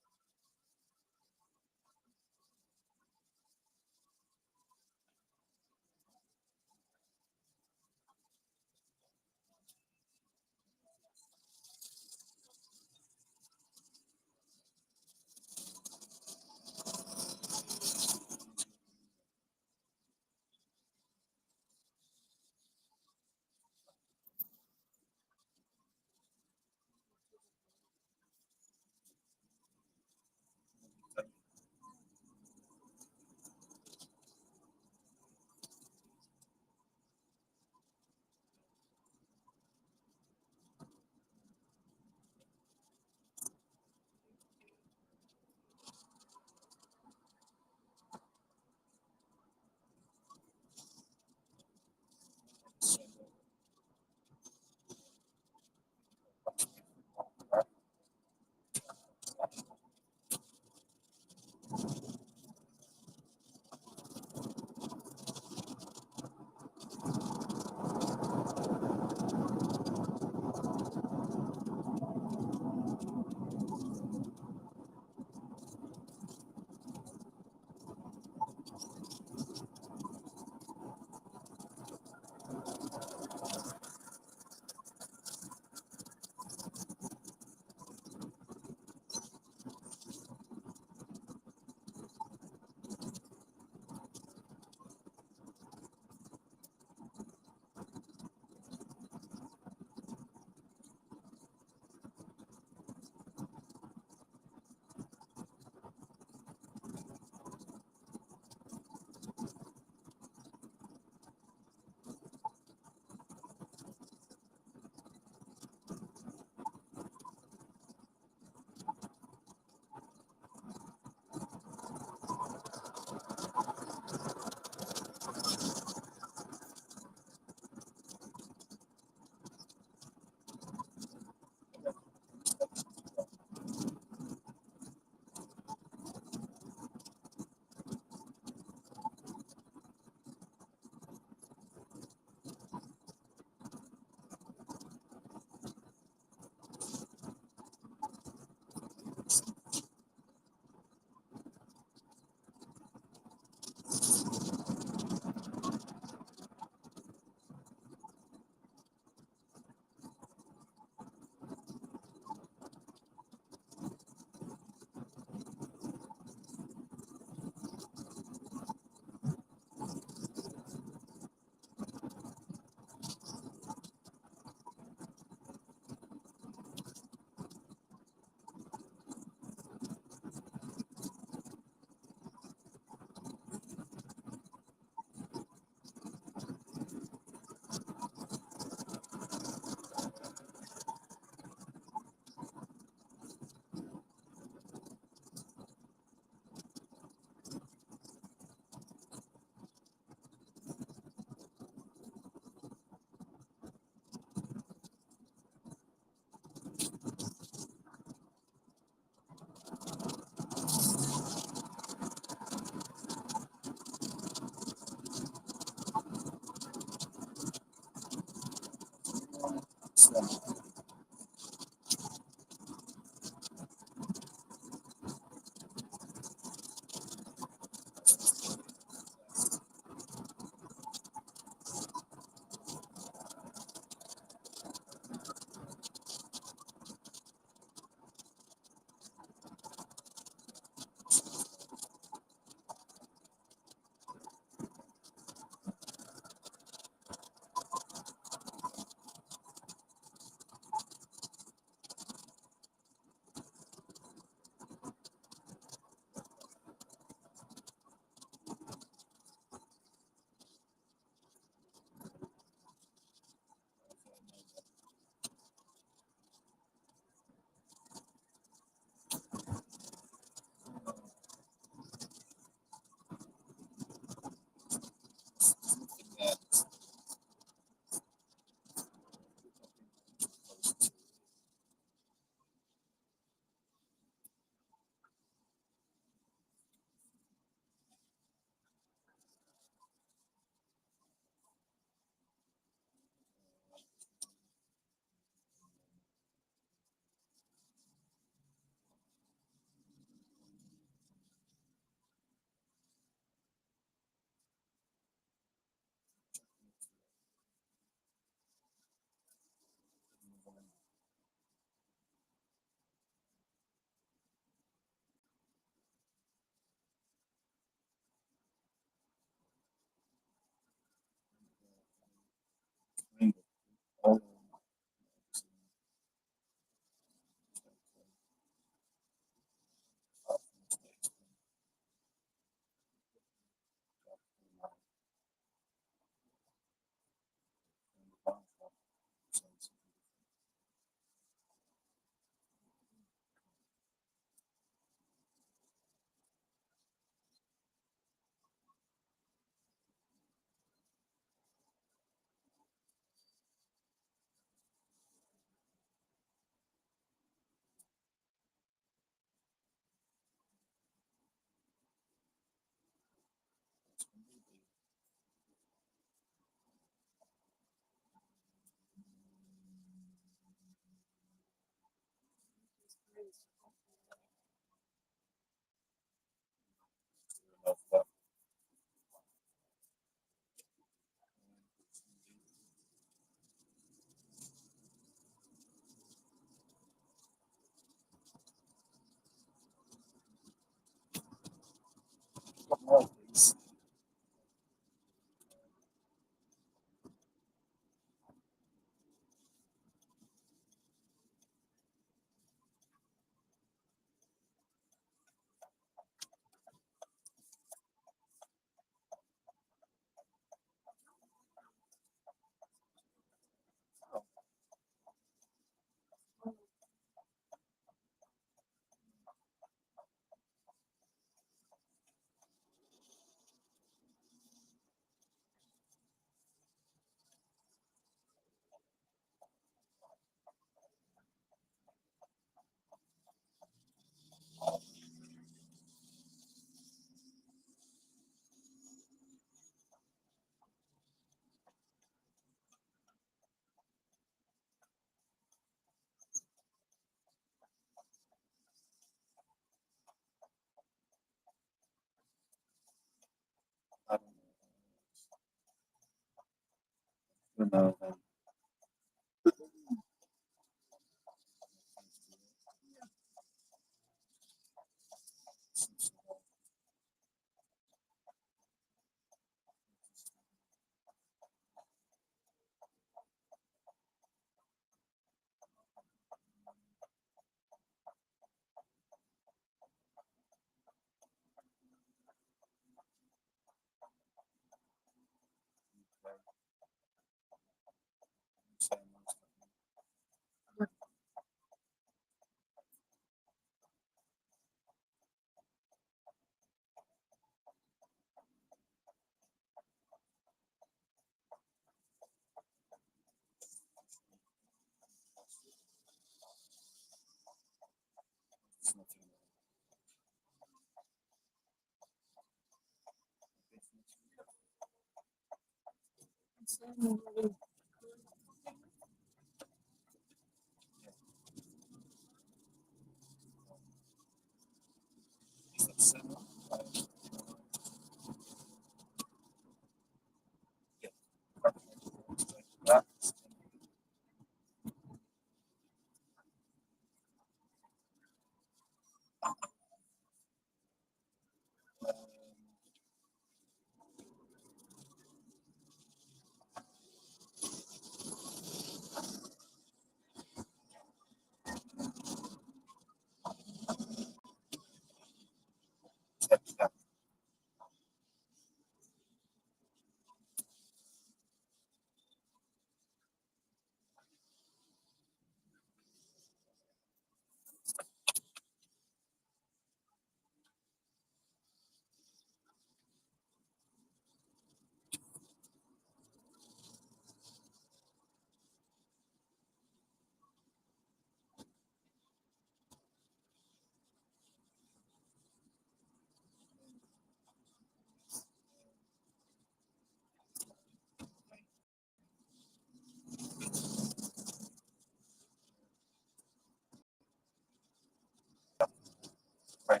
Owner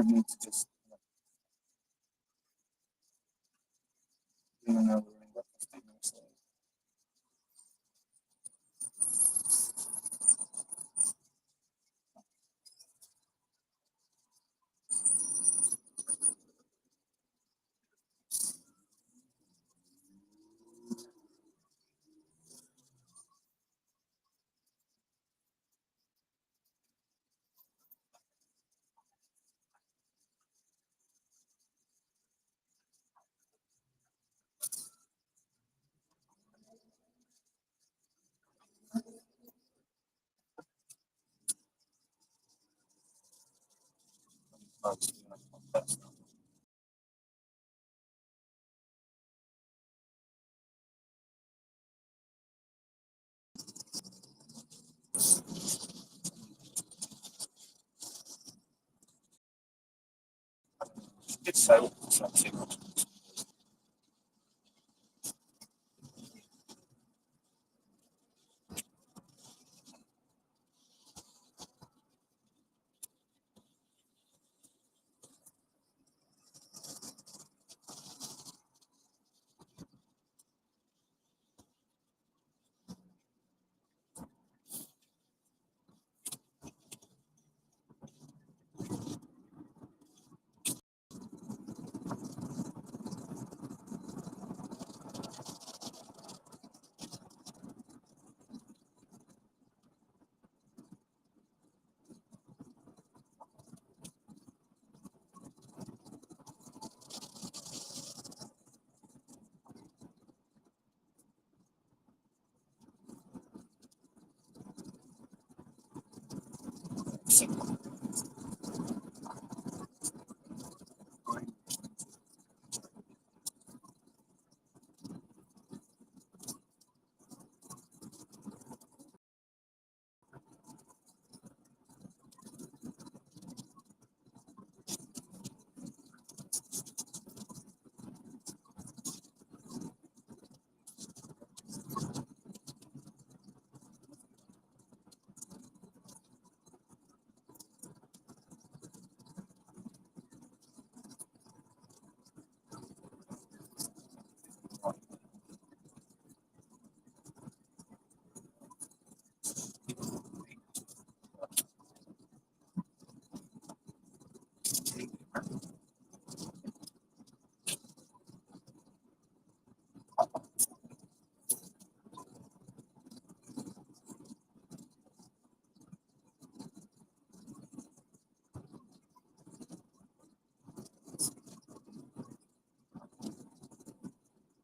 needs to just clean another ring up 15 minutes later. It's so something.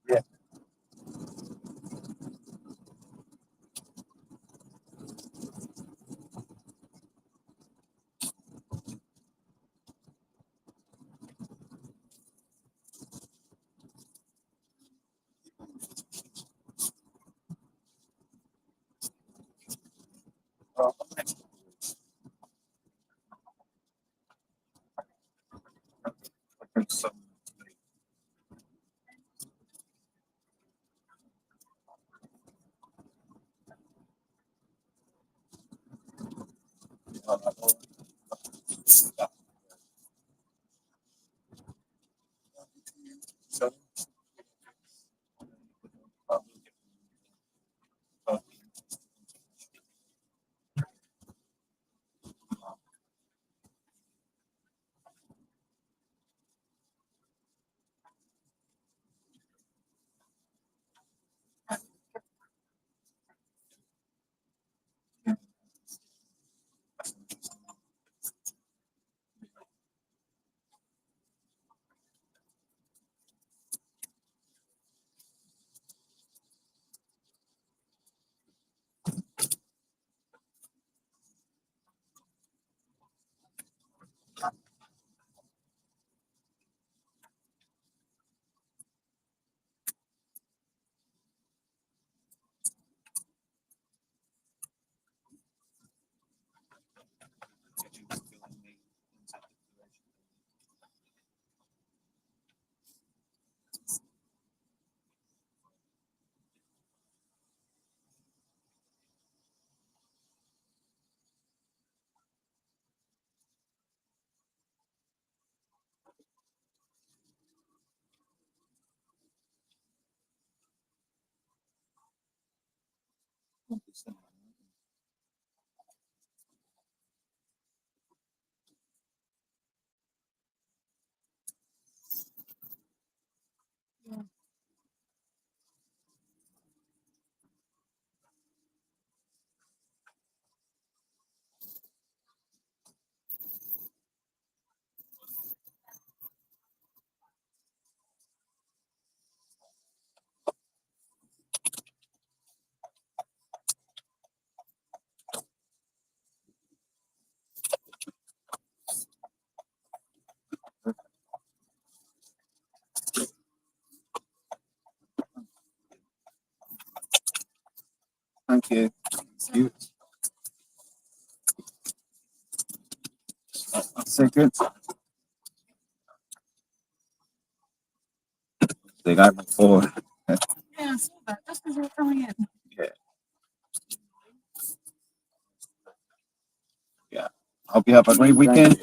Yeah. Thank you. Thank you. Second. They got my four. Yeah, I saw that. Just as you're coming in. Yeah. Yeah. Hope you have a great weekend.